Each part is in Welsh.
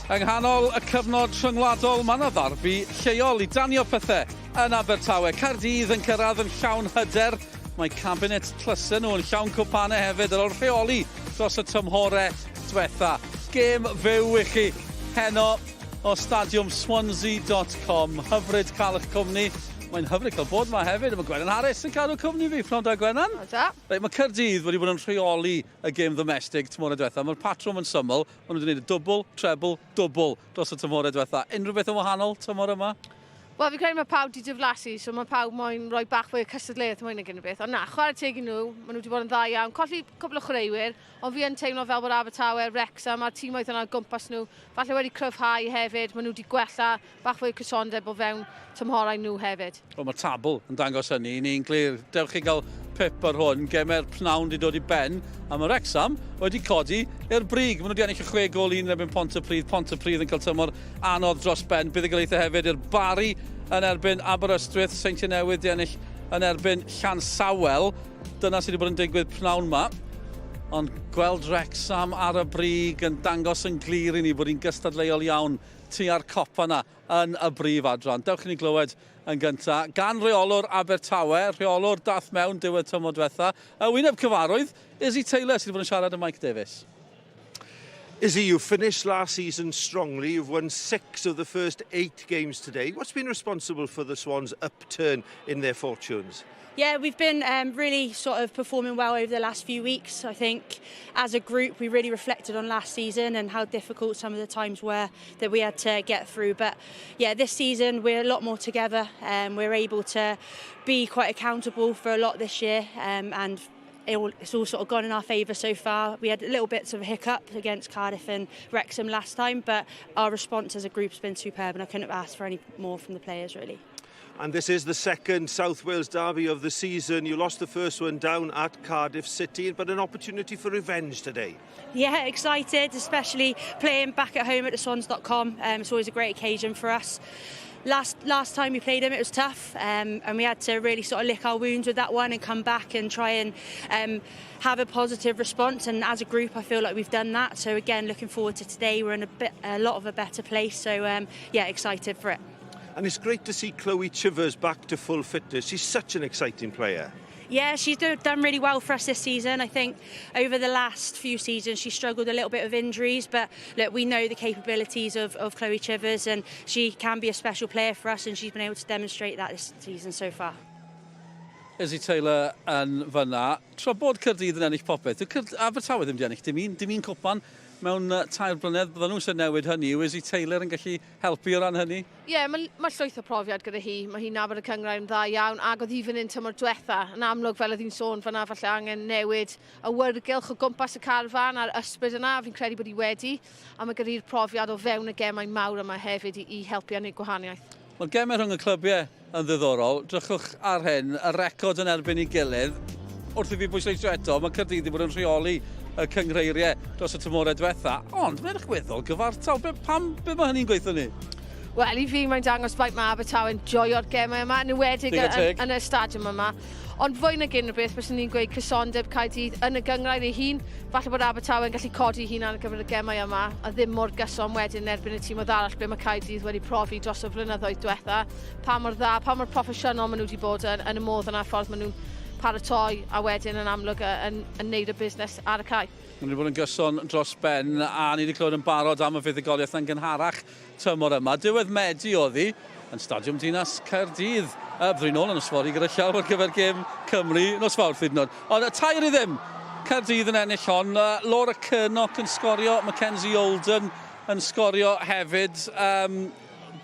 Yng nghanol y cyfnod rhyngwladol, mae yna ddarbu lleol i danio pethau yn Abertawe. Caerdydd yn cyrraedd yn llawn hyder. Mae cabinet tlysau nhw yn llawn cwpanau hefyd ar ôl rheoli dros y tymhorau diwetha. Gêm fyw i chi heno o stadiwm Swansea.com. Hyfryd cael eich cwmni. Mae'n hyfryd cael bod yma hefyd. Mae Gwennan Harris yn cadw cwmni fi. Pnawn da, Gwennan? Reit, mae Caerdydd wedi bod yn rheoli y gêm ddymestig tymhorau diwetha. Mae'r patrwm yn syml. Maen nhw wedi gwneud y dwbl, trebl, dwbl dros y tymhorau diwetha. Unrhyw beth yn wahanol tymor yma? Wel, fi'n credu mae pawb wedi diflasu, so mae pawb moyn rhoi bach fwy o cystadleuaeth mwy nag unrhyw beth. Ond na, chwarae teg i nhw, maen nhw wedi bod yn dda iawn. Colli cwbl o chwaraewyr, ond fi yn teimlo fel bod Abertawe, Wrexham, a'r tîmoedd yna gwmpas nhw, falle wedi cryfhau hefyd. Maen nhw wedi gwella bach fwy o cysondeb o fewn tymhorau nhw hefyd. Wel, mae'r tabl yn dangos hynny. Ni'n glir, dewch chi gael pip ar hwn, gemer pnawn wedi dod i ben, a mae Wrexham wedi codi i'r brig. Maen nhw wedi ennill y 6 gol un erbyn Pontypridd. Pontypridd yn cael tymor anodd dros ben. Bydd y goleithio hefyd i'r Bari yn erbyn Aberystwyth. Seintiau Newydd wedi ennill yn erbyn Llansawel. Dyna sydd wedi bod yn digwydd pnawn yma. Ond gweld Wrexham ar y brig yn dangos yn glir i ni bod hi'n gystadleuol iawn tua'r copa yna yn y Brif Adran. Dewch i ni glywed yn gyntaf gan reolwr Abertawe, reolwr dath mewn diwedd tymor diwetha. Wyneb cyfarwydd, Izzy Taylor sydd wedi bod yn siarad â Mike Davies. Izzy, you finished last season strongly. You've won 6 of the first 8 games today. What's been responsible for the Swans' upturn in their fortunes? Yeah, we've been really sort of performing well over the last few weeks. I think as a group we really reflected on last season and how difficult some of the times were that we had to get through. But yeah, this season we're a lot more together and we're able to be quite accountable for a lot this year and it's all sort of gone in our favour so far. We had a little bits of a hiccup against Cardiff and Wrexham last time, but our response as a group has been superb and I couldn't have asked for any more from the players really. And this is the second South Wales derby of the season. You lost the first one down at Cardiff City, but an opportunity for revenge today. Yeah, excited, especially playing back at home at the Swans.com. It's always a great occasion for us. Last time we played them, it was tough, and we had to really sort of lick our wounds with that one and come back and try and have a positive response. And as a group, I feel like we've done that. So again, looking forward to today. We're in a lot of a better place. So yeah, excited for it. And it's great to see Chloe Chivers back to full fitness. She's such an exciting player. Yeah, she's done really well for us this season. I think over the last few seasons she struggled a little bit with injuries, but look, we know the capabilities of Chloe Chivers and she can be a special player for us and she's been able to demonstrate that this season so far. Izzy Taylor yn fyna. Tra bod Caerdydd yn ennill popeth, Abertawe ddim wedi ennill dim un cwpan mewn 3 blynedd. Bydden nhw'n sy'n newid hynny. Yw Izzy Taylor yn gallu helpu o ran hynny? Ie, mae llwyth o profiad gyda hi. Mae hi'n nabod y cyngor yn dda iawn ac oedd hi fan hyn tymor diwetha. Yn amlwg fel oedd hi'n sôn fan'na falle angen newid y wyrgylch o gwmpas y carfan a'r ysbryd yna. Fi'n credu bod hi wedi. A mae gyda'r profiad o fewn y gemau mawr yma hefyd i helpu a wneud gwahaniaeth. Mae'r gemau rhwng y clybiau yn ddiddorol. Drychwch ar hyn, y record yn erbyn i gilydd. Wrth i fi bwysleisio eto, mae Caerdydd wedi bod yn rheoli y cyngreiriau dros y tymorau diwetha. Ond mae'n weddol gyfartal. Be mae hynny'n gweithio ni? Wel, i fi mae'n dangos faint mae Abertawe yn joio'r gemau yma, yn ywedig yn y stadiwm yma. Ond fwy nag unrhyw beth, bys ni'n gweud cysondeb Caerdydd yn y gyngrair ei hun. Falle bod Abertawe yn gallu codi ei hun ar gyfer y gemau yma, a ddim mor gyson wedyn erbyn y tîmoedd arall ble mae Caerdydd wedi profi dros y flynyddoedd diwetha. Pa mor dda, pa mor proffesiynol maen nhw wedi bod yn y modd yna ffordd maen nhw'n paratoi a wedyn yn amlwg yn neud y busnes ar y cae. Maen nhw wedi bod yn gyson dros ben a ni wedi clywed yn barod am y fuddugoliaeth yn gynharach tymor yma. Diwedd Medi oedd hi yn Stadiwm Dinas Caerdydd. Byddwn nôl yn ysfori gyda llaw ar gyfer gêm Cymru nos Fawrth hyd yn oed. Ond y tair i ddim. Caerdydd yn ennill hon. Laura Cyrnock yn sgorio. Mackenzie Olden yn sgorio hefyd.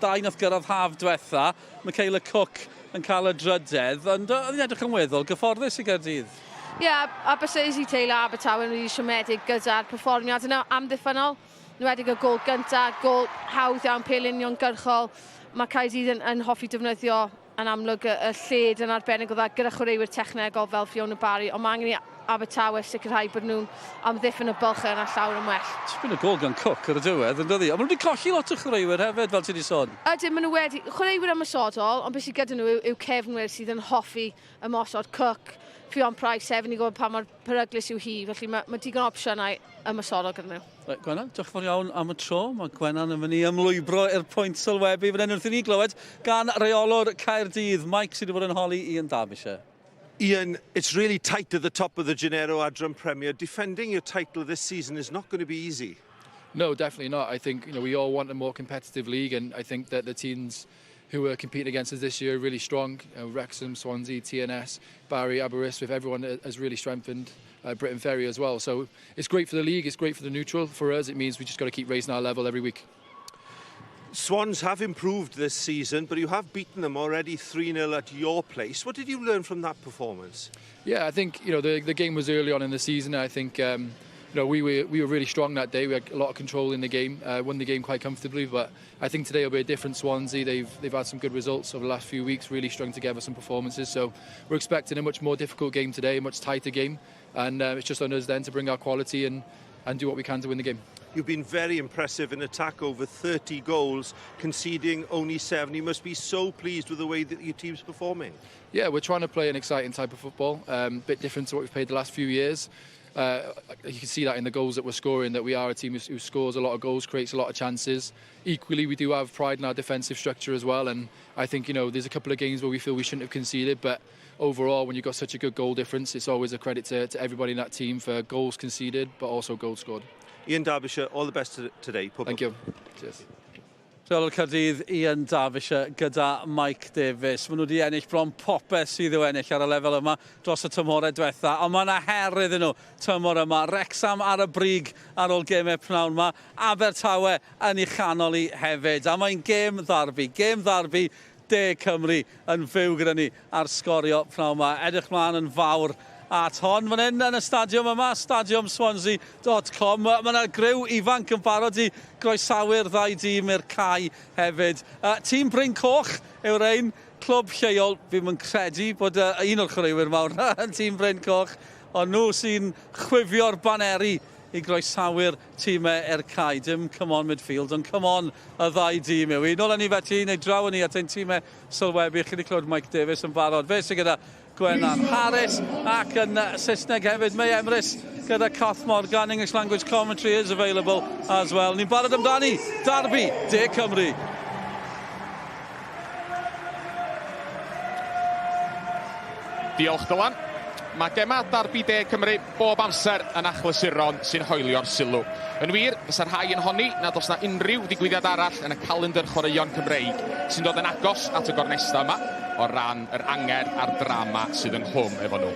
Dau nath gyrraedd haf diwetha. Michaela Cook yn cael y drydedd. Ond oedd hi'n edrych yn weddol gyfforddus i Caerdydd. Ie, a bys Izzy Taylor Abertawe yn rili siomedig gyda'r perfformiad yna amddiffynol. Nwedig y gol gyntaf, gol hawdd iawn pel uniongyrchol. Mae Caerdydd yn hoffi defnyddio yn amlwg y lled yn arbennig o dda gyda chwaraewyr technegol fel Fiona Barry, ond mae angen i Abertawe sicrhau bod nhw'n amddiffyn y bylchau yna llawer yn well. It's been a gol gan Cook ar y diwedd, yn dyddi? A maen nhw wedi colli lot o chwaraewyr hefyd, fel ti wedi sôn. Ydyn, maen nhw wedi chwaraewyr ymosodol, ond beth sydd gyda nhw yw cefnwyr sydd yn hoffi ymosod. Cook, Ffion Price, Evan i gwybod pa mor peryglis yw hi, felly mae digon o opsiynau ymosodol gyda nhw. Reit, Gwenan, diolch yn fawr iawn am y tro. Mae Gwenan yn mynd i ymlwybro i'r pwynt sylwebu. Fy'n wrth i ni glywed gan reolwr Caerdydd, Mike sydd wedi bod yn holi Ian Derbyshire. Ian, it's really tight at the top of the Genero Adran Premier. Defending your title this season is not going to be easy. No, definitely not. I think we all want a more competitive league, and I think that the teams who are competing against us this year are really strong. Wrexham, Swansea, TNS, Barry, Aberystwyth, everyone has really strengthened. Britain Ferry as well. So it's great for the league, it's great for the neutral. For us, it means we just got to keep raising our level every week. Swans have improved this season, but you have beaten them already 3-0 at your place. What did you learn from that performance? Yeah, I think the game was early on in the season. I think we were really strong that day. We had a lot of control in the game, won the game quite comfortably. But I think today will be a different Swansea. They've had some good results over the last few weeks, really strung together some performances. So we're expecting a much more difficult game today, a much tighter game, and it's just on us then to bring our quality and do what we can to win the game. You've been very impressive in attack, over 30 goals, conceding only 7. You must be so pleased with the way that your team's performing. Yeah, we're trying to play an exciting type of football, a bit different to what we've played the last few years. You can see that in the goals that we're scoring, that we are a team who scores a lot of goals, creates a lot of chances. Equally, we do have pride in our defensive structure as well, and I think there's a couple of games where we feel we shouldn't have conceded, but overall, when you've got such a good goal difference, it's always a credit to everybody in that team for goals conceded, but also goals scored. Ian Derbyshire, all the best today. Thank you. Cheers. Reolwr Caerdydd, Ian Derbyshire gyda Mike Davies. Maen nhw wedi ennill bron popeth sydd i'w ennill ar y lefel yma dros y tymhorau diwetha. Ond mae yna her iddyn nhw tymor yma. Wrexham ar y brig ar ôl gemau pnawn yma. Abertawe yn ei chanol i hefyd. A mae'n gêm ddarbu. Gêm ddarbu De Cymru yn fyw gyda ni ar sgorio pnawn yma. Edrych mlaen yn fawr at hon. Fan hyn yn y stadiwm yma, stadiumswansea.com. Mae yna griw ifanc yn barod i groesawu'r ddau dîm i'r cae hefyd. Tîm Bryn Coch yw'r ein, clwb lleol. Fi'n yn credu bod un o'r chwaraewyr mawr yn tîm Bryn Coch, ond nhw sy'n chwifio'r baneri i groesawu'r tîmau i'r cae. Dim come on midfield, ond come on y ddau dîm yw. Nôl yn ni felly, neu draw yn ni at ein tîmau sylwebu. Chi wedi clywed Mike Davies yn barod. Fe sy'n gyda Gwenan Harris ac yn Saesneg hefyd. Mae Emrys gyda Cath Morgan. English language commentary is available as well. Ni'n barod amdani. Derby De Cymru. Diolch Dylan. Mae gema Derby De Cymru bob amser yn achlasuron sy'n hoelio'r sylw. Yn wir, fysa'r rhai yn honni nad oes na unrhyw ddigwyddiad arall yn y calendar chwaraeon Cymreig sy'n dod yn agos at y gornesta yma o ran yr angerdd a'r drama sydd yn hlwm efo nhw.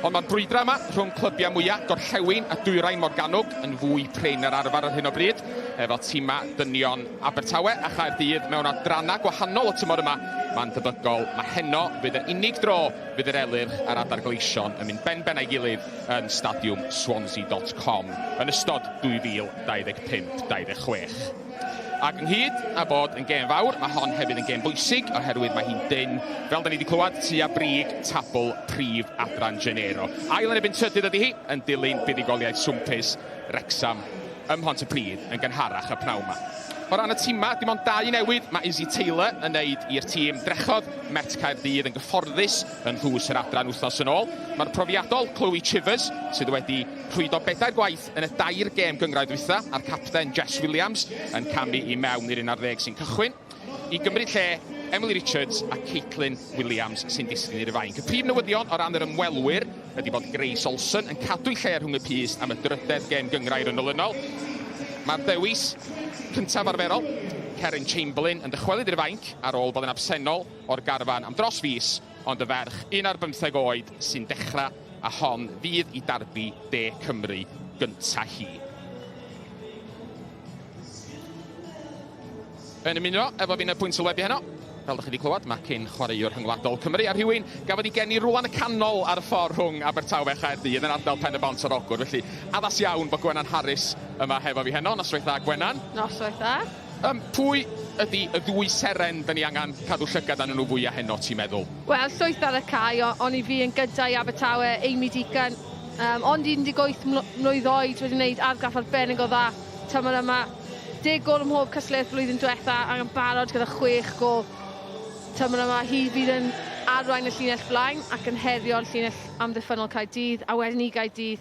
Ond mae'r brwydra yma rhwng clybiau mwyaf Gorllewin a Dwyrain Morgannwg yn fwy prin ar arfer ar hyn o bryd, efo tima dynion Abertawe a Caerdydd mewn adrana gwahanol y tymor yma. Mae'n debygol mae heno fydd yr unig dro fydd yr elyrch a'r adargleision yn mynd ben a'i gilydd yn stadiwm Swansea.com yn ystod 2025-26. Ac ynghyd a bod yn gêm fawr, mae hon hefyd yn gêm bwysig oherwydd mae hi'n dyn, fel da ni wedi clywed, tua brig tabl Brif Adran Genero. Ail yn ebyn trydydd ydy hi, yn dilyn buddugoliaeth swmpus Wrexham ym Mhontypridd yn gynharach y pnawn yma. O ran y tîma, dim ond 2 newid, mae Izzy Taylor yn neud i'r tîm drechodd, Met Caerdydd yn gyfforddus yn ddws yr adran wythnos yn ôl. Mae'r profiadol Chloe Chivers, sydd wedi rhwydo 4 gwaith yn y 2 gêm gyngraedd dwytha, a'r capten Jess Williams yn camu i mewn i'r 11 sy'n cychwyn. I gymryd lle, Emily Richards a Caitlin Williams sy'n disgyn i'r fain. Y prif newyddion o ran yr ymwelwyr ydy bod Grace Olsen yn cadw lle rhwng y pys am y drydedd gêm gyngrair yn olynol. Mae'r dewis cyntaf arferol, Karen Chamberlain yn dychwelyd i'r fainc ar ôl bod yn absennol o'r garfan am dros fis, ond y ferch 15 oed sy'n dechrau a hon fydd i Derby De Cymru gynta hi. Yn ymuno efo fi'n y pwynt sylwebu heno. Fel ydych chi wedi clywed, mae cyn chwaraewr rhyngwladol Cymru a rhywun gafodd ei geni rŵan y canol ar y ffordd rhwng Abertawe a Caerdydd yn ardal Pen y Bont o'r Ogwr. Felly, addas iawn bod Gwenan Harris yma hefo fi heno. Noswaith dda, Gwenan. Noswaith dda. Pwy ydy y 2 seren da ni angen cadw llygad anyn nhw fwy a heno, ti'n meddwl? Wel, llwyth ar y cae, ond i fi yn gyda i Abertawe, Amy Deacon, Ond 18 mlwydd oed wedi gwneud argraff arbennig o dda tymor yma. 10 gol ym mhob cystadleuaeth blwyddyn diwetha ac yn barod gyda 6 gol tymor yma. Hi fydd yn arwain y llinell blaen ac yn herio'r llinell amddiffynol Caerdydd, a wedyn i Gaerdydd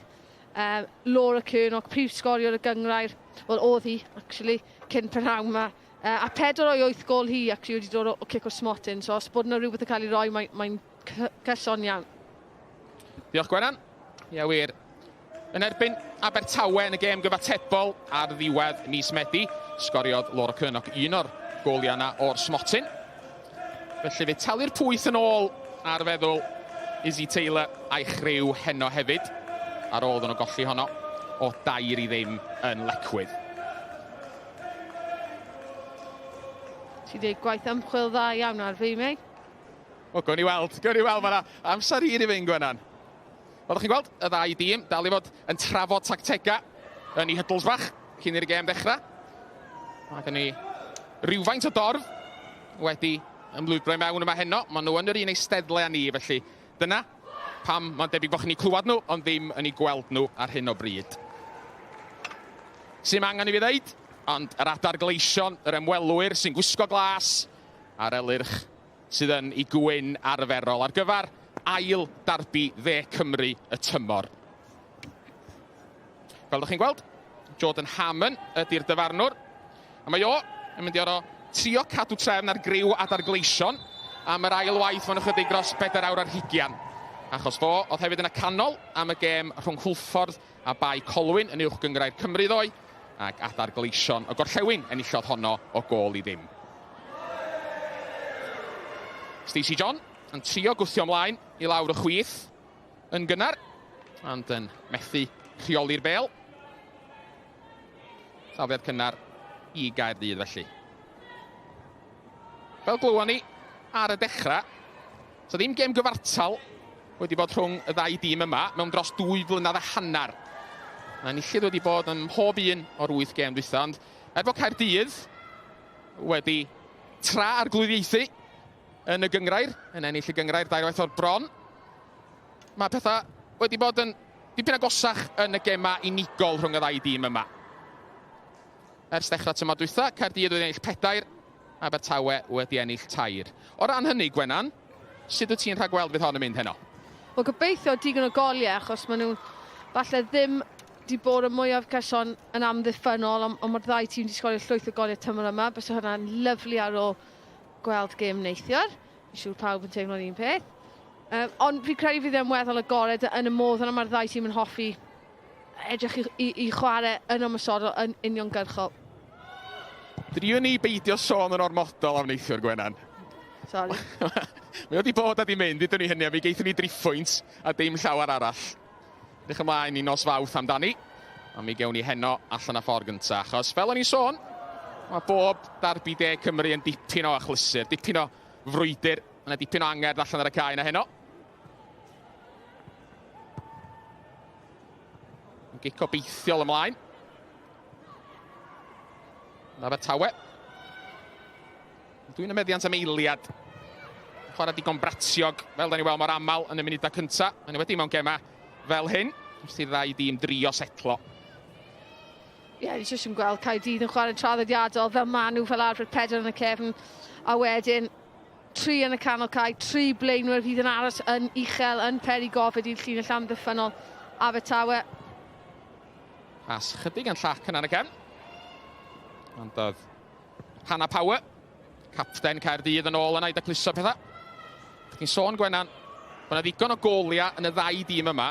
Laura Cernog, prif sgoriwr y gyngrair, wel oedd hi, actually, cyn prynawn yma. A 4 o'i 8 gol hi, actually, wedi dod o cic o smotyn, so os bod yna rhywbeth yn cael ei roi, mae'n cyson iawn. Diolch Gwenan. Ie wir. Yn erbyn Abertawe yn y gêm gyfatebol ar ddiwedd mis Medi, sgoriodd Laura Cernog un o'r goliau yna o'r smotyn. Felly fe talu'r pwyth yn ôl ar feddwl Izzy Taylor a'i chryw heno hefyd, ar ôl yn o golli honno o 2-0 yn Lecwydd. Ti'n dweud gwaith ymchwil dda iawn ar fi, mei? O, gwn i weld, mae yna amser hir i fynd, Gwenan. Oeddech chi'n gweld, y ddau dîm dal i fod yn trafod tactega yn ei hydls bach cyn i'r gêm ddechrau. Ac yn ei rhywfaint o dorf wedi ymlwybro i mewn yma heno. Maen nhw yn yr un eisteddle â ni, felly dyna pam mae'n debyg bod chi'n ei clywed nhw, ond ddim yn ei gweld nhw ar hyn o bryd. Sy'n angen i fi ddeud, ond yr adar gleision, yr ymwelwyr sy'n gwisgo glas a'r elyrch sydd yn ei gwyn arferol ar gyfer ail darbi dde Cymru y tymor. Fel ydych chi'n gweld, Jordan Hammond ydy'r dyfarnwr. A mae o yn mynd i oro trio cadw trefn ar griw adar gleision am yr ail waith fan ychydig dros 4 awr ar 20. Achos fo oedd hefyd yn y canol am y gêm rhwng Hwlffordd a Bai Colwyn yn uwch gyngrair Cymru ddoe, ac adar gleision y gorllewin enillodd honno o gol i ddim. Stacey John yn trio gwthio ymlaen i lawr y chwith yn gynnar, ond yn methu rheoli'r bêl. Safiad cynnar i Gaerdydd felly. Fel glywon ni ar y dechrau, so ddim gêm gyfartal wedi bod rhwng y ddau dîm yma mewn dros 2 blynedd a hanner. A enillydd wedi bod yn mhob un o'r 8 gêm dwytha, ond efo Caerdydd wedi tra ar glwyddiaethu yn y gyngrair, yn ennill y gyngrair 2 waith o'r bron. Mae pethau wedi bod yn dipyn agosach yn y gemau unigol rhwng y ddau dîm yma. Ers dechrau tymor dwytha, Caerdydd wedi ennill 4, Abertawe wedi ennill 2. O ran hynny, Gwenan, sut wyt ti'n rhagweld fydd hon yn mynd heno? Wel, gobeithio digon o goliau, achos maen nhw falle ddim wedi bod yn mwyaf cyson yn amddiffynol, ond mae'r ddau tîm wedi sgorio llwyth o goliau tymor yma. Bys hwnna'n lyflu ar ôl gweld gêm neithiwr. Fi'n siŵr pawb yn teimlo'n un peth. Ond fi'n credu fydd e'n weddol agored yn y modd yna mae'r ddau tîm yn hoffi edrych i chwarae yn ymwysodol yn uniongyrchol. Driwn ni beidio sôn yn ormodol am neithiwr, Gwenan. Sorry. Mae wedi bod a di mynd, dydyn ni hynny, a mi geithon ni driffwynt a dim llawer arall. Dych ymlaen i nos fawth amdani, a mi gewn ni heno allan y ffordd gyntaf. Achos fel o'n i'n sôn, mae bob darbi de Cymru yn dipyn o achlysur, dipyn o frwydr, yna dipyn o angerdd allan ar y cae yna heno. Yn gico beithiol ymlaen. Abertawe. Dwi'n ymeddiant am eiliad. Chwarae digon bratiog, fel da ni weld mor aml yn y munudau cyntaf. Yn wedi mewn gema fel hyn. Jyst i ddau dîm drio setlo. Ie, ni jyst yn gweld Caerdydd yn chwarae'n traddodiadol fel maen nhw fel arfer 4 yn y cefn. A wedyn 3 yn y canol cae, 3 blaenwyr fydd yn aros yn uchel, yn peri gofid i'r llinell amddiffynol Abertawe. As chydig yn llac yna yn y cefn. Ond oedd Hannah Power, capten Caerdydd yn ôl yna i dacluso pethau. Dwi'n sôn, Gwenan, bod yna ddigon o goliau yn y ddau dîm yma.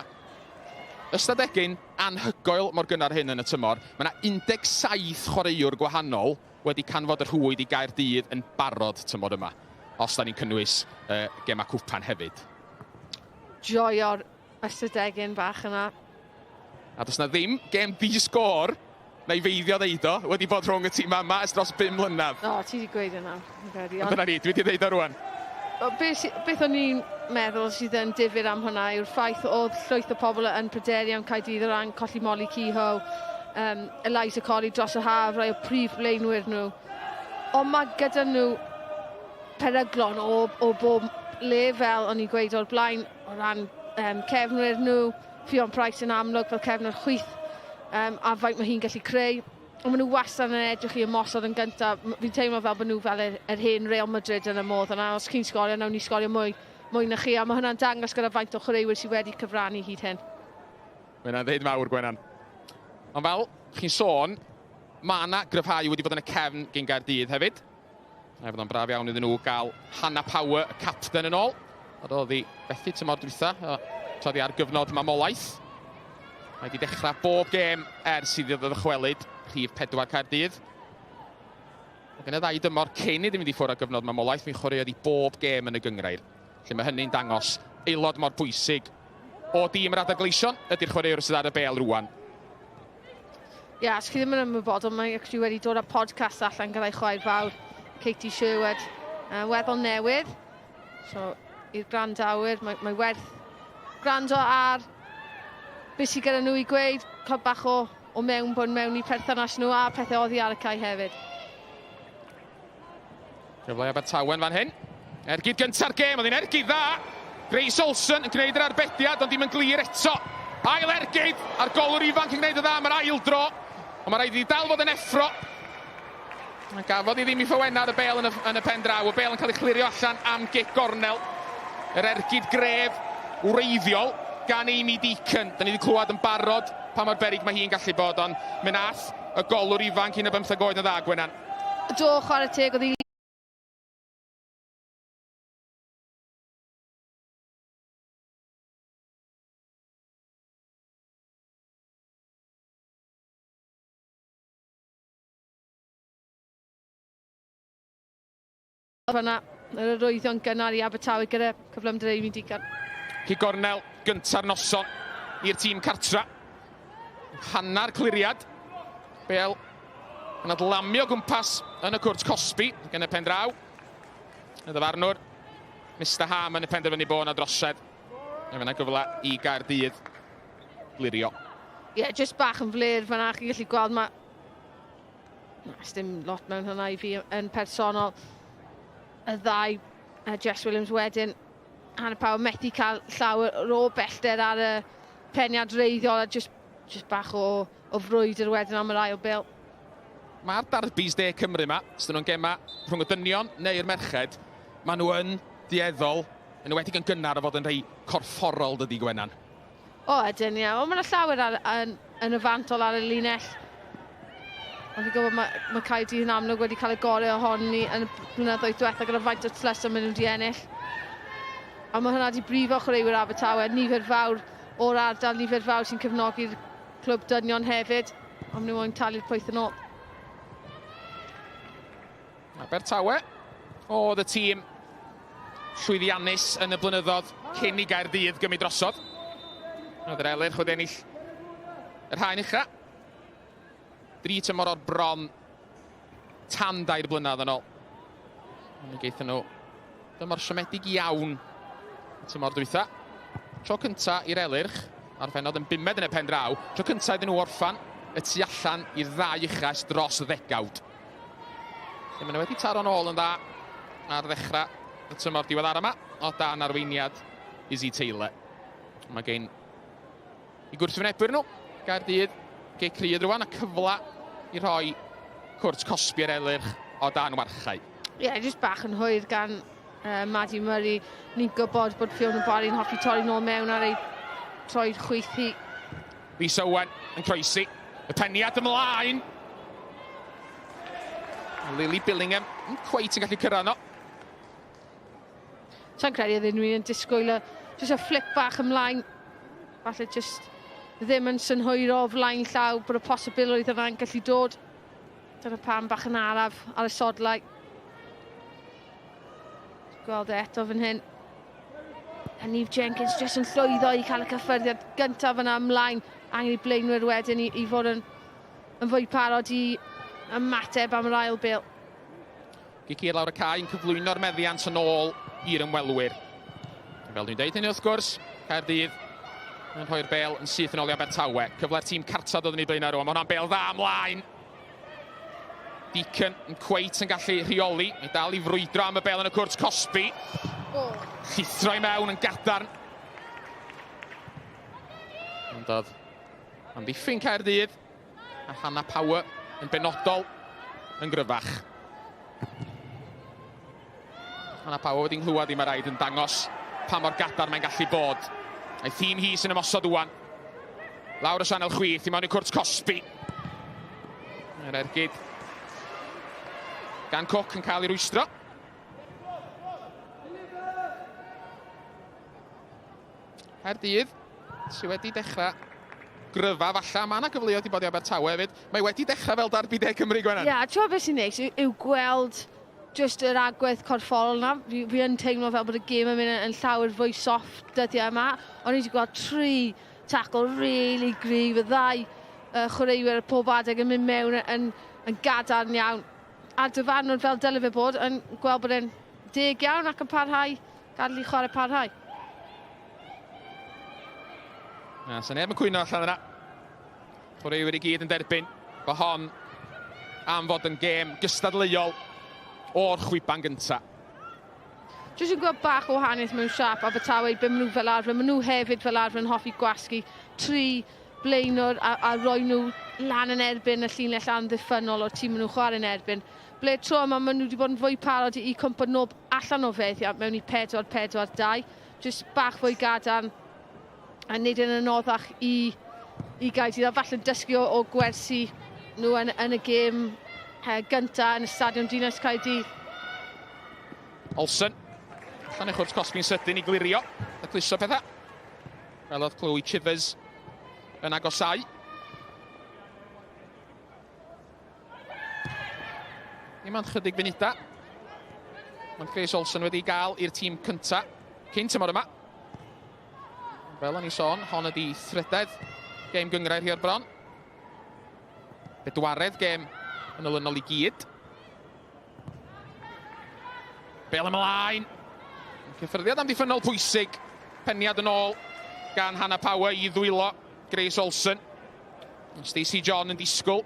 Ystadegyn anhygoel mor gynnar hyn yn y tymor. Mae yna 17 chwaraewr gwahanol wedi canfod y rhwyd i Gaerdydd yn barod tymor yma. Os da ni'n cynnwys gema cwpan hefyd. Joio'r ystadegyn bach yna. A does na ddim gem di-sgôr neu feiddio ddeud o wedi bod rhwng y tîm yma ers dros 5 mlynedd. O, ti wedi gweud yna. Ond dyna ni, dwi wedi ddeud o rwan. Beth o'n i'n meddwl sydd yn difyr am hwnna yw'r ffaith oedd llwyth o pobl yn pryderu am Caerdydd o ran colli Molly Kehoe, Eliza Colley dros y haf, rai o prif blaenwyr nhw. Ond mae gyda nhw peryglon o bob le fel o'n i'n gweud o'r blaen, o ran cefnwyr nhw, Ffion Price yn amlwg fel cefn o'r chwyth a faint mae hi'n gallu creu. Ond maen nhw wastad yn edrych i ymosod yn gyntaf. Fi'n teimlo fel bod nhw fel yr hen Real Madrid yn y modd yna. Os chi'n sgorio, nawn ni sgorio mwy na chi. A mae hwnna'n dangos gyda faint o chwaraewyr sydd wedi cyfrannu hyd hyn. Gwenan ddeud mawr, Gwenan. Ond fel chi'n sôn, mae yna gryfhau wedi bod yn y cefn gen Caerdydd hefyd. Fydd o'n braf iawn iddyn nhw gael Hannah Power, y capten yn ôl. Ar ôl ddi fethu tymor dwytha, toddi ar gyfnod mamolaeth. Mae wedi dechrau bob gêm ers iddi ddod ychwelyd, rhif 4 Caerdydd. Mae gen y ddau dymor cyn iddi mynd i ffwrdd ar gyfnod mamolaeth, mi'n chwaraeodd i bob gêm yn y gynghrair. Lle mae hynny'n dangos aelod mor bwysig o dîm yr adagleision ydy'r chwaraewr sydd ar y bêl rwan. Ia, os chi ddim yn ymwybodol, mae wedi dod â podcast allan gyda'i chwaer fawr, Katie Sherwood, weddol newydd. So, i'r grandawyr, mae werth gwrando ar beth sydd gyda nhw i gweud, cael bach o mewnbwn mewn i perthynas nhw a pethau oddi ar y cae hefyd. Cyfle Abertawe fan hyn. Ergyd gynta'r gêm, oedd hi'n ergyd dda. Grace Olsen yn gwneud yr arbediad, ond ddim yn glir eto. Ail ergyd, a'r golwr ifanc yn gwneud y dda, mae'r ail dro. Ond mae rhaid i dal fod yn effro. Mae gafodd i ddim i ffywena ar y bel yn y pen draw. Y bel yn cael ei chlirio allan am gic gornel. Yr ergyd gref, wreiddiol, gan Amy Deacon. Da ni wedi clywed yn barod pa mor berig mae hi'n gallu bod, ond mi nath y golwr ifanc 15 oed yn dda, Gwenan. Do, chwarae teg, oedd hi fan'na, yr arwyddion gynnar i Abertawe gyda cyflymder Amy Deacon. Ci gornel gynta'r noson i'r tîm cartra. Hanna'r cliriad. Bel yn adlamio gwmpas yn y cwrt Cosby gen y pen draw. Y ddyfarnwr, Mr Ham yn y penderfynu bod yna drosedd. Efo yna gyfle i Caerdydd glirio. Ie, jyst bach yn flir fan'na, chi'n gallu gweld dim lot mewn hynna i fi yn personol. Y ddau, Jess Williams wedyn, Hannah Power methu cael llawer o bellter ar y peniad reiddiol a just bach o frwydr wedyn am yr ail bêl. Mae'r darbys De Cymru yma, os dyn nhw'n gema rhwng y dynion neu'r merched, maen nhw yn dieddol, yn wedi yn gynnar o fod yn rhai corfforol dydi Gwenan. O, ydyn, ie. Ond mae'n llawer yn y fantol ar y linell. Ond fi'n gwybod mae Caerdydd yn amlwg wedi cael y gorau ohoni yn y blynyddoedd diwethaf gyda faint o tlys am nhw wedi ennill. A mae hwnna wedi brifo chwaraewyr Abertawe, nifer fawr o'r ardal, nifer fawr sy'n cefnogi'r clwb dynion hefyd. Ond nhw moyn talu'r pwyth yn ôl. Abertawe, oedd y tîm llwyddiannus yn y blynyddoedd cyn i Gaerdydd gymryd drosodd. Oedd yr Elyrch wedi ennill yr haen uchaf. 3 tymor o'r bron tan 2 blynedd yn ôl. Mi geithon nhw dymor siomedig iawn y tymor dwytha. Tro cynta i'r Elyrch, a'r fenod yn 5 yn y pen draw. Tro cynta iddyn nhw orffan y tu allan i'r 2 uchas dros y ddegawd. Lle maen nhw wedi taro'n ôl yn dda ar ddechrau y tymor diweddar yma, o dan arweiniad Izzy Taylor. Mae gen i gwrthwynebwyr nhw, Caerdydd, Gei Cryd rwan, a cyfle i rhoi cwrt Cosby ar Elyrch o dan warchau. Ie, jyst bach yn hwyr gan Maddie Murray. Ni'n gwybod bod Fiona Barry'n hoffi torri nôl mewn ar ei troed chwyth hi. Lisa Owen yn croesi. Y peniad ymlaen. Lily Billingham yn cweit yn gallu cyrraedd no. Sa'n credu iddyn nhw'n disgwyl jyst y flip bach ymlaen. Falle jyst ddim yn synhwyro o flaen llaw bod y posibilwydd yna'n gallu dod. Dyna pam bach yn araf ar y sodlau. Gweld eto fan hyn. A Niamh Jenkins jyst yn llwyddo i cael y cyffyrddiad gyntaf yna ymlaen. Angen i blaenwyr wedyn i fod yn fwy parod i ymateb am yr ail bêl. Gici lawr y cae yn cyflwyno'r meddiant yn ôl i'r ymwelwyr. Fel dwi'n deud hynny wrth gwrs, Caerdydd yn rhoi'r bêl yn syth yn ôl i Abertawe. Cyfle'r tîm cartra dod yn ei blaen ar ôl. Mae hwnna'n bêl dda ymlaen. Deacon yn cweit yn gallu rheoli. Mae dal i frwydro am y bêl yn y cwrt Cosby. Llithro i mewn yn gadarn. Ond oedd amddiffyn Caerdydd a Hannah Power yn benodol yn gryfach. Hannah Power wedi'n nghlywed i mae rhaid yn dangos pa mor gadarn mae'n gallu bod. A'i thîm hi sy'n ymosod wan. Lawr y sianel chwith i mewn i cwrt Cosby. Yr ergyd gan Cook yn cael ei rwystro. Caerdydd sydd wedi dechrau gryfa falle. Mae yna gyfleoedd i bod i Abertawe hefyd. Mae wedi dechrau fel derby de Cymru, Gwenan. Ie, ti'n beth sy'n neis yw gweld just yr agwedd corfforol yna. Fi yn teimlo fel bod y gêm yn mynd yn llawer fwy soft dyddiau yma. Ond ni wedi gweld 3 tackle really gryf, y ddau chwaraewyr pob adeg yn mynd mewn yn gadarn iawn. A dyfarnwr fel dylai fe bod yn gweld bod e'n deg iawn ac yn parhau, gadael i chwarae parhau. Sa'n neb yn cwyno allan yna. Chwaraewyr i gyd yn derbyn. Bo hon am fod yn gêm gystadleuol o'r chwiban gynta. Jyst yn gweld bach o hanes mewn siap Abertawe, be maen nhw fel arfer. Maen nhw hefyd fel arfer yn hoffi gwasgu 3 blaenwr a roi nhw lan yn erbyn y llinell amddiffynol o'r tîm maen nhw'n chwarae yn erbyn. Ble tro yma maen nhw wedi bod yn fwy parod i cwmpo nob allan o feddiant mewn i 4-4-2. Jyst bach fwy gadarn a wneud yn anoddach i Caerdydd. A falle dysgu o gwersi nhw yn y gêm gynta yn y stadiwm Dinas Caerdydd. Olsen. Allan eich wrth Cosby'n sydyn i glirio. Y cluso pethau. Fel oedd Chloe Chivers yn agosau. Dim ond chydig funuda. Ond Grace Olsen wedi gael i'r tîm cynta cyn tymor yma. Fel o'n i sôn, hon ydi thryddedd gêm gyngrair hir bron. Bedwaredd gêm yn olynol i gyd. Bel ymlaen. Cyffyrddiad amddiffynol pwysig. Peniad yn ôl gan Hannah Power i ddwylo Grace Olsen. Stacey John yn disgwyl.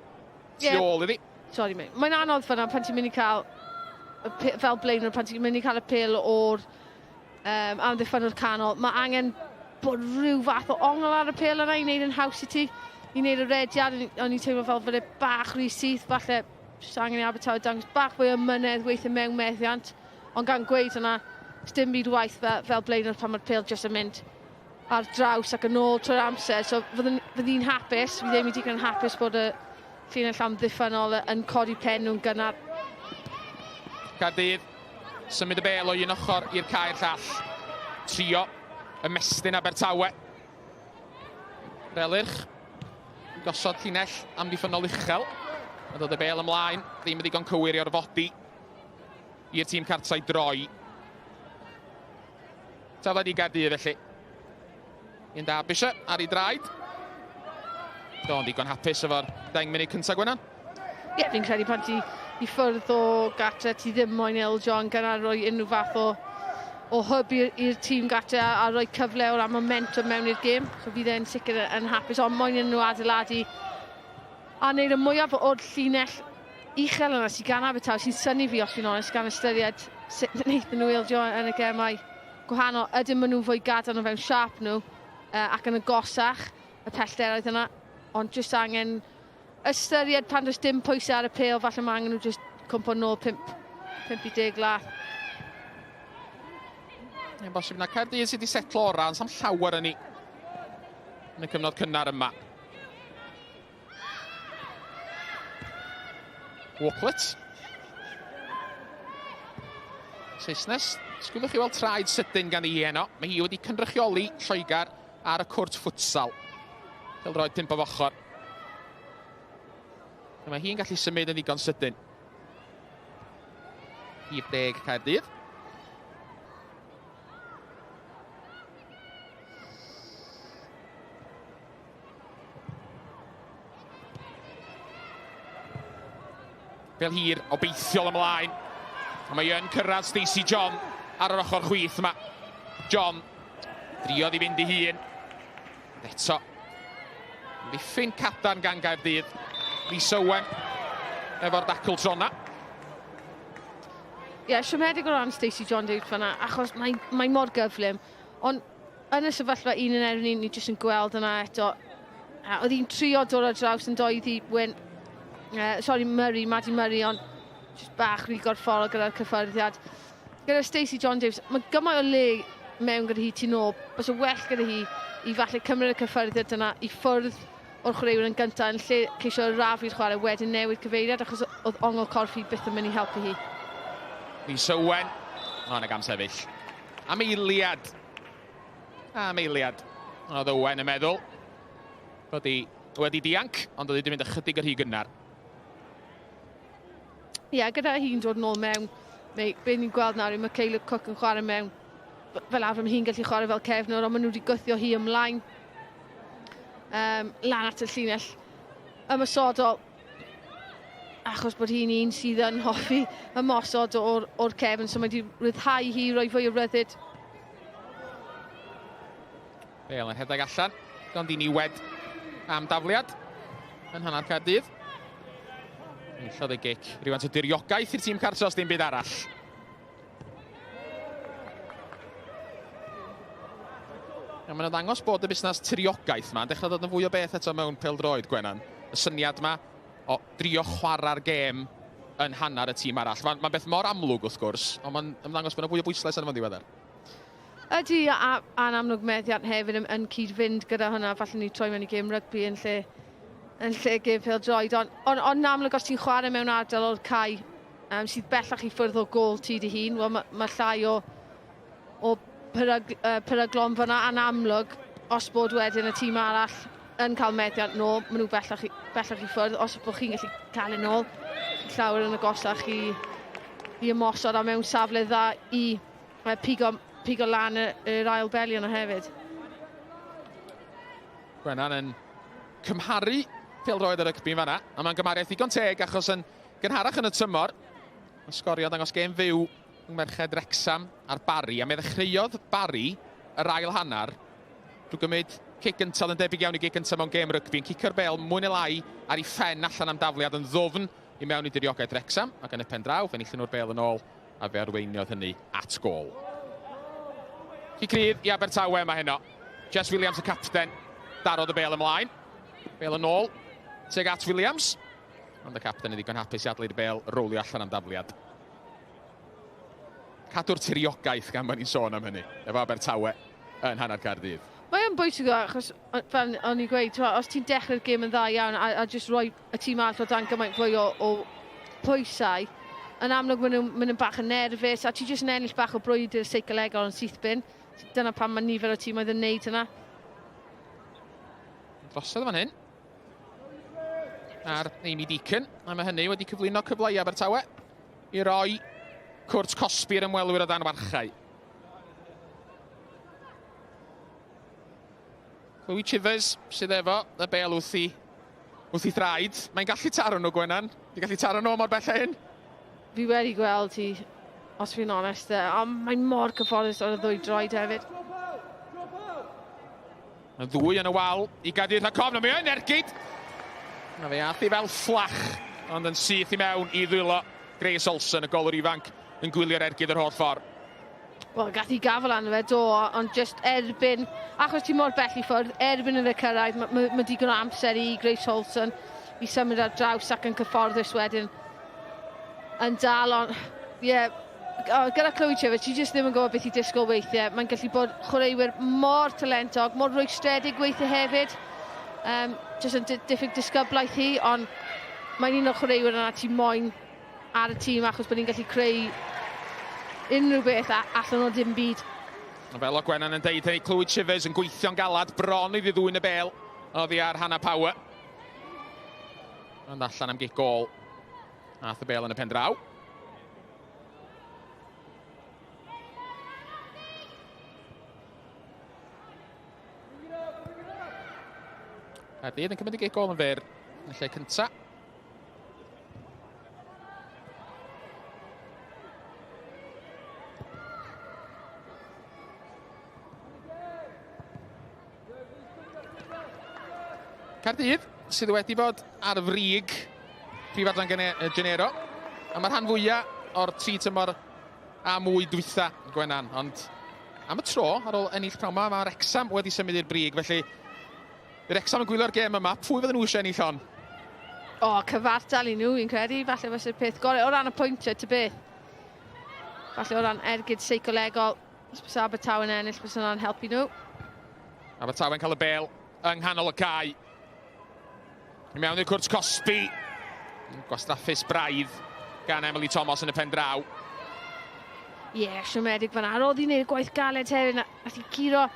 Tu ôl iddi. Sorry, mate. Mae'n anodd fyna pan ti'n mynd i cael, fel blaenwr, pan ti'n mynd i cael y pêl o'r amddiffynol canol. Mae angen bod rhyw fath o ongl ar y pêl yna i wneud yn haws i ti. I wneud y rediad, ond i'n teimlo fel fod e bach rhy syth. Falle, jyst angen i Abertawe dangos bach fwy o mynedd weithio mewn methiant. Ond gan gweud yna, dim byd waith fel blaenwr pan mae'r pêl jyst yn mynd ar draws ac yn ôl trwy'r amser. So fyddi'n hapus, fi ddim i digon yn hapus bod y llinell amddiffynol yn codi pen nhw'n gynnar. Caerdydd, symud y bel o un ochr i'r cae llall. Trio, ymestyn Abertawe. Relyrch, gosod llinell amddiffynol uchel. A dod y bel ymlaen, ddim yn ddigon cywir i orfodi i'r tîm cartrau droi. Tafod i Caerdydd felly. Un da Bishop ar ei draed. Do'n digon hapus efo'r 10 munud cyntaf, Gwenan? Ie, fi'n credu pan ti i ffwrdd o gatre, ti ddim moyn ildio yn gyda rhoi unrhyw fath o hyb i'r tîm gatre a rhoi cyfle o'r momentum mewn i'r gêm. So fydd e'n sicr yn hapus, ond moyn nhw adeiladu a wneud y mwyaf o'r llinell uchel yna sy'n gan Abertawe sy'n syni fi os fi'n onest gan ystyried sut wnaethon nhw ildio yn y gemau gwahanol. Ydyn maen nhw'n fwy gadarn o fewn siap nhw ac yn agosach y pellteroedd yna, ond jyst angen ystyried pan does dim pwysau ar y pêl, falle mae angen nhw jyst cwmpo nôl 5 i 10 lath. Yn bosib na Caerdydd sydd wedi setlo o ran sam llawer yn ni yn y cyfnod cynnar yma. Walklet. Saesnes. Sgwylwch chi weld traed sydyn gan ei heno. Mae hi wedi cynrychioli Lloegr ar y cwrt ffutsal. Pêl-droed 5 o ochr. Mae hi'n gallu symud yn ddigon sydyn. 10 Caerdydd. Bel hir obeithiol ymlaen. A mae yn cyrraedd Stacey John ar yr ochr chwith yma. John driodd i fynd i hun. Eto. Ddiffyn cadarn gan Caerdydd. Lisa Owen efo'r dacl trona. Ie, siomedig o ran Stacey John dweud fanna, achos mae mor gyflym. Ond yn y sefyllfa 1 yn erbyn 1, ni jyst yn gweld yna eto Oedd hi'n trio dod ar draws yn doedd hi Madi Murray, ond just bach rhy gorfforol gyda'r cyffyrddiad. Gyda Stacey John Davies, mae gymaint o le mewn gyda hi tu nôl, bys o well gyda hi i falle cymryd y cyffyrddiad yna i ffwrdd o'r chwaraewyr yn gyntaf yn lle ceisio rafu'r chwarae wedyn newid cyfeiriad achos oedd ongl corff hi byth yn mynd i helpu hi. Ni Owen, o'n ag amsefyll. Am eiliad. Oedd Owen yn meddwl bod hi wedi dianc, ond oedd hi wedi mynd ychydig yr hi gynnar. Gyda hi'n dod nôl mewn, be ni'n gweld nawr yw mae Caleb Cook yn chwarae mewn. Fel arfer mae hi'n gallu chwarae fel cefnwr, ond maen nhw wedi gwythio hi ymlaen. Lan at y llinell ymysodol. Achos bod hi'n un sydd yn hoffi ymosod o'r cefn, so mae wedi ryddhau hi roi fwy o ryddid. Bale yn rhedeg allan, ond i ni wed am dafliad yn hanner Caerdydd. Enillodd ei gic rhywfaint o diriogaeth i'r tîm cartre os dim byd arall. Mae'n ddangos bod y busnes tiriogaeth yma yn dechrau dod yn fwy o beth eto mewn pêl-droed, Gwenan. Y syniad yma o drio chwarae'r gêm yn hanner y tîm arall. Mae'n beth mor amlwg wrth gwrs, ond mae'n ymddangos bod yna fwy o bwyslais yn ymwneud ddiweddar. Ydy, a'n amlwg meddiant hefyd yn cyd-fynd gyda hwnna, falle ni troi mewn i gêm rygbi yn lle gêm pêl-droed. Ond amlwg os ti'n chwarae mewn ardal o'r cae sydd bellach i ffwrdd o gôl ti dy hun, mae llai o peryglon fyna yn amlwg os bod wedyn y tîm arall yn cael meddiant nôl, maen nhw bellach i ffwrdd. Os bod chi'n gallu cael yn ôl, llawer yn agosach i ymosod a mewn safle dda i pigo lan yr ail beli yna hefyd. Gwenan yn cymharu pêl-droed ar y rygbi fanna, a mae'n gymhariaeth ddigon teg achos yn gynharach yn y tymor. Yn sgorio dangos gêm fyw yng Merched Wrecsam ar Bari, a mi ddechreuodd Bari yr ail hanner drwy gymryd cic gyntaf yn debyg iawn i gic gyntaf mewn gêm rygbi, yn cicio'r bêl mwy neu lai ar ei ffen allan am dafliad yn ddwfn i mewn i diriogaeth Wrecsam, ac yn y pen draw, fe enillon nhw'r bêl yn ôl a fe arweiniodd hynny at gôl. Caerdydd i Abertawe yma heno. Jess Williams y capten, darodd y bêl ymlaen. Bêl yn ôl, teg at Williams. Ond y capten yn ddigon hapus i adleid y bêl rowlio allan am dafliad. Cadw'r tiriogaeth gan bod ni'n sôn am hynny, efo Abertawe yn hanner Caerdydd. Mae'n bwysig achos, fel o'n i'n gweud, os ti'n dechrau'r gêm yn dda iawn a jyst rhoi y tîm arall o dan gymaint fwy o pwysau, yn amlwg maen nhw'n bach yn nerfus, a ti jyst yn ennill bach o brwydr seicolegol yn syth bin. Dyna pam mae nifer o tîm oedd yn neud yna. Drosodd fan hyn. Ar Amy Deacon, a mae hynny wedi cyflwyno cyfle i Abertawe i roi Cwrt Cosbi'r ymwelwyr o dan warchau. Chloe Chivers sydd efo y bêl wrth i thraed. Mae'n gallu taro nhw, Gwenan. Mae'n gallu taro nhw mor bell hyn. Fi wedi gweld hi, os fi'n onest, ond mae'n mor cyfforddus o'r ddwy droed hefyd. Y ddwy yn y wal i Caerdydd rhag cofn, mae yn ergyd. A fe ath i fel fflach, ond yn syth i mewn i ddwylo Grace Olsen, y golwr ifanc, yn gwylio'r ergyd yr holl ffordd. Wel, gath i gafel arno fe, do, ond just erbyn, achos ti mor bell i ffwrdd, erbyn yn y cyrraedd, mae digon o amser i Grace Olsen i symud ar draws ac yn cyfforddus wedyn yn dal, ond, gyda Chloe Chivers, ti just ddim yn gwybod beth i disgwyl weithiau. Mae'n gallu bod chwaraewyr mor talentog, mor rwystredig weithiau hefyd. Just yn diffyg disgyblaeth hi, ond mae'n un o'r chwaraewyr yna ti moyn ar y tîm achos bod ni'n gallu creu unrhyw beth allan o dim byd. Fel o Gwenan yn deud hynny, Chloe Chivers yn gweithio'n galad, bron i ddwyn y bêl oddi ar Hannah Power. Ond allan am gic gol. Ath y bêl yn y pen draw. Caerdydd yn cymryd y gic gol yn fyr yn y lle cynta. Caerdydd sydd wedi bod ar frig Brif Adran Genero, a mae'r rhan fwyaf o'r tri tymor a mwy dwytha Gwenan, ond am y tro ar ôl ennill pnawn mae Wrecsam wedi symud i'r brig, felly Bydd Wrexham yn gwylio'r gêm yma. Pwy fydden nhw eisiau ennill hon? O, cyfartal I nhw, fi'n credu. Falle fysa'r peth gorau. O ran y pwyntiau, ty beth. Falle o ran ergyd seicolegol. Os bysa Abertawe yn ennill, bysa hwnna'n helpu nhw. Abertawe yn cael y bel yng nghanol y cae. I mewn i'r cwrt Cosby. Gwastraffus braidd gan Emily Thomas yn y pen draw. Ie, siomedig fan'na. Ar oedd hi'n gwneud gwaith galed hefyd. Nath hi curo.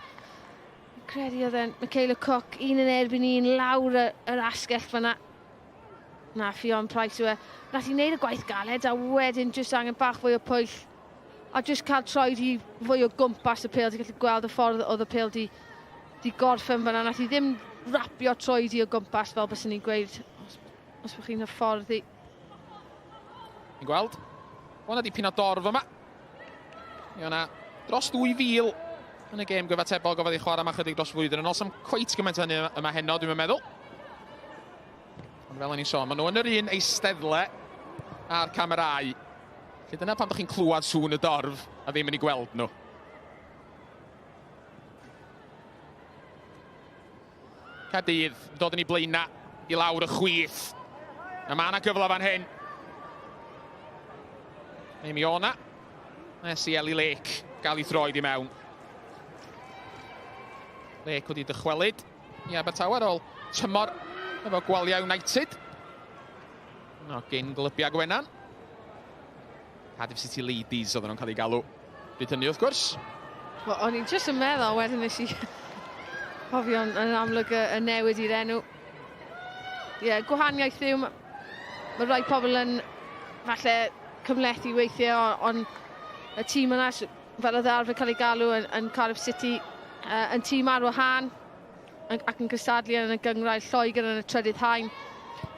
Credu oedd e'n Michaela Cook, un yn erbyn un, lawr yr asgell fan'na. Na, Ffion Price yw e. Nath hi'n gwneud y gwaith galed, a wedyn jyst angen bach fwy o pwyll. A jyst cael troed hi fwy o gwmpas y pêl. Ti'n gallu gweld y ffordd oedd y pêl di gorffen fan'na. Nath hi ddim rapio troed hi o gwmpas fel bys ni'n gweud. Os bych chi'n hyfforddi. Ni'n gweld? Hwna di pin o dorf yma. Mi o'na dros 2,000 yn y gêm gyfatebol gofodd ei chwarae yma chydig dros flwyddyn yn ôl. Sam cweit gymaint hynny yma heno, dwi'n meddwl. Ond fel o'n i'n sôn, maen nhw yn yr un eisteddle a'r camerau. Felly dyna pan bych chi'n clywed sŵn y dorf a ddim yn ei gweld nhw. Caerdydd dod yn ei blaena I lawr y chwith. A mae yna gyfle fan hyn. Neu mi o'na. Nes I Eli Lake gael ei throed I mewn. Lake wedi dychwelyd I Abertawe ar ôl tymor efo Gwalia United. No, gyn glybia Gwenan. Cardiff City Ladies oedden nhw'n cael ei galw. Bryd hynny wrth gwrs. Wel, o'n i'n jyst yn meddwl wedyn nes I hofio yn amlwg y newid i'r enw. Ie, gwahaniaeth yw, mae rhai pobl yn falle cymlethu weithiau, ond y tîm yna, fel oedd arfer cael ei galw yn Cardiff City, yn tîm ar wahân ac yn cystadlu yn y gyngrair Lloegr yn y trydydd haen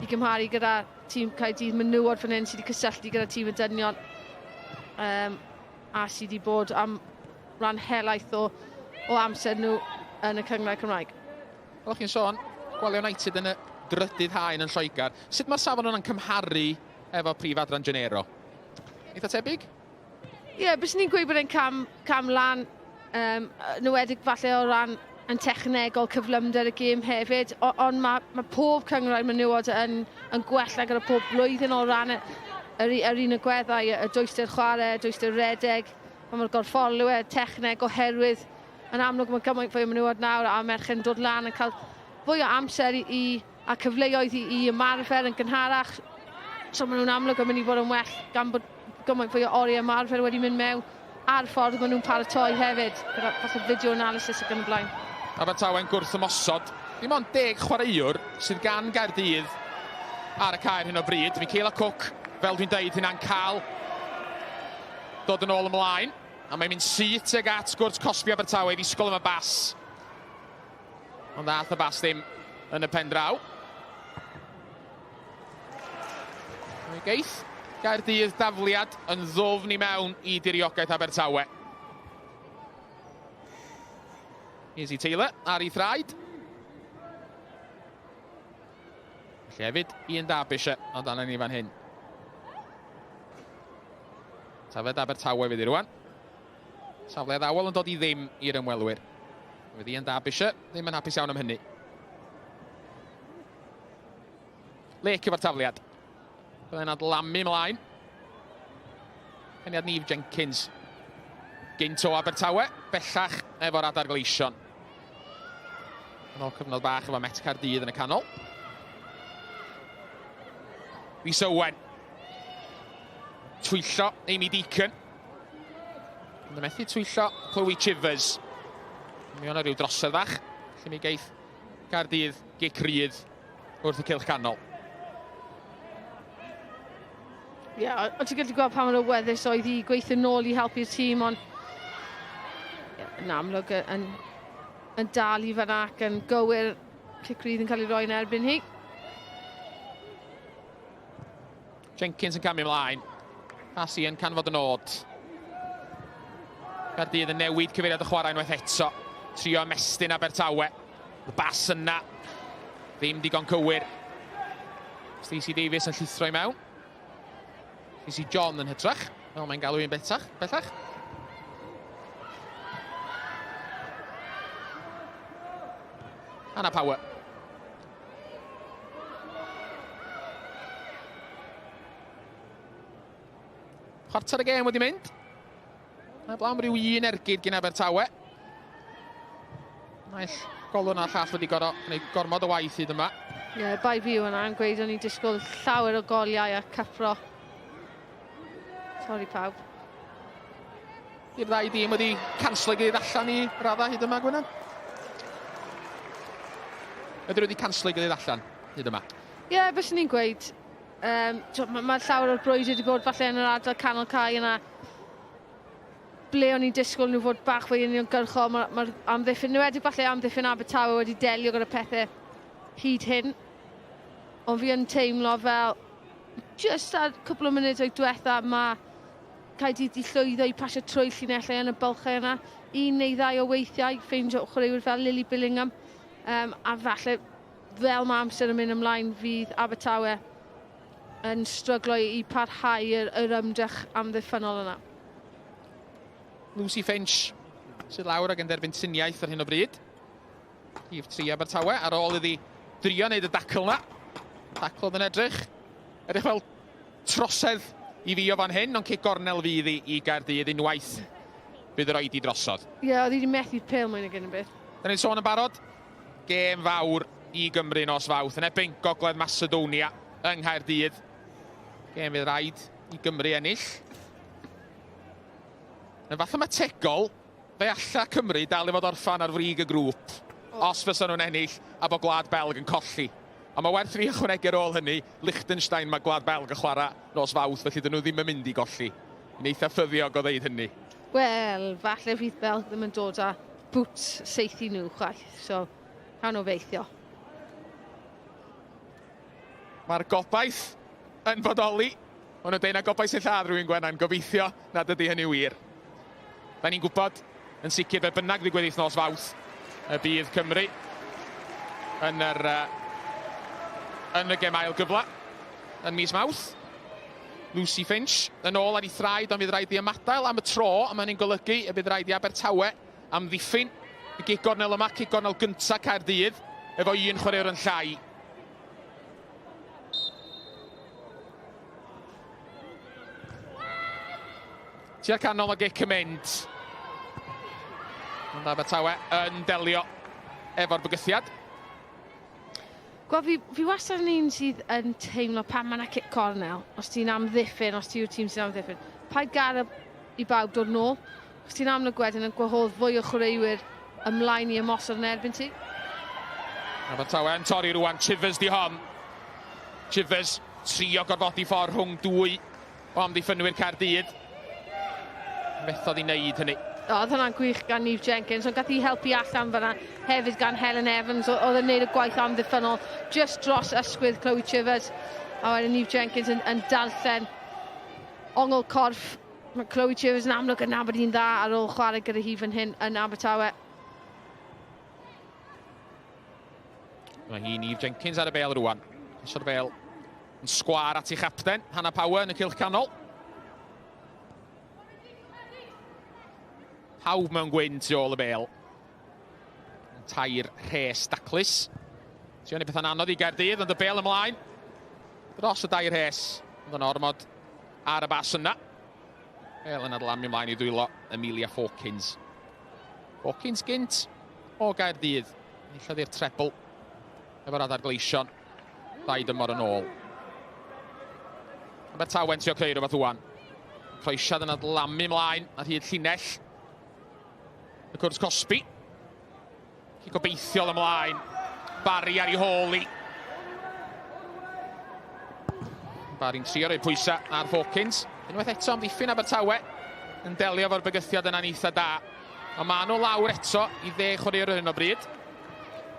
I gymharu gyda tîm Caerdydd menywod fan hyn sydd wedi cysylltu gyda tîm y dynion a sydd wedi bod am ran helaeth o amser nhw yn y cyngor Cymraeg. Fel chi'n sôn, Gwalia United yn y drydydd haen yn Lloegr. Sut mae'r safon nhw'n cymharu efo Brif Adran Genero? Eitha tebyg? Ie, bys ni'n gweud bod e'n cam lan, newedig falle o ran yn technegol cyflymder y gêm hefyd, ond mae pob cyngor menywod yn gwella gyda pob blwyddyn o ran yr un agweddau, y dwyster chwarae, dwyster redeg, mae'r gorffolwyr, techneg oherwydd yn amlwg mae gymaint fwy o menywod nawr a merch yn dod lan yn cael fwy o amser a cyfleoedd I ymarfer yn gynharach. So maen nhw'n amlwg yn mynd I fod yn well gan bod gymaint fwy o oriau ymarfer wedi mynd mewn a'r ffordd maen nhw'n paratoi hefyd gyda falle video analysis ac yn y blaen. Abertawe yn gwrth ymosod. Dim ond 10 chwaraewr sydd gan Gaerdydd ar y caer hyn o bryd. Michaela Cook, fel dwi'n deud, hynna'n cael dod yn ôl ymlaen. A mae'n mynd syth ag at gwrth Cosby Abertawe I ddisgwyl am y bas. Ond ddath y bas ddim yn y pen draw. Mae geith Caerdydd dafliad yn ddofn I mewn I diriogaeth Abertawe. Izzy Taylor ar ei thraed. Felly hefyd Ian Derbyshire o dan ni fan hyn. Tafod Abertawe fydd I rwan. Safle ddawel yn dod I ddim i'r ymwelwyr. Fydd Ian Derbyshire ddim yn hapus iawn am hynny. Lake efo'r tafliad. Byddai'n adlamu ymlaen. Peniad Neve Jenkins. Gynto Abertawe, bellach efo'r adar gleision. Yn ôl cyfnod bach efo Met Caerdydd yn y canol. Rhys Owen. Twyllo Amy Deacon. Yn y methu twyllo Chloe Chivers. Mi o'na rhyw drosedd fach. Lle mi geith Caerdydd gicrydd wrth y cylch canol. Ie, ond ti'n gallu gweld pa mor awyddus oedd I gweithio nôl I helpu'r tîm, ond yn amlwg yn dal I fan ac yn gywir cicrydd yn cael ei roi yn erbyn hi. Jenkins yn camu ymlaen. Pasi yn canfod yn od. Caerdydd yn newid cyfeiriad y chwarae unwaith eto. Trio ymestyn Abertawe. Y bas yna. Ddim digon cywir. Stacey Davies yn llithro I mewn. Stacey John yn hytrach. Wel, mae'n galw un bellach. Anna Power Chwarter y gêm wedi mynd. A blaen rhyw 1 ergyd gyn Abertawe. Naill golwyn a'r llall wedi gwneud gormod o waith hyd yma. Ie, bai fi yw yna yn gweud o'n i disgwyl llawer o goliau a cyffro. Sori pawb. I'r ddau dîm wedi canslo gyda'i allan i raddau hyd yma, Gwynan? Ydyn nhw wedi canslo gyda'i allan hyd yma? Ie, beth ni'n gweud. Mae llawer o'r brwyd wedi bod falle yn yr ardal canol cae yna. Ble o'n i'n disgwyl nhw fod bach fwy uniongyrchol. Mae'r amddiffyn, nhw wedi falle amddiffyn Abertawe wedi delio gyda pethau hyd hyn. Ond fi yn teimlo fel, just ar cwbl o munud o'i diwetha, mae Caerdydd i llwyddo i pasio trwy llinellau yn y bylchau yna. 1 neu 2 o weithiau, ffeindio chwaraewyr fel Lily Billingham. A falle, fel mae amser yn mynd ymlaen, fydd Abertawe yn stryglo i parhau yr ymdrech amddiffynol yna. Lucy Finch sydd lawr ag yn derbyn triniaeth ar hyn o bryd. Rhif 3 Abertawe ar ôl iddi drio wneud y dacl yna. Dacl oedd yn edrych. Edrych fel trosedd i fi o fan hyn, ond cic gornel fydd i Caerdydd unwaith bydd yr oedi drosodd. Ie, oedd wedi methu'r pêl mwyn ag yn y beth. Da ni'n sôn yn barod, gêm fawr i Gymru nos Fawrth yn ebyn Gogledd Macedonia yng Nghaerdydd. Gêm fydd rhaid i Gymru ennill. Yn fathemategol, fe alla Cymru dal i fod orffan ar frig y grŵp os fysa nhw'n ennill a bod Gwlad Belg yn colli. A mae werth fi ychwanegu ar ôl hynny, Liechtenstein mae Gwlad Belg yn chwarae nos Fawrth, felly dyn nhw ddim yn mynd i golli. Yn eitha ffyddiog o ddeud hynny. Wel, falle fydd Belg ddim yn dod â boots seithi nhw chwaith, so rhan o feithio. Mae'r gobaith yn bodoli. Ond nhw'n deud na gobaith sy'n lladd rhywun Gwenan, gobeithio nad ydy hynny wir. Da ni'n gwybod yn sicr be bynnag ddigwydd nos Fawrth y bydd Cymru yn y gem ail gyfla yn mis Mawrth. Lucy Finch yn ôl ar ei thraed, ond bydd rhaid i ymadael am y tro, a mae'n golygu y bydd rhaid i Abertawe am ddiffyn y gig gornel yma, gig gornel gynta Caerdydd, efo 1 chwaraewr yn llai. Tua'r canol o gic y mynd. Ond Abertawe yn delio efo'r bygythiad. Fi wastad yn un sydd yn teimlo pan mae yna cic cornel, os ti'n amddiffyn, os ti yw'r tîm sy'n amddiffyn. Paid gar i bawb dod nôl, os ti'n amlwg wedyn yn gwahodd fwy o chwaraewyr ymlaen i ymosod yn erbyn ti. Abertawe yn torri rwan, Chivers di hon. Chivers trio gorfodi ffordd rhwng 2 o amddiffynwyr Caerdydd. Methodd i wneud hynny. Oedd hwnna'n gwych gan Niamh Jenkins, ond gath i helpu allan fyna hefyd gan Helen Evans, oedd yn gwneud y gwaith amddiffynol just dros ysgwydd Chloe Chivers. A wedyn Niamh Jenkins yn darllen ongl corff. Mae Chloe Chivers yn amlwg yn nabod un dda ar ôl chwarae gyda hi fan hyn yn Abertawe. Mae hi Niamh Jenkins ar y bêl rwan. Eisiau'r bêl yn sgwar at ei chapten, Hannah Power yn y cylch canol. Pawb mewn gwyn tu ôl y bêl. Tair rhes daclus. Ti'n gwneud pethau'n anodd i Caerdydd, ond y bêl ymlaen. Dros y 2 rhes. Ond yn ormod ar y bas yna. Bêl yn adlamu ymlaen i dwylo Amelia Hawkins. Hawkins gynt o Caerdydd. Eillad i'r trebl efo'r adar gleision. 2 dymor yn ôl. Abertawe'n trio creu rhywbeth wan. Croesiad yn adlamu ymlaen ar hyd llinell. Y cwrs Cosby. Gobeithiol ymlaen. Barry ar ei hôl i. Barry'n trio rhoi pwysau ar Hawkins. Unwaith eto amddiffyn Abertawe yn delio fo'r bygythiad yna'n eitha da. A maen nhw lawr eto i 10 chwaraewr ar hyn o bryd.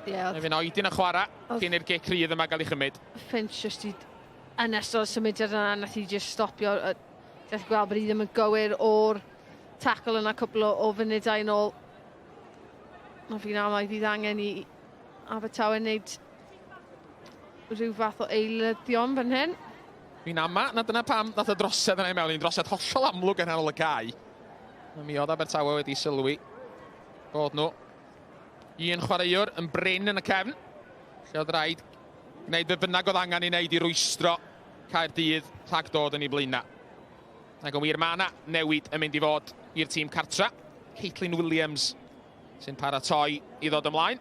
Fe'n oedyn y chwarae cyn i'r gic rydd yma gael ei chymryd. Finch just yn ystod y symudiad yna, nath i just stopio. Gallai gweld bod i ddim yn gywir o'r tackle yna cwbl o funudau yn ôl. Ond fi'n amau fydd angen i Abertawe wneud rhyw fath o eilyddion fan hyn. Fi'n ama, na dyna pam nath y drosedd yna i mewn, i'n drosedd hollol amlwg yn hanol y cae. Mi oedd Abertawe wedi sylwi bod nhw 1 chwaraewr yn bryn yn y cefn. Lle oedd rhaid gwneud be bynnag oedd angen i wneud i rwystro Caerdydd rhag dod yn ei blaenau. Ac yn wir, mae yna newid yn mynd i fod i'r tîm cartra. Caitlin Williams sy'n paratoi i ddod ymlaen.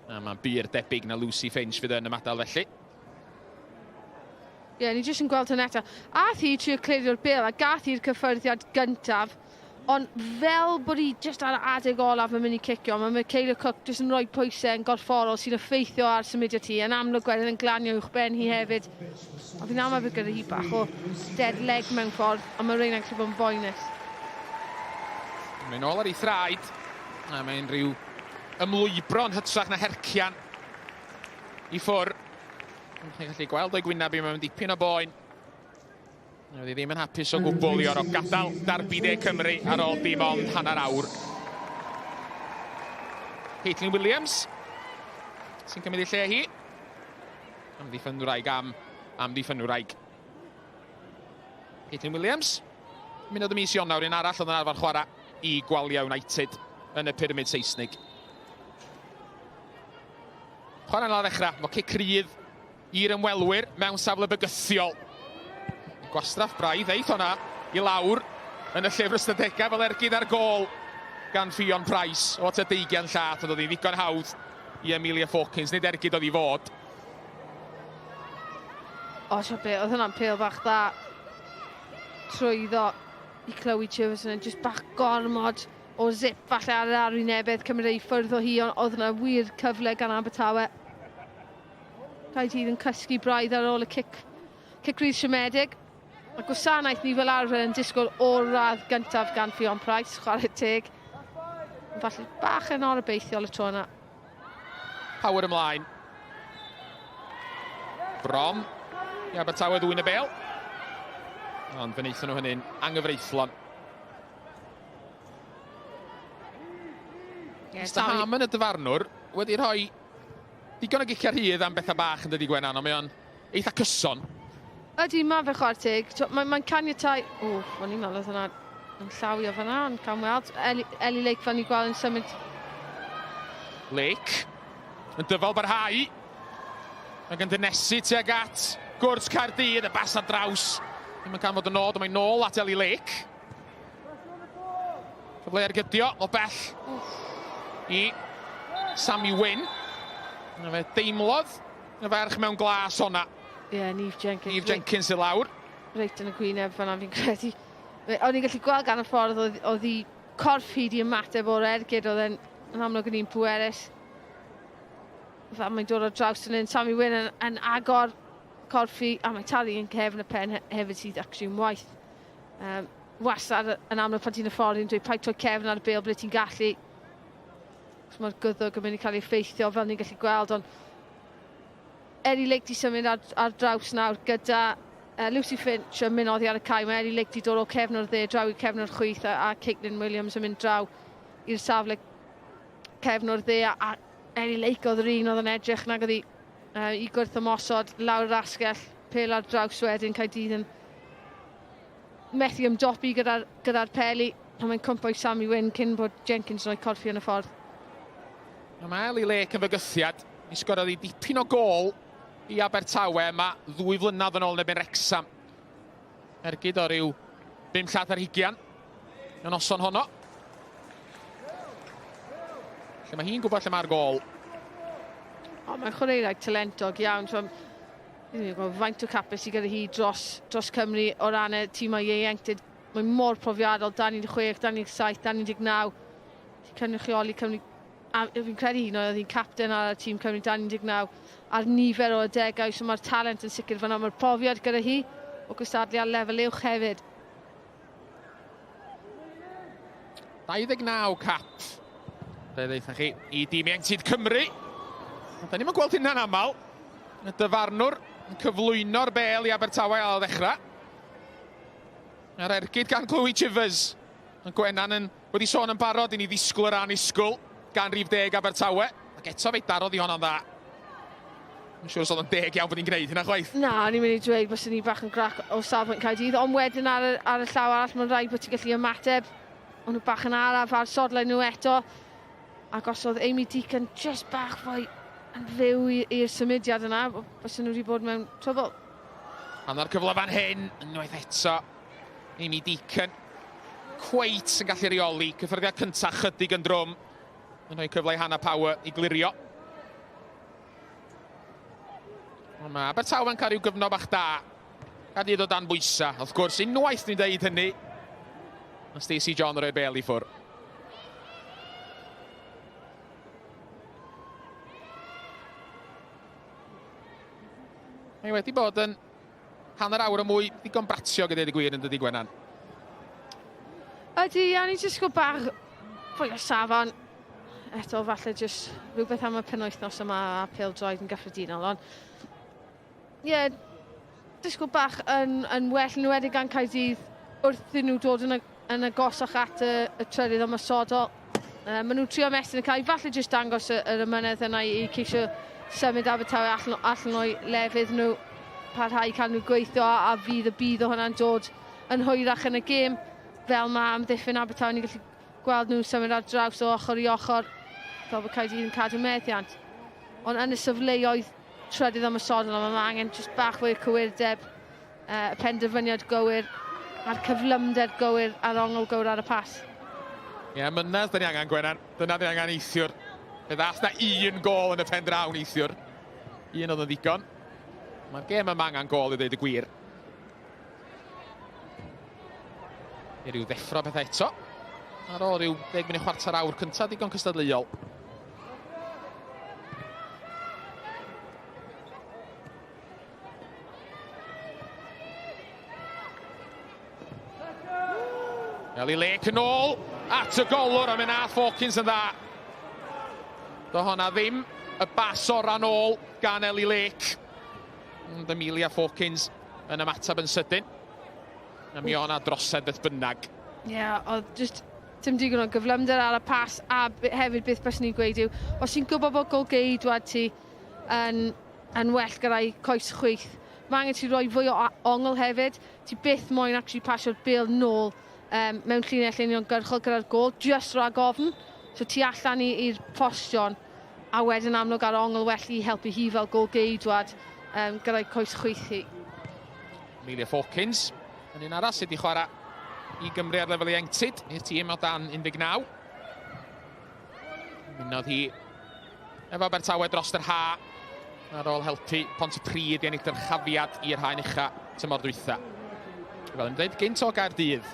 A mae'n byr debyg na Lucy Finch fydd yn ymadel felly. Ie, ni jyst yn gweld hyn eto. Ath hi trio clirio'r bil a gath hi'r cyffyrddiad gyntaf. Ond fel bod hi jyst ar adeg olaf yn mynd i cicio, mae Michaela Cook jyst yn rhoi pwysau yn gorfforol sy'n effeithio ar symudiad hi. Yn amlwg wedyn yn glanio uwch ben hi hefyd. A fi'n aml bydd gyda hi bach o dead leg mewn ffordd, a mae rhain yn gallu bod yn boenus. Mae'n ôl ar ei thraed, a mae'n rhyw ymlwybro'n hytrach na hercian i ffwr. Chi'n gallu gweld o'i gwyneb i mewn dipyn o boen. Oedd hi ddim yn hapus o gwbl i orfod gadael Derby De Cymru ar ôl dim ond hanner awr. Caitlin Williams sy'n cymryd ei lle hi. Amddiffynwraig am amddiffynwraig. Caitlin Williams. Munud y mis Ionawr, un arall oedd yn arfer chwarae i Gwalia United yn y pyramid Seisnig. Chwarae'n la ddechrau, mo Caerdydd i'r ymwelwyr mewn safle bygythiol. Gwastraff braidd, eith hwnna i lawr yn y llyfr ystadegau fel ergyd ar gôl gan Ffion Price o ta 20 llath. Oedd hi ddigon hawdd i Amelia Fawkins, nid ergyd oedd hi fod. O, sio be, oedd hwnna'n pêl bach dda trwyddo i Chloe Chiverson, jyst bach gormod o zip falle ar yr arwynebedd cymryd ei ffwrdd o hi, ond oedd hwnna wir cyfle gan Abertawe. Caerdydd yn cysgu braidd ar ôl y cic rydd siomedig. A gwasanaeth ni fel arfer yn disgwyl o'r radd gyntaf gan Ffion Price, chwarae teg. Falle bach yn orubeithiol y tro yna. Power ymlaen. Brom. I Abertawe ddwyn y bel. Ond fe wnaethon nhw hynny'n anghyfreithlon. Mr Ham yn y dyfarnwr wedi rhoi digon o gicia rhydd am bethau bach yn dydi Gwenan, ond mae o'n eitha cyson. Ydy, mae fe chwarae teg. Mae'n caniatau... O, o'n i'n meddwl oedd hwnna yn llawio fan'na, ond cael weld. Eli Lake fan i gweld yn symud. Lake yn dyfal barhau. Mae'n gan dynesu tuag at gwrs Caerdydd, y bas ar draws. Ddim yn cael fod yn nod, ond mae'n nôl at Eli Lake. Cyfle ergydio o bell i Sammy Wynn. Yna fe deimlodd y ferch mewn glas honna. Ie, Niamh Jenkins. Niamh Jenkins i lawr. Reit yn y gwyneb fan'na fi'n credu. O'n i'n gallu gweld gan y ffordd oedd hi corff hi di ymateb o'r ergyd, oedd yn amlwg yn un pwerus. Mae'n dod o'r draws yn un. Sammy Wynn yn agor corff hi, a mae talu yn cefn y pen hefyd sydd actually yn waith. Wastad yn amlwg pan ti'n y ffordd i'n dweud paid troi cefn ar y bel ble ti'n gallu. Mae'r gyddwg yn mynd i cael ei effeithio fel ni'n gallu gweld, ond Eli Lake di symud ar draws nawr gyda Lucy Finch yn mynd oddi ar y cae. Mae Eli Lake di dod o cefn o'r dde draw i cefn o'r chwith a Caitlin Williams yn mynd draw i'r safle cefn o'r dde a Eli Lake oedd yr un oedd yn edrych nag oedd i gwrth ymosod lawr yr asgell, pel ar draws wedyn Caerdydd yn methu ymdopi gyda'r peli a mae'n cwmpo i Sammy Wynn cyn bod Jenkins yn rhoi corffi yn y ffordd. Mae Eli Lake yn fygythiad. Ni sgorodd i dipyn o gol i Abertawe yma 2 flynedd yn ôl yn ebyn Wrecsam. Ergyd o ryw 5 llath ar 20 yn noson honno. Lle mae hi'n gwybod lle mae'r gol. Mae'n chwaraewraig talentog iawn. Faint o capus i gyda hi dros Cymru o ran y tîmau ieuenctid. Mae'n mor profiadol, 26, 27, 29. Cynrychioli Cymru. A fi'n credu hi oedd hi'n capten ar y tîm Cymru 19 a'r nifer o adegau, so mae'r talent yn sicr fan'na. Mae'r profiad gyda hi o gystadlu ar lefel uwch hefyd. 29 cap. Be ddeitha chi i dîm ieuenctid Cymru. Da ni'n gweld hynna'n aml. Y dyfarnwr yn cyflwyno'r bel i Abertawe al ddechrau. Yr ergyd gan Chloe Chivers. Yn Gwenan wedi sôn yn barod i ni ddisgwyl yr anisgwyl gan rhif 10 Abertawe. Ac eto fe darodd i hwnna'n dda. Yn siŵr os oedd yn 10 iawn bod ni'n gwneud hynna chwaith. Na, ni'n mynd i dweud bod ni bach yn grac o safbwynt Caerdydd, ond wedyn ar y llaw arall mae'n rhaid bod ti'n gallu ymateb. Ond nhw bach yn araf ar sodlau nhw eto. Ac os oedd Amy Deacon just bach fwy yn fyw i'r symudiad yna, os nhw wedi bod mewn trwbl. Hanner cyfle fan hyn, unwaith eto. Amy Deacon. Cweit yn gallu reoli. Cyffyrddiad cyntaf chydig yn drwm. Yn rhoi cyfle i Hannah Power i glirio. Mae Abertawe yn cael rhyw gyfnod bach da. Caerdydd o dan bwysa. Wrth gwrs, unwaith ni'n deud hynny. Mae Stacey John yn rhoi'r bel i ffwr. Mae wedi bod yn hanner awr o mwy digon bratio gyda'i gwir yn dydi Gwenan. Ydy, a ni jyst gwybod bach fwy o safon. Eto, falle jyst rhywbeth am y penwythnos yma a pêl-droed yn gyffredinol. Ond, ie, jyst gwybod bach yn well yn wedi gan Caerdydd wrth nhw dod yn agosach at y trydydd ymosodol. Maen nhw'n trio ymestyn y cael, falle jyst dangos yr ymynedd yna i ceisio symud Abertawe allan o'i lefydd nhw, parhau cael nhw gweithio a fydd y bydd o hwnna'n dod yn hwyrach yn y gêm. Fel mae amddiffyn Abertawe, ni'n gallu gweld nhw symud ar draws o ochr i ochr, fel bod Caerdydd yn cadw meddiant. Ond yn y safleoedd trydydd ymosodol yma, mae angen jyst bach fwy o cywirdeb, y penderfyniad gywir, a'r cyflymder gywir a'r ongl gywir ar y pas. Ie, mynydd dyn ni angen Gwenan. Dyna dyn ni angen eithiwr. Bydd ath na un gol yn y pen draw neithiwr. Un oedd yn ddigon. Mae'r gêm yma angen gol i ddweud y gwir. I ryw ddeffro beth eto. Ar ôl ryw 10 munud chwarter awr cyntaf digon cystadleuol. Eli Lake yn ôl at y golwr a mynd ath Hawkins yn dda. Do honna ddim y bas oran ôl gan Eli Lake. Ond Amelia Hawkins yn ymateb yn sydyn. A mi o'na drosed beth bynnag. Ie, oedd jyst dim digon o gyflymder ar y pas a hefyd beth bys ni'n gweud yw, os ti'n gwybod bod golgeidwad ti yn well gyda'i coes chwith, mae angen ti roi fwy o ongl hefyd. Ti byth moyn actually pasio'r bêl nôl mewn llinell uniongyrchol gyda'r gol, just rhag ofn. So ti allan i'r postion a wedyn amlwg ar ongl well i helpu hi fel golgeidwad gyda'i coes chwith hi. Amelia Hawkins yn un arall sydd wedi chwarae i Gymru ar lefel ieuenctid i'r tîm o dan 19. Munodd hi efo Abertawe dros yr ha ar ôl helpu Pontypridd i ennill dyrchafiad i'r haen ucha tymor dwytha. Fel yn dweud, gynt o Caerdydd.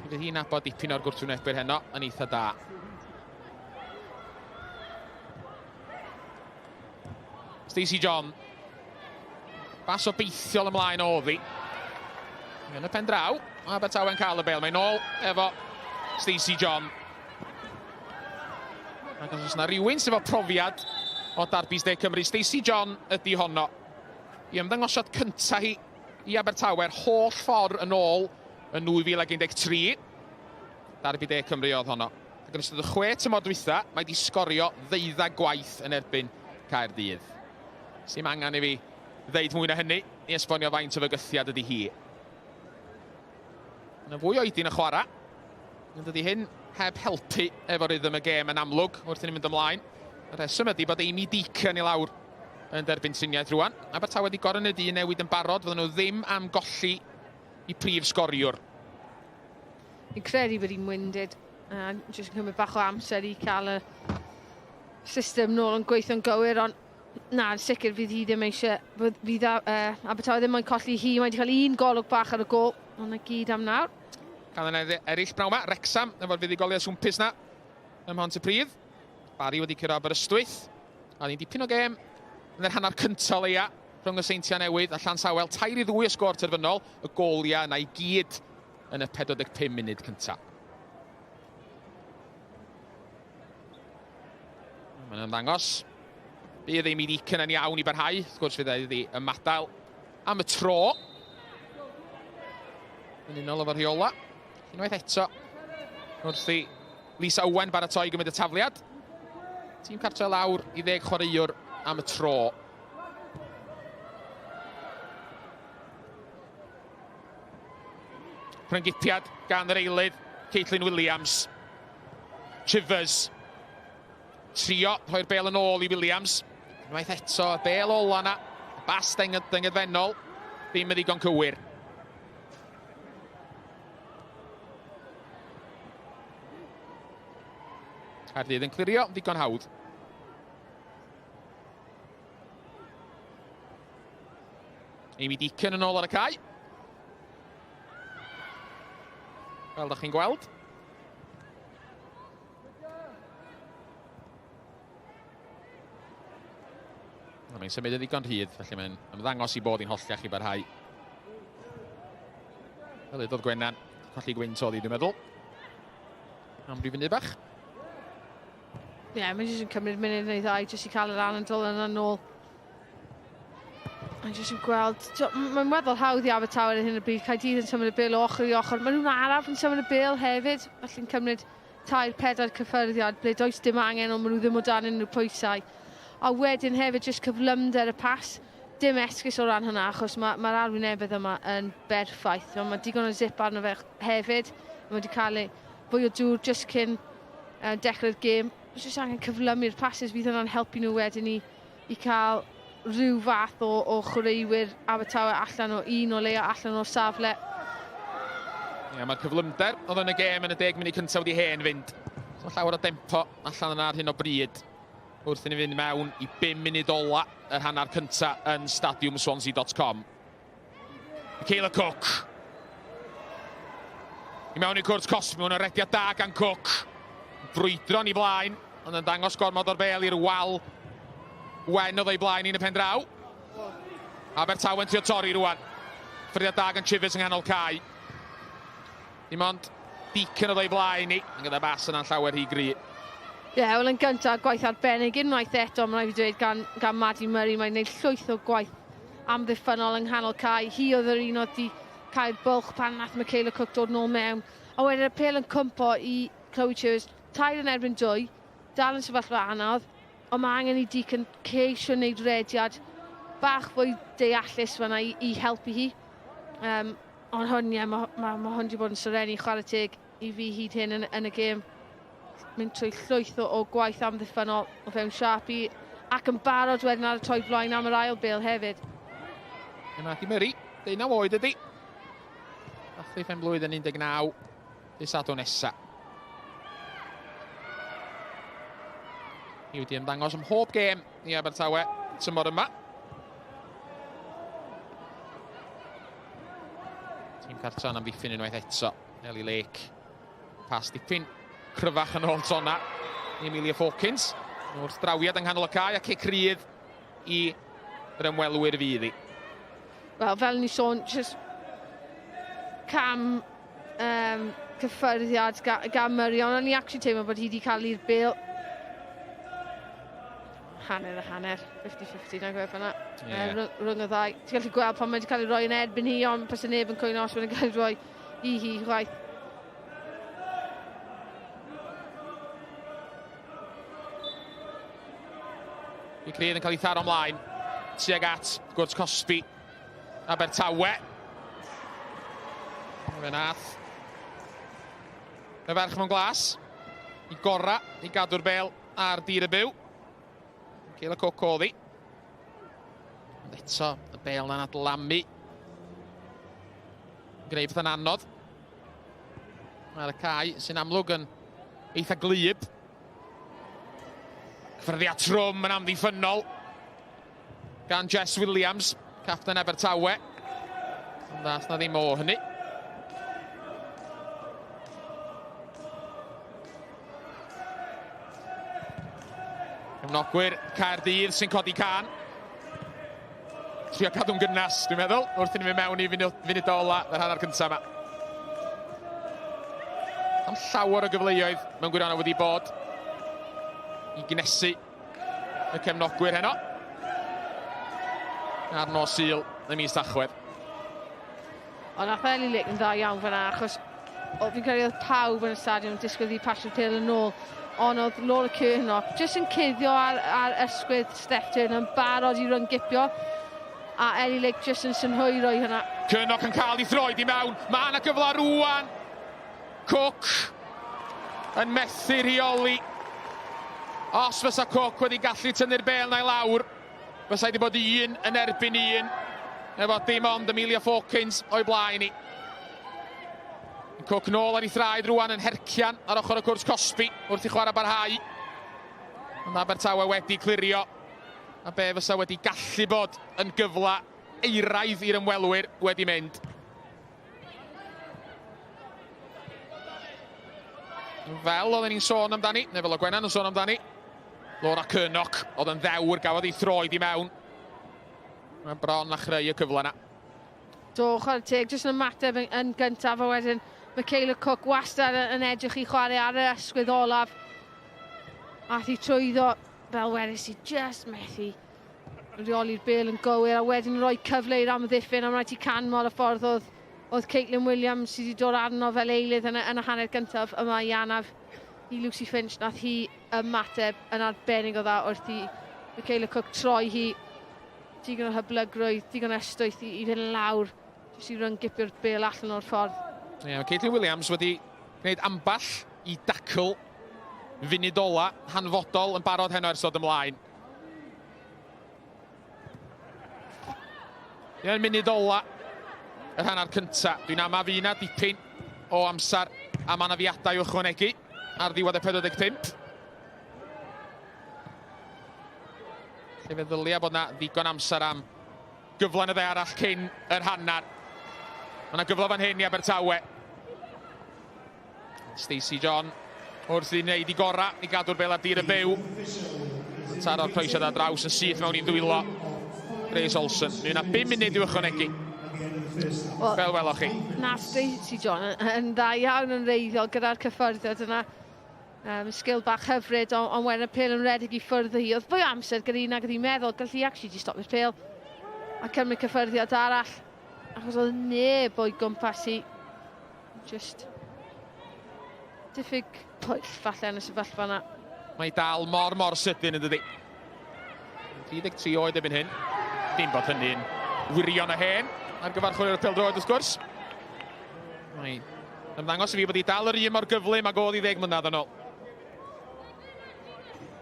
Fydd hi'n nabod dipyn o'r gwrthwynebwyr heno yn eitha da. Stacey John. Bas o beithiol ymlaen o ddi. Yn y pen draw, Abertawe yn cael y bel. Mae'n ôl efo Stacey John. Ac os yna rhywun sydd efo profiad o darbys De Cymru, Stacey John ydi honno. I ymddangosiad cynta hi i Abertawe'r holl ffordd yn ôl yn 2013. Darbi De Cymru oedd honno. Ac yn ystod y 6 tymor dwytha, mae wedi sgorio 12 gwaith yn erbyn Caerdydd. Sy'n angen i fi ddeud mwy na hynny i esbonio faint o fygythiad ydy hi. Yna fwy oedi yn y chwarae. Ond ydy hyn heb helpu efo rhythm y gêm yn amlwg wrth i ni mynd ymlaen. Y rheswm ydy bod Amy Deacon i lawr yn derbyn triniaeth rwan. Abertawe wedi gorau yn y dyn newid yn barod, fydden nhw ddim am golli i prif sgoriwr. Fi'n credu bod hi'n wyndid. Jyst yn cymryd bach o amser i cael y system nôl yn gweithio'n gywir, ond na, yn sicr fydd hi ddim eisiau, fydd Abertawe ddim moyn colli hi, mae wedi cael un golwg bach ar y gol, ond y gyd am nawr. Cael yna eraill braw yma, Wrexham, efo'r fuddugoliaeth swmpus na, ym Mhontypridd. Barry wedi cyrraedd Aberystwyth, a ni'n dipyn o gêm yn yr hanner cyntaf leia rhwng y Seintiau Newydd a Llansawel. 2-2 y sgôr terfynol, y gôliau yna i gyd yn y 45 munud cyntaf. Mae'n ymddangos. Bydd Amy Deacon yn iawn i barhau. Wrth gwrs fydd ei ymadael am y tro. Yn unol efo'r rheola. Unwaith eto. Wrth i Lisa Owen baratoi gymryd y tafliad. Tîm cartre lawr i 10 chwaraewr am y tro. Rhyngipiad gan yr eilydd Caitlin Williams. Chivers. Trio rhoi'r bel yn ôl i Williams. Unwaith eto, y bel ola na. Bas dyngedfennol. ddim yn ddigon cywir. Caerdydd yn clirio, ddigon hawdd. Amy Deacon yn ôl ar y cae. Fel ydych chi'n gweld. Mae'n symud y ddigon rhydd, felly mae'n ymddangos i bod hi'n hollach i barhau. Fel edodd Gwennan, colli gwynt oddi, dwi'n meddwl. Am brif fyny bach. Ie, mae'n jyst yn cymryd munud neu ddau, jyst i cael yr anadl yna nôl. Mae'n jyst yn gweld... Mae'n weddol hawdd i Abertawe yn hyn y bryd. Caerdydd yn symud y bil o ochr i ochr. Mae nhw'n araf yn symud y bil hefyd. Felly'n cymryd 3-4 cyffyrddiad ble does dim angen, ond maen nhw ddim o dan unrhyw pwysau. A wedyn hefyd jyst cyflymder y pas. Dim esgus o ran hynna, achos mae'r arwynebedd yma yn berffaith. Mae digon o zip arno fe hefyd. Mae wedi cael ei fwy o dŵr jyst cyn dechrau'r gêm. Jyst angen cyflymu'r passes, bydd hwnna'n helpu nhw wedyn i cael rhyw fath o chwaraewyr Abertawe allan o un o leia allan o'r safle. Ie, mae'r cyflymder oedd yn y gêm yn y 10 munud cyntaf wedi hen fynd. So llawer o dempo allan yna ar hyn o bryd. Wrth i ni fynd mewn i 5 munud ola yr hanner cyntaf yn stadiwmswansea.com. Michaela Cook. I mewn i cwrs Cosby, mewn y rediad da gan Cook. Brwydron i blaen, ond yn dangos gormod o'r bel i'r wal. Wen oedd o'i blaen un y pen draw. Abertawe yn trio torri rwan. Ffyrddiad da gan Chivers yng nghanol cae. Dim ond Deacon oedd o'i blaen i, yn gyda bas yna'n llawer hi gri. Ie, wel yn gyntaf, gwaith arbennig unwaith eto, mae'n rhaid i dweud gan Maddie Murray, mae'n gwneud llwyth o gwaith amddiffynol yng nghanol cae. Hi oedd yr un oedd di cael bwlch pan nath Michaela Cook dod nôl mewn. A wedyn y pel yn cwmpo i Chloe Chivers, 3 yn erbyn 2, dal yn sefyllfa anodd, ond mae angen i Deacon ceisio wneud rediad bach fwy deallus fanna i helpu hi. Ond hwn, ie, mae hwn wedi bod yn syrenu chwarae teg i fi hyd hyn yn y gêm. Mynd trwy llwyth o gwaith amddiffynol o fewn Sharpie ac yn barod wedyn ar y troi blaen am yr ail bêl hefyd. Maddie Murray, 19 oed ydi. Dathlu ffen blwyddyn 19, dydd Sadwrn nesa. Hi wedi ymddangos ym mhob gêm i Abertawe tymor yma. Tîm cartran am ddiffyn unwaith eto. Ellie Lake. Pas dipyn cryfach yn ôl tona i Emilia Hawkins. Wrth drawiad yng nghanol y cae a cic rydd i yr ymwelwyr fydd hi. Wel, fel ni sôn, just cam cyffyrddiad gan Murray, ond ni actually teimlo bod hi wedi cael i'r bêl. Hanner a hanner, 50-50 na gwef yna. Rhwng y ddau. Ti'n gallu gweld pan mae wedi cael ei roi yn erbyn hi, ond pas y neb yn cwyno os mae'n cael ei roi i hi chwaith. I Caerdydd yn cael ei tharo ymlaen. Tuag at gwrs Cosby. Abertawe. Fe nath. Fe ferch mewn glas. I gora, i gadw'r bel ar dir y byw. Michaela Cook oddi. Ond eto, y bel na'n adlamu. Gwneud beth yn anodd. Ar y cae sy'n amlwg yn eitha glyb. Ffyrddiad trwm yn amddiffynol gan Jess Williams, capten Abertawe. Ond dath na ddim o hynny. Cefnogwyr Caerdydd sy'n codi can. Trio cadw'n gynnas, dwi'n meddwl, wrth i ni fynd mewn i funud ola yr hanner cyntaf yma. Am llawer o gyfleoedd mewn gwirionedd wedi bod i gynesu y cefnogwyr heno. Arno Sul y mis Tachwedd. Ond nath Ellie Lake yn dda iawn fyna, achos fi'n credu oedd pawb yn y stadiwm disgwyl i pasio'r pêl yn ôl. Ond oedd Laura Cernocke jyst yn cuddio ar ysgwydd Steph Turner yn barod i rungipio. A Ellie Lake jyst yn synhwyro i hynna. Cernocke yn cael ei throed i mewn. Mae yna gyfle rwan. Cook yn methu rheoli. Os fysa Cook wedi gallu tynnu'r bel na i lawr, fysa wedi bod 1 yn erbyn 1. efo dim ond Emilia Hawkins o'i blaen ni. Cook nôl ar ei thraed rwan yn hercian ar ochr y cwrs Cosby wrth i chwarae barhau. Ond Abertawe wedi clirio. A be fysa wedi gallu bod yn gyfla euraidd i'r ymwelwyr wedi mynd. Fel oedden ni'n sôn amdani, neu fel o Gwenan yn sôn amdani. Laura Cyrnoch oedd yn ddewr gafodd ei throed i mewn. Mae bron na chreu y cyfle yna. Do, chwarae teg, jyst yn ymateb yn gyntaf a wedyn Michaela Cook wastad yn edrych i chwarae ar y ysgwydd olaf. Ath i trwyddo, fel wedys i, just methu reoli'r bêl yn gywir a wedyn rhoi cyfle i'r amddiffyn am rhaid i canmol y ffordd oedd Caitlin Williams sydd wedi dod arno fel eilydd yn y hanner gyntaf yma i anaf i Lucy Finch. Nath hi ymateb yn arbennig o dda wrth i Michaela Cook troi hi digon o hyblygrwydd, digon o ystwyth i fynd lawr jyst i ryngipu'r bêl allan o'r ffordd. Ie, mae Caitlin Williams wedi gwneud amball i dacl funudola hanfodol yn barod heno ers dod ymlaen. Ia'n munudola y hanner cynta. Dwi'n ama fi na dipyn o amser a manafiadau i'w ychwanegu ar ddiwedd y 45. Lle fe ddylia bod na ddigon amser am gyfle yn y dde arall cyn yr hanner. Mae yna gyfle fan hyn i Abertawe. Stacey John wrth i wneud i gora i gadw'r bêl ar dir y byw. Taro'r croesiad ar draws yn syth mewn i'n dwylo. Grace Olsen. Mae yna 5 munud i'w ychwanegu. Fel welwch chi. Na Stacey John yn dda iawn yn reiddiol gyda'r cyffyrddiad yna. Sgil bach hyfryd ond wedyn y pêl yn redig i ffwrdd hi. Oedd fwy amser gyda un ac ydi meddwl gallai hi actually just stopio'r pêl a cymryd cyffyrddiad arall. Achos oedd neb o'i gwmpas hi. Just diffyg pwyll falle yn y sefyllfa yna. Mae dal mor sydyn yn dydi. 33 oed ebyn hyn. Dim bod hynny'n wirion y hen ar gyfer chwarae'r pêl-droed wrth gwrs. Mae'n ymddangos i fi bod hi dal yr un mor gyflym ag oedd i 10 mlynedd yn ôl.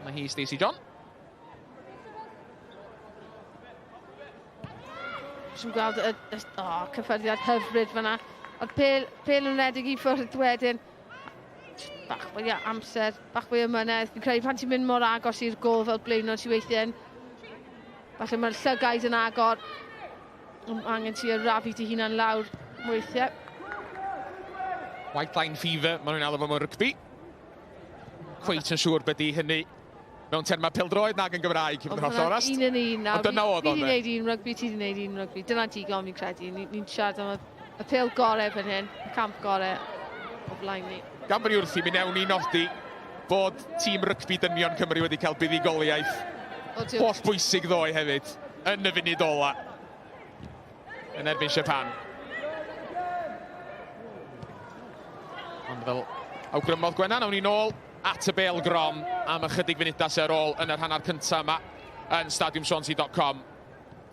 Mae hi Stacey John. Dwi'n gweld y cyffyrddiad hyfryd fyna. O'r pêl yn redig i ffwrdd wedyn. Bach fwy o amser, bach fwy o mynedd. Fi'n credu pan ti'n mynd mor agos i'r gol fel blaenor ti weithio yn. Falle mae'r llygaid yn agor. Angen ti arafu ti hunan lawr weithiau. White line fever, maen nhw'n alw mewn rygbi. Cweit yn siŵr beth i hynny mewn terma pêl-droed nag yn Gymraeg, i fod yn holl orast. Un yn un. Ond dyna oedd o'n. Fi wedi gwneud un rygbi, ti wedi gwneud un rygbi. Dyna digon fi'n credu. Ni'n siarad am y pêl gorau fan hyn, y camp gorau o blaen ni. Gan bod ni wrthi, mi newn ni nodi bod tîm rygbi dynion Cymru wedi cael buddugoliaeth holl bwysig ddoe hefyd yn y funud ola yn erbyn Japan. Ond fel awgrymodd Gwenan, awn ni nôl at y bêl grom am ychydig funudau ar ôl yn yr hanner cyntaf yma yn stadiumswansea.com.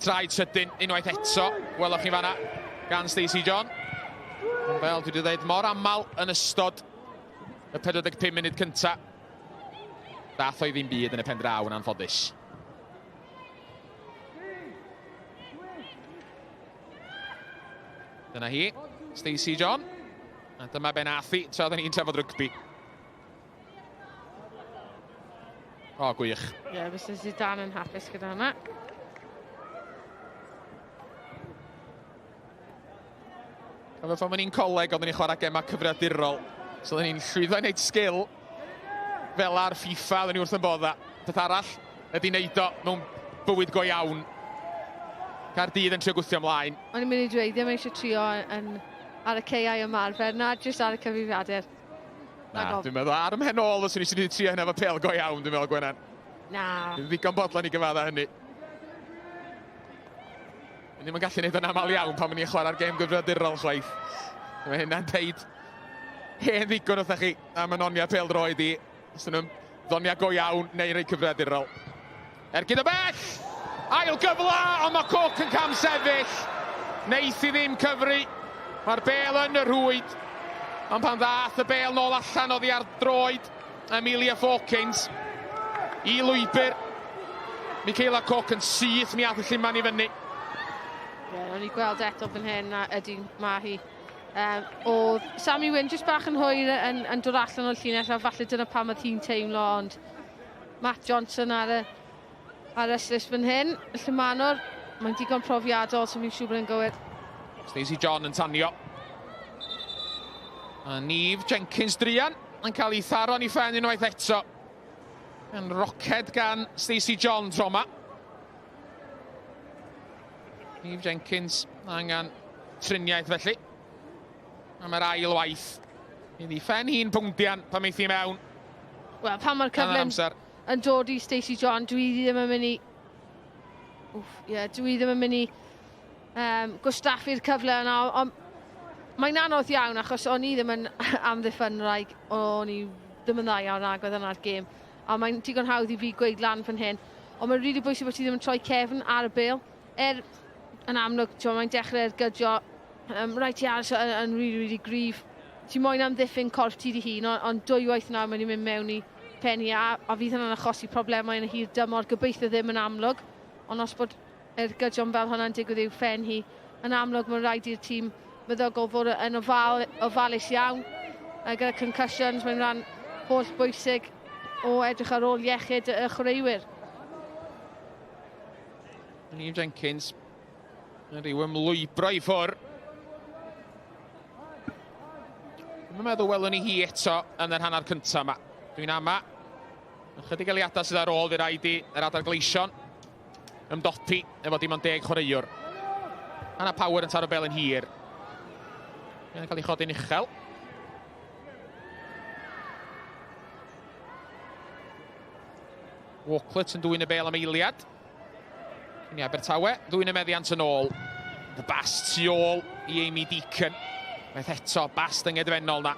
Traed sydyn unwaith eto, welwch chi fanna gan Stacey John. Ond fel dwi wedi dweud, mor aml yn ystod y 45 munud cynta. Dath o'i ddim byd yn y pen draw yn anffodus. Dyna hi, Stacey John. A dyma be nath hi, tra oedden ni'n trafod rygbi. O, gwych. Ie, fysa Zidane yn hapus gyda hwnna. Cofio pan o'n i'n coleg, oedden ni'n chwarae gemau cyfriadurol. So oedden ni'n llwyddo i wneud sgil fel ar FIFA, oedden ni wrth yn bodda. Peth arall ydi wneud o mewn bywyd go iawn. Caerdydd yn trio gwthio ymlaen. O'n i'n mynd i dweud, ddim eisiau trio ar y ceiau ymarfer, na jyst ar y cyfrifiadur. Na, dwi'n meddwl ar ymhen ôl os o'n i sy'n trio hynny efo pêl go iawn, dwi'n meddwl Gwenan. Na. Ddigon bodlon i gyfadda hynny. Ni ddim yn gallu gwneud yn aml iawn pan mynd i'n chwarae'r gêm gyfriadurol chwaith. Mae hynna'n deud hen ddigon wrthych chi am y nonia pêl-droed i. Os nhw'n ddonia go iawn neu rei cyfriadurol. Gyda bell! Ail gyfla, ond mae Cook yn cam sefyll. Neith i ddim cyfri. Mae'r bêl yn y rhwyd. Ond pan ddath y bêl nôl allan oddi ar droed Emilia Hawkins i lwybr. Michaela Cook yn syth mi ath y lliman i fyny. O'n i gweld eto fan hyn a ydy mae hi. Oedd Sammy Wyn jyst bach yn hwyr yn dod allan o'r llinell a falle dyna pam oedd hi'n teimlo, ond Matt Johnson ar y slys fan hyn. Llymanwr, mae'n digon profiadol, so mi'n siŵr bod yn gywir. Stacey John yn tanio. A Niamh Jenkins Drian yn cael ei tharo'n i phen unwaith eto. Yn roced gan Stacey John tro yma. Niamh Jenkins angen triniaeth felly. A mae'r ail waith. Bydd ei phen hi'n pwndian pan meith i mewn. Wel, pan mae'r cyflym yn dod i Stacey John, dwi ddim yn mynd i... dwi ddim yn mynd i gwstaffu'r cyfle yna, ond mae'n anodd iawn achos o'n i ddim yn amddiffynraig, o'n i ddim yn dda iawn agwedd yna'r gêm. A mae'n digon hawdd i fi gweud lan fan hyn. Ond mae'n rili bwysig bod ti ddim yn troi cefn ar y bêl. Yn amlwg, mae'n dechrau ergydio rhaid i aros yn rili gryf. Ti moyn amddiffyn corff ti di hun, ond 2 waith nawr mae'n mynd mewn i pen hi a fydd hynny'n achosi problemau yn y hir dymor, gobeithio ddim yn amlwg. Ond os bod ergydion fel hwnna'n digwydd i'w phen hi, yn amlwg mae'n rhaid i'r tîm meddygol fod yn ofalus iawn. Gyda concussions, mae'n rhan holl bwysig o edrych ar ôl iechyd y chwaraewyr. Niamh Jenkins yn rhyw ymlwybro i ffwr. Dwi'n meddwl welwn ni hi eto yn yr hanner cyntaf yma. Dwi'n ama. Ychydig eliadau sydd ar ôl fi rhaid i yr adar gleision ymdopi efo dim ond 10 chwaraewr. Hanna Power yn taro bel yn hir. Yn cael ei chodi'n uchel. Walklett yn dwy'n y bel am eiliad. Bydd Abertawe, dwy'n y meddiant yn ôl. Y Bast tu ôl i Amy Deacon. Mae'r eto Bast yng ngedfennol na.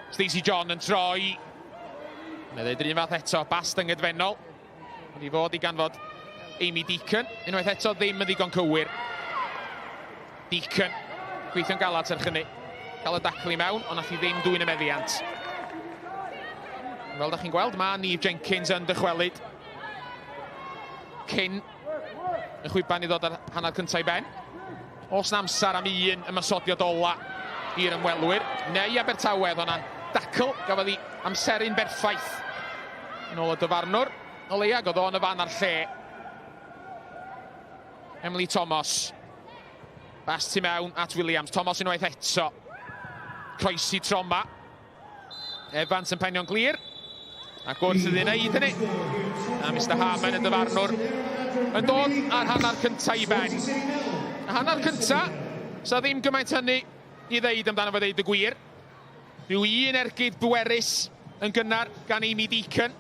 Stacey John yn troi. Mae'n dweud un fath eto, Bast yng ngedfennol. Ond i fod i ganfod Amy Deacon. Unwaith eto ddim yn ddigon cywir. Deacon, gweithio'n galad serch hynny. Cael y dacl i mewn, ond nath i ddim dwy'n y meddiant. Fel da chi'n gweld, mae Niamh Jenkins yn dychwelyd. Cyn y chwiban i ddod ar hanner cyntaf i ben. Os na amser am un ymysodiad ola i'r ymwelwyr. Neu Abertawe, oedd hwnna'n dacl, gafodd hi amseru'n berffaith. Yn ôl y dyfarnwr, o leia, oedd o'n y fan ar lle. Emily Thomas. Bast tu mewn at Williams. Thomas unwaith eto. Croesi troma. Evans yn penio'n glir. Ac wrth iddi wneud hynny. A Mr Harman yn dyfarnwr. Yn dod ar hanner cyntaf i ben. A hanner cyntaf, sa ddim gymaint hynny i ddeud amdano fo ddeud y gwir. Rhyw un ergyd bwerus yn gynnar gan Amy Deacon.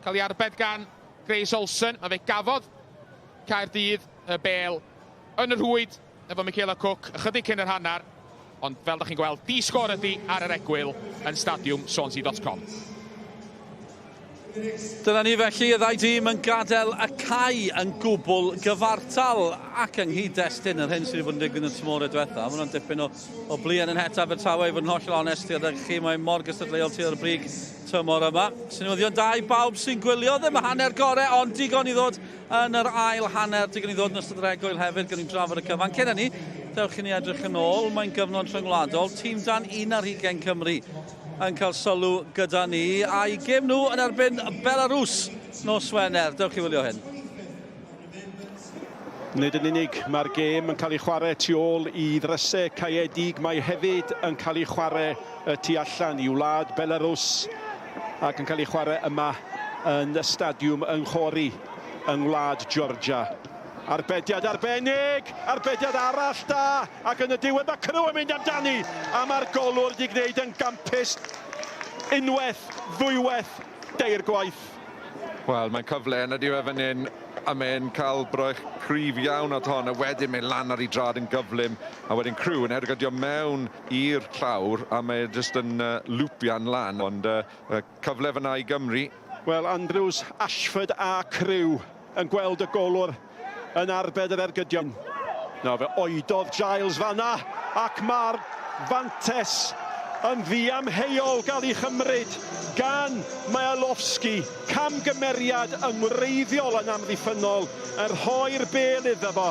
Cael ei arbed gan Grace Olsen. A fe gafodd Caerdydd y bel yn y rhwyd efo Michaela Cook ychydig cyn yr hanner. Ond fel da chi'n gweld, di-sgor ydi ar yr egwyl yn stadiwm Swansea.com. Dyna ni felly, y ddau dîm yn gadael y cae yn gwbl gyfartal ac yng nghyd-destun yr hyn sydd wedi bod yn digwydd yn tymor y diwetha. Mae hwnna'n dipyn o blien yn het Abertawe i fod yn hollol onest gyda chi. Mae mor gystadleuol tua'r brig tymor yma. Synwyddion da i bawb sy'n gwylio, ddim y hanner gorau, ond digon i ddod yn yr ail hanner, digon i ddod yn ystod yr egwyl hefyd, gan ni'n drafod y cyfan. Cyn hynny, dewch i ni edrych yn ôl, mae'n gyfnod rhyngwladol, tîm dan 11 Cymru yn cael sylw gyda ni, a'i gêm nhw yn erbyn Belarus nos Wener. Dewch i wylio hyn. Nid yn unig mae'r gêm yn cael ei chwarae tu ôl i ddrysau Caerdydd, mae hefyd yn cael ei chwarae tu allan i wlad Belarus ac yn cael ei chwarae yma yn y stadiwm yng Nghori yng ngwlad Georgia. Arbediad arbennig, arbediad arall da, ac yn y diwedd mae Crew yn mynd amdani, a mae'r golwr wedi gwneud yn gampus unwaith, ddwywaith, deir gwaith. Wel, mae'n cyfle yn y diwedd fan hyn, a mae'n cael broech cryf iawn at hon, a wedyn mae'n lan ar ei drad yn gyflym, a wedyn Crew yn ergydio mewn i'r llawr, a mae'n just yn lwpian lan, ond cyfle fyna i Gymru. Wel, Andrews, Ashford a Crew yn gweld y golwr yn arbed yr ergydion. No, fe oedodd Giles fanna, ac mae'r fantes yn ddiamheuol gael ei chymryd gan Mielowski. Camgymeriad yng ngwreiddiol yn amddiffynol, yn rhoi'r bel iddo fo,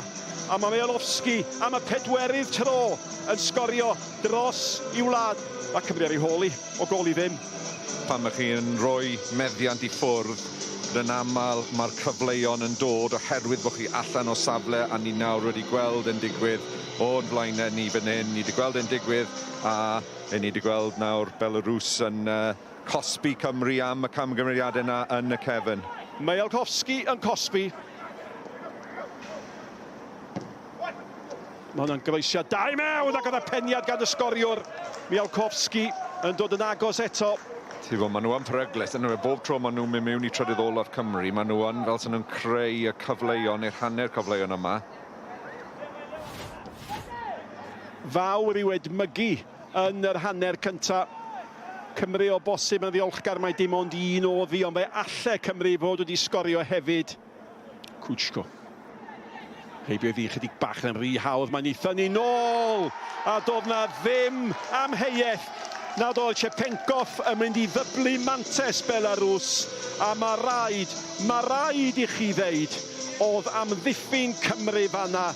a mae Melowski am y pedwerydd tro yn sgorio dros i wlad. A Cymru ar ei hôl i, o gol i ddim. Pan mae chi'n rhoi meddiant i ffwrdd, yn aml mae'r cyfleuon yn dod oherwydd bod chi allan o safle, a ni nawr wedi gweld yn digwydd o'n blaenau ni fan hyn. Ni wedi gweld yn digwydd, a ni wedi gweld nawr Belarus yn cosbi Cymru am y camgymeriadau yna yn y cefn. Mielkowski yn cosbi. Mae hwnna'n groesiad da i mewn ac oedd y peniad gan y sgoriwr. Mielkowski yn dod yn agos eto. Ti fod, maen nhw yn peryglis, yn bob tro maen nhw'n mynd mewn i trydydd olaf Cymru, maen nhw yn fel sy'n nhw'n creu y cyfleuon, neu'r hanner cyfleuon yma. Fawr i wedmygu yn yr hanner cynta. Cymru o bosib yn ddiolchgar, mae dim ond un oddi, ond fe alle Cymru fod wedi sgorio hefyd. Kuczko. Heibio fi chydig bach yn rhy hawdd, mae'n eitha ni nôl. A doedd na ddim amheuaeth nad oedd Chepenkov yn mynd i ddyblu mantais Belarus. A mae rhaid i chi ddeud, oedd amddiffyn Cymru fanna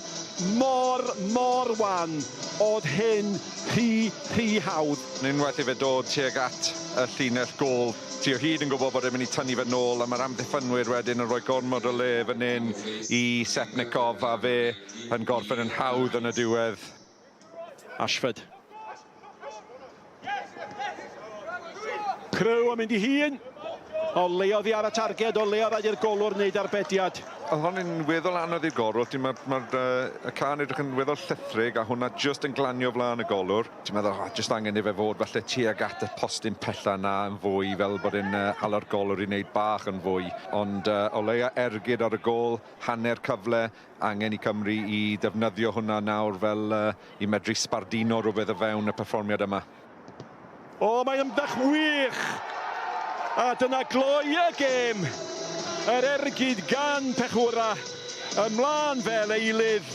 mor wan, oedd hyn rhy hawdd. Yn unwaith i fe dod tuag at y llinell gôl, ti o hyd yn gwybod bod e'n mynd i tynnu fe nôl, a mae'r amddiffynwyr wedyn yn rhoi gormod o le fan hyn i Setnikov, a fe yn gorffen yn hawdd yn y diwedd. Ashford. Crew yn mynd i hun. O leodd i ar y targed, o leodd i'r golwr wneud arbediad. Oedd hwnna'n weddol anodd i'r golwr. Y can edrych yn weddol llithrig, a hwnna just yn glanio flaen y golwr. Ti'n meddwl, just angen i fe fod falle tuag at y postyn pella na yn fwy, fel bod e'n hala'r golwr i wneud bach yn fwy. Ond o leia ergyd ar y gôl, hanner cyfle, angen i Cymru i defnyddio hwnna nawr fel i medru sbardino rhywbeth o fewn y perfformiad yma. O, mae'n ymdach wych! A dyna gloi y gêm. Yr ergyd gan Pechwra ymlaen fel eilydd.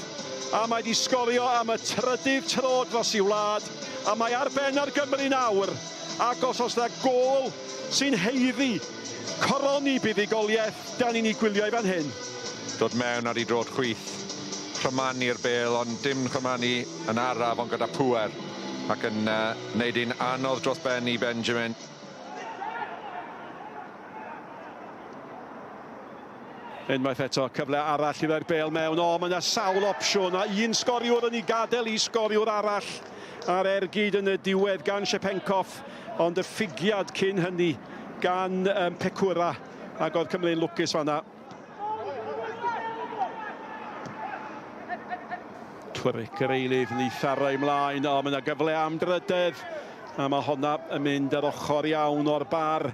A mae di sgorio am y trydydd tro dros i wlad. A mae ar ben ar Gymru nawr. Ac os na gôl sy'n heiddi, coroni buddigoliaeth, dan ni'n ei gwylio i fan hyn. Dod mewn ar ei drod chwith. Chymani'r bêl, ond dim chymani yn araf, ond gyda pŵer. Ac yn neud un anodd dros ben i Benjamin. Unwaith eto, cyfle arall i ddau'r bêl mewn. O, mae yna sawl opsiwn. A un sgoriwr yn ei gadael i sgoriwr arall ar ergyd yn y diwedd gan Chepenkov. Ond y ffigiad cyn hynny gan Pechwra. Ac oedd Cymru'n lwcus fanna. Twyric yr eilydd yn ei tharo ymlaen. O, mae yna gyfle am drydedd. A mae honna yn mynd ar ochr iawn o'r bar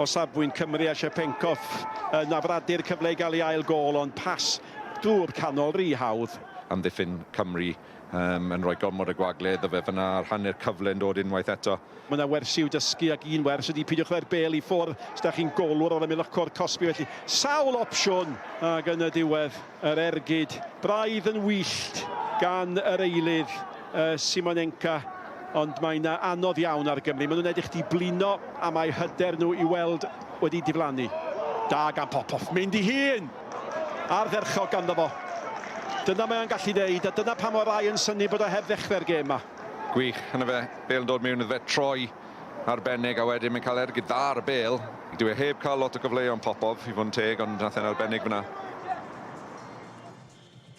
o safbwynt Cymru a Chepenkov yn afradu'r cyfle i gael ei ail gôl, ond pas drwy'r canol rhy hawdd. Amddiffyn Cymru yn rhoi gormod y gwagledd o fe fyna ar hanner cyfle yn dod unwaith eto. Mae yna wersi i'w dysgu ac un wers ydi pidiwch ddau'r bêl i ffwrdd os da chi'n golwr o'r ymwelywr cosbi felly. Sawl opsiwn ac yn y diwedd yr ergyd. Braidd yn wyllt gan yr eilydd Simonenka. Ond mae'n anodd iawn ar Gymru. Maen nhw'n edrych di blino a mae hyder nhw i weld wedi diflannu. Da gan Popov, mynd i hun ar dderchog ganddo fo. Dyna mae'n gallu neud, a dyna pa mor rai yn syni bod o heb ddechrau'r gêm yma. Gwych, hynny fe, bêl yn dod mewn iddo fe troi arbennig, a wedyn mae'n cael ergyd dda ar y bêl. Dwi heb cael lot o gyfleoedd Popov i fod yn teg, ond nath e'n arbennig fyna.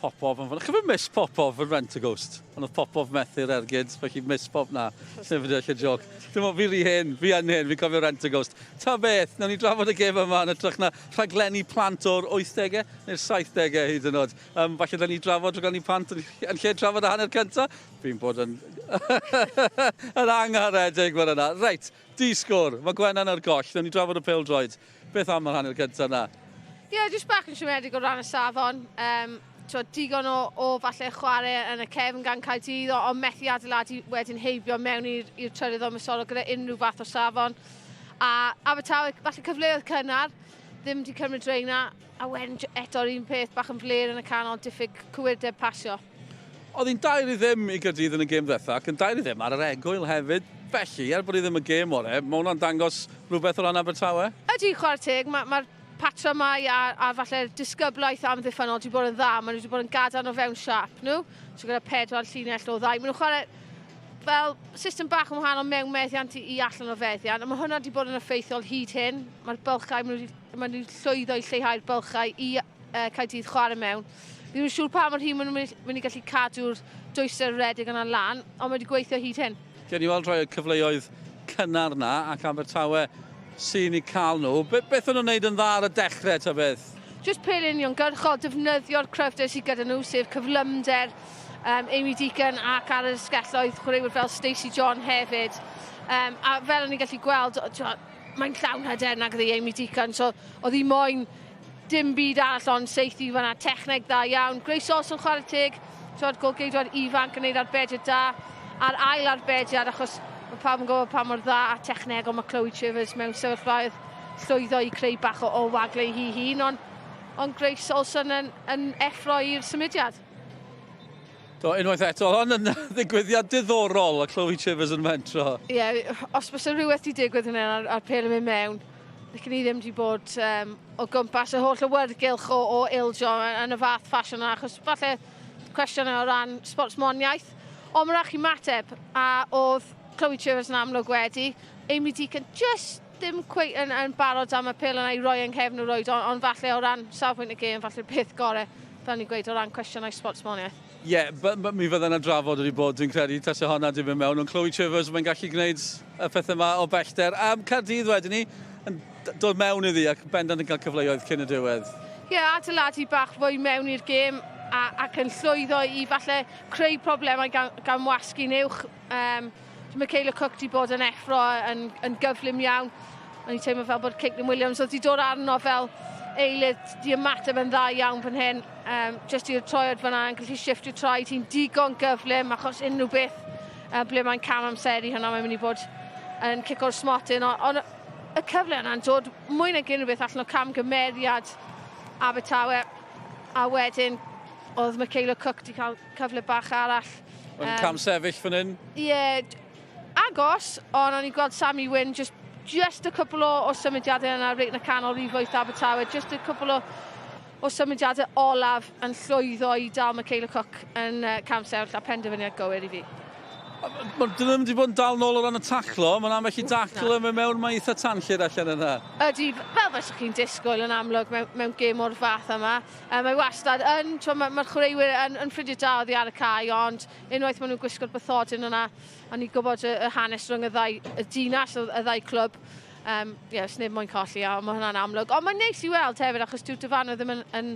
Popov yn fanna. Chyfo miss Popov yn Rent-A-Ghost? Ond oedd Popov methu'r ergyd, felly miss Pop na. Sef wedi eich joc. Dim ond fi ry hyn, fi yn hyn, fi'n cofio Rent-A-Ghost. Ta beth, nawn ni drafod y gêm yma yn ytrach na rhaglenni plant o'r 80au neu'r 70au hyd yn oed. Falle da ni drafod rhaglenni plant yn lle drafod y hanner cynta. Fi'n bod yn yn angharedig fan yna. Reit, di-sgwr, mae Gwenan ar goll, nawn ni drafod y pêl-droed. Beth am yr hanner cynta yna? Ie, jyst bach yn siomedig o ran y safon. Digon o falle chwarae yn y cefn gan Caerdydd, ond methu adeiladu wedyn heibio mewn i'r trydydd ymwelywr gyda unrhyw fath o safon. A Abertawe, falle cyfleoedd cynnar, ddim wedi cymryd dreina, a wedyn eto'r un peth bach yn fler yn y canol, diffyg cywirdeb pasio. Oedd hi'n 2-0 i Caerdydd yn y gêm ddetha, ac yn 2-0 ar yr egwyl hefyd. Felly, er bod hi ddim y gêm o'r mae hwnna'n dangos rhywbeth o ran Abertawe? Ydy chwarae teg, mae'r patrymau a falle disgyblaeth am ddiffynol wedi bod yn dda. Maen nhw wedi bod yn gadarn o fewn siap nhw. So gyda 4 llinell o ddau. Maen nhw'n chwarae fel system bach yn wahanol mewn meddiant i allan o feddiant. A mae hwnna wedi bod yn effeithiol hyd hyn. Mae'r bylchau, maen nhw'n llwyddo i lleihau'r bylchau i Caerdydd chwarae mewn. Ddim yn siŵr pa mor hyn maen nhw'n mynd i gallu cadw'r dwysau'r redig yna lan, ond mae wedi gweithio hyd hyn. Gen i weld rhoi y cyfleoedd cynnar na ac Abertawe sy'n i cael nhw. Beth yn nhw'n wneud yn dda ar y dechrau ta beth? Jyst pel uniongyrchol, defnyddio'r cryfder sydd gyda nhw, sef cyflymder, Amy Deacon ac ar y sgelloedd chwaraewyr fel Stacey John hefyd. A fel o'n i'n gallu gweld, mae'n llawn hyder nag ydi Amy Deacon, so oedd hi moyn dim byd arall ond seithi fanna, techneg dda iawn. Grace Olson chwarae teg, golgeidwad ifanc yn neud arbediad da, a'r ail arbediad achos mae pawb yn gwybod pa mor dda a technegol mae Chloe Chivers mewn sefyllfaoedd llwyddo i creu bach o wagle hi hun, ond Grace Olson yn effro i'r symudiad. Do, unwaith eto, hon yn ddigwyddiad diddorol a Chloe Chivers yn mentro. Ie, os bys y rhywbeth di digwydd yna ar pel yn mynd mewn, Nicyn ni ddim wedi bod o gwmpas y holl awyrgylch o ildio yn y fath ffasiwn yna, achos falle cwestiwn o ran sportsmoniaeth. Ond mae'n rhaid i mateb, a oedd Chloe Chivers yn amlwg wedi. Amy Deacon just ddim cweith yn barod am y pel yna i roi yng nghefn o roed, ond falle o ran safbwynt y gêm, falle peth gorau, fel ni'n gweud, o ran cwestiynau sportsmoniaeth. Ie, mi fydda yna drafod wedi bod, dwi'n credu, tas y honna ddim yn mewn, ond Chloe Chivers mae'n gallu gwneud y pethau yma o bellter. Caerdydd wedyn ni, yn dod mewn iddi ac bendant yn cael cyfleoedd cyn y diwedd. Ie, adeiladu bach fwy mewn i'r gêm ac yn llwyddo i falle creu problemau gan wasgu'n uwch. Michaela Cook wedi bod yn effro yn gyflym iawn. O'n i teimlo fel bod Caitlin Williams oedd wedi dod arno fel eilydd di ymateb yn dda iawn fan hyn. Just i'r troiad fanna yn gallu shiftio traed hi'n digon gyflym achos unrhyw beth ble mae'n cam amseru hynna mae'n mynd i bod yn cico'r smotyn. Ond y cyfle yna'n dod mwy nag unrhyw beth allan o camgymeriad Abertawe, a wedyn oedd Michaela Cook wedi cael cyfle bach arall. Yn cam sefyll fan hyn? Ie, agos, ond o'n i gweld Sammy Wynn just y cwpl o symudiadau yna reit yn y canol i fwyth Abertawe, just y cwpl o symudiadau olaf yn llwyddo i dal Michaela Cook yn cam sefyll a penderfyniad gywir i fi. Dyn nhw wedi bod yn dal nôl o ran y taclo, mae'n am eich i daclo yn mewn mae eitha tanllid allan yna. Ydy, fel fes chi'n disgwyl yn amlwg mewn gêm o'r fath yma. Mae wastad mae'r chwaraewyr yn ffrindiau da oddi ar y cae, ond unwaith maen nhw'n gwisgo'r bythodyn yna, a ni gwybod y hanes rhwng y dinas y ddau clwb. Sneb moyn colli, a mae hwnna'n amlwg. Ond mae'n neis i weld hefyd, achos dyw'r dyfanw ddim yn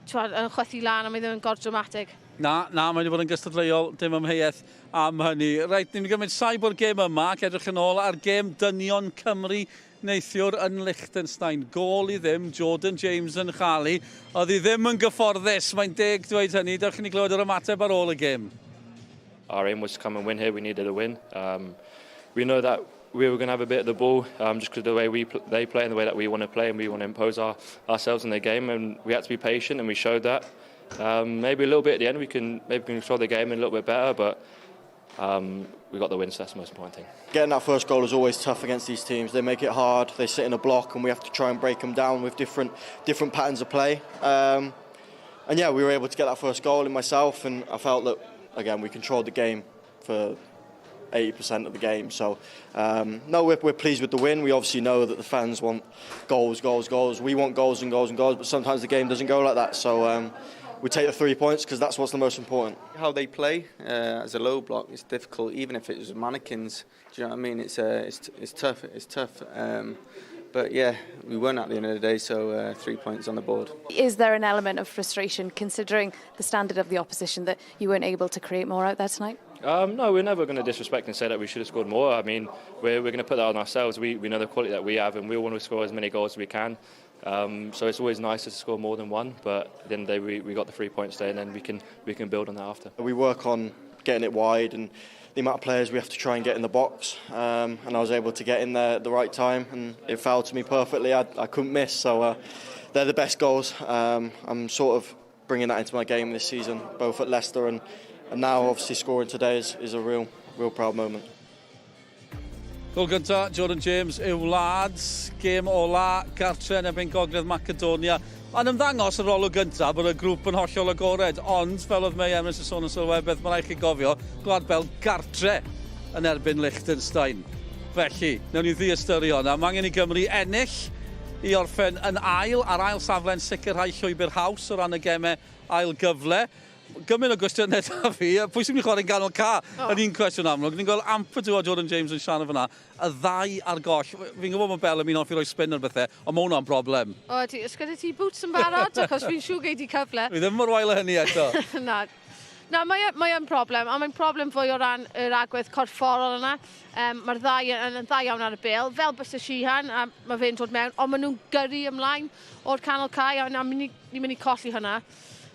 chwethu lan, a mae ddim yn gordramatig. Na, mae wedi bod yn gystadleuol, dim ymheuaeth am hynny. Reit, ni'n gymryd saib o'r gêm yma, ac edrych yn ôl ar gêm dynion Cymru neithiwr yn Liechtenstein. Gôl i ddim, Jordan James yn chalu. Oedd hi ddim yn gyfforddus, mae'n deg dweud hynny. Dewch i ni glywed yr ymateb ar ôl y gêm. Our aim was to come and win here. We needed a win. We know that we were going to have a bit of the ball just because of the way they play and the way that we want to play, and we want to impose ourselves in their game, and we had to be patient, and we showed that. Maybe a little bit at the end we can control the game a little bit better, but we got the win, so that's the most important thing. Getting that first goal is always tough against these teams. They make it hard, they sit in a block, and we have to try and break them down with different patterns of play. And yeah, we were able to get that first goal in myself, and I felt that, again, we controlled the game for 80% of the game. So, no, we're pleased with the win. We obviously know that the fans want goals. We want goals and goals and goals, but sometimes the game doesn't go like that. So we take the 3 points because that's what's the most important. How they play as a low block is difficult, even if it was mannequins. Do you know what I mean? It's tough. But yeah, we won at the end of the day, so 3 points on the board. Is there an element of frustration, considering the standard of the opposition, that you weren't able to create more out there tonight? No, we're never going to disrespect and say that we should have scored more. I mean, we're going to put that on ourselves. We know the quality that we have, and we want to score as many goals as we can. So it's always nicer to score more than one, but at the end of the day we got the 3 points there, and then we can build on that after. We work on getting it wide and the amount of players we have to try and get in the box, and I was able to get in there at the right time, and it fell to me perfectly. I couldn't miss, so they're the best goals. I'm sort of bringing that into my game this season, both at Leicester and now obviously scoring today is a real proud moment. Gol gynta, Jordan James yw lads, gêm ola, gartre yn erbyn Gogledd Macedonia. Yn ymddangos yr olwg gyntaf bod y grŵp yn hollol agored, ond fel oedd May Emrys y sôn yn Sylwebaeth, mae'n rhaid chi gofio, Gwlad Belg gartre yn erbyn Liechtenstein. Felly, newn ni ddi-ystyrio hwnna. Mae angen i Gymru ennill i orffen yn ail, ar ail safle'n sicrhau llwybr haws o ran y gemau ail gyfle. Gymryd o gwestiynau da fi, pwy sy'n mynd i chwarae'n ganol ca? Yn un cwestiwn amlwg. Ni'n gweld Abertawe a Jordan James yn siarad fyna. Y ddau ar goll. Fi'n gwybod mae Bell yn mynd offi roi spin ar bethau, ond mae hwnna'n broblem. O, ysgwyd ti boots yn barod, achos fi'n siŵr gei di cyfle. Fi ddim mor wael o hynny eto. Na, mae'n problem, a mae'n problem fwy o ran yr agwedd corfforol yna. Mae'r ddau iawn ar y bil, fel bys y Sheehan, a mae fe'n dod mewn, ond maen nhw'n gyrru ymlaen o'r canol cae, a ni'n mynd i colli hwnna.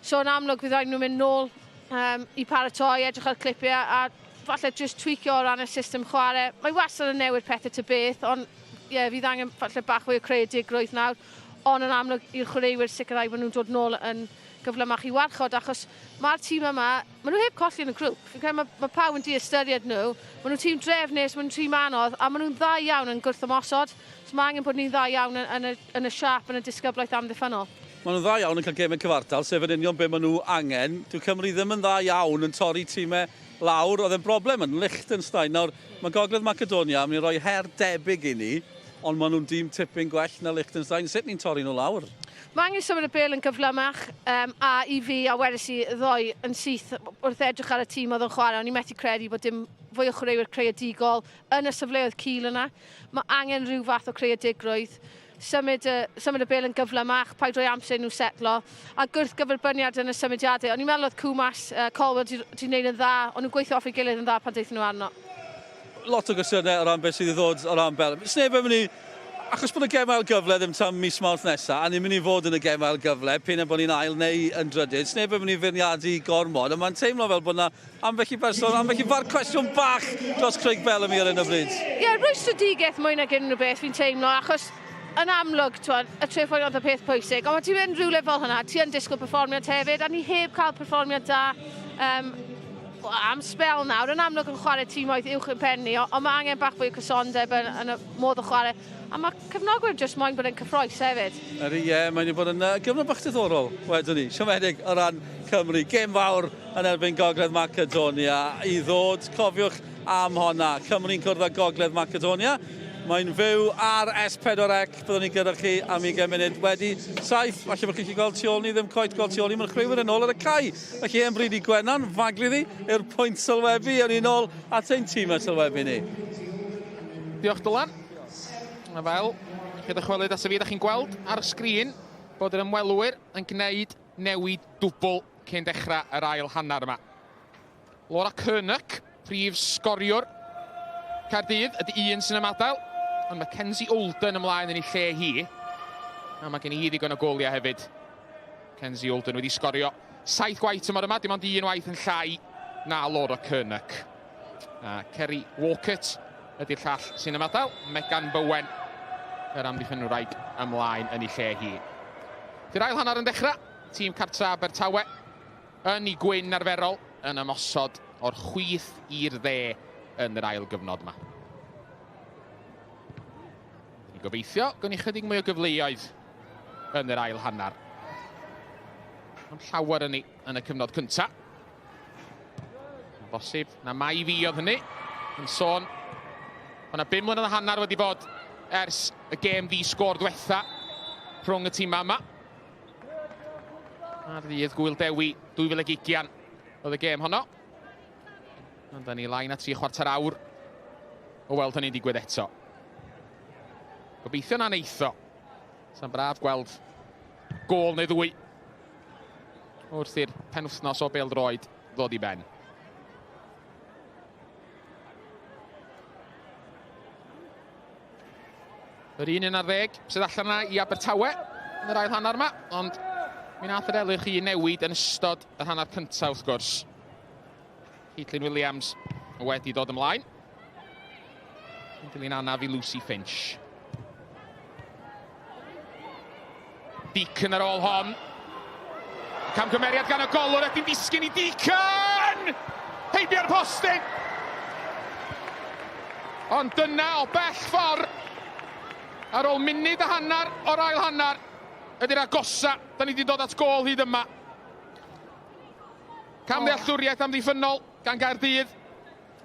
So yn amlwg fydd rhaid nhw'n mynd nôl i paratoi, edrych ar clipiau, a falle just tweakio o ran y system chwarae. Mae wastad yn newid pethau ty beth, ond fydd angen falle bach fwy o creadigrwydd nawr, ond yn amlwg i'r chwaraewyr sicrhau bod nhw'n dod nôl yn gyflymach i warchod, achos mae'r tîm yma, maen nhw heb colli yn y grŵp. Fi'n credu mae pawb yn di-ystyried nhw, maen nhw'n tîm drefnus, maen nhw'n tîm anodd, a maen nhw'n dda iawn yn gwrthymosod. So mae angen bod ni'n dda iawn yn y siap, yn y disgyblaeth amddiffynol. Maen nhw'n dda iawn yn cael gemau cyfartal, sef yn union be maen nhw angen. Dyw Cymru ddim yn dda iawn yn torri tîmau lawr. Oedd e'n broblem yn Liechtenstein. Nawr, mae Gogledd Macedonia yn rhoi her debyg i ni, ond maen nhw'n dîm tipyn gwell na Liechtenstein. Sut ni'n torri nhw lawr? Mae angen symud y bil yn gyflymach, a i fi, a wedys i ddoi yn syth wrth edrych ar y tîm oedd yn chwarae. O'n i methu credu bod dim fwy o chwaraewyr creadigol yn y safleoedd cil yna. Mae angen rhyw fath o creadigrwydd. Symud y bil yn gyflymach, paid roi amser nhw setlo, a gwrth gyferbyniad yn y symudiadau. O'n i'n meddwl oedd Cwmas, Colwell wedi gwneud yn dda, ond nhw'n gweithio off ei gilydd yn dda pan deithio nhw arno. Lot o gwestiynau o ran beth sydd i ddod o ran Bell. Sneb yn mynd i, achos bod y gemael gyfle ddim tan mis Mawrth nesaf, a ni'n mynd i fod yn y gemael gyfle, pyn bod ni'n ail neu yn drydydd, sneb yn mynd i feirniadu gormod, ond mae'n teimlo fel bod yna ambell i berson, ambell i far cwestiwn bach dros Craig Bellamy ar hyn o bryd. Ie, rwy strategaeth mwy nag unrhyw beth fi'n teimlo, achos yn amlwg, y trefoedd oedd y peth pwysig, ond mae ti'n mynd rhywle fel hynna, ti yn disgwyl perfformiad hefyd, a ni heb cael perfformiad da am spel nawr. Yn amlwg yn chwarae tîmoedd uwch yn penni, ond mae angen bach fwy o cysondeb yn y modd o chwarae, a mae cefnogwyr jyst moyn bod yn cyffroes hefyd. Mae'n bod yn gyfnod bach diddorol, wedyn ni. Siomedig o ran Cymru, gêm fawr yn erbyn Gogledd Macedonia i ddod, cofiwch am honna. Cymru'n cwrdd â Gogledd Macedonia. Mae'n fyw ar S4C, byddwn ni gyda chi am 20 munud wedi saith. Falle bod chi'n gweld tu ôl ni, ddim coet gweld tu ôl ni, mae'n chwaraewyr yn ôl ar y cae. Felly yn bryd i Gwennan, faglu ddi, i'r pwynt sylwebu, a ni'n ôl at ein tîm y sylwebu ni. Diolch Dylan. A fel, chi ddychwelyd as y fi, da chi'n gweld ar y sgrin bod yr ymwelwyr yn gwneud newid dwbl cyn dechrau yr ail hanner yma. Laura Cernyc, prif sgoriwr Caerdydd, ydy un sy'n ymadael, ond mae Kenzie Olden ymlaen yn ei lle hi. A mae gen i ddigon o goliau hefyd. Kenzie Olden wedi sgorio 7 gwaith ymor yma, dim ond 1 waith yn llai na Laura Cernyc. Kerry Walcott ydy'r llall sy'n ymadael, Megan Bowen yr amddiffynwraig ymlaen yn ei lle hi. Dy'r ail hanner yn dechrau, tîm cartra Abertawe yn ei gwyn arferol yn ymosod o'r chwith i'r dde yn yr ail gyfnod yma. Ni'n gobeithio, gwn i chydig mwy o gyfleoedd yn yr ail hanner. Ond llawer yn y cyfnod cynta. Bosib na mai fi oedd hynny. Yn sôn, ond na 5 mlynedd a hanner wedi bod ers y gêm ddi-sgôr diwetha rhwng y tîm yma. A'r ddydd Gwyl Dewi 2020 oedd y gêm honno. Ond da ni lain at 3/4 awr o weld hynny'n digwydd eto. Gobeithio na neitho. Sa'n braf gweld gôl neu ddwy wrth i'r penwythnos o bêl-droed ddod i ben. Yr 1-11 sydd allan yna i Abertawe yn yr ail hanner yma, ond mi nath yr elych i newid yn ystod yr hanner cyntaf wrth gwrs. Caitlin Williams wedi dod ymlaen. Yn dilyn anaf i Lucy Finch. Deacon ar ôl hon. Camgymeriad gan y golwr ydy'n disgyn i Deacon! Heibio'r postyn! Ond dyna o bell ffordd, ar ôl munud a hannar o'r ail hannar, ydy'r agosa, da ni wedi dod at gol hyd yma. Camddealltwriaeth amddiffynol gan Caerdydd,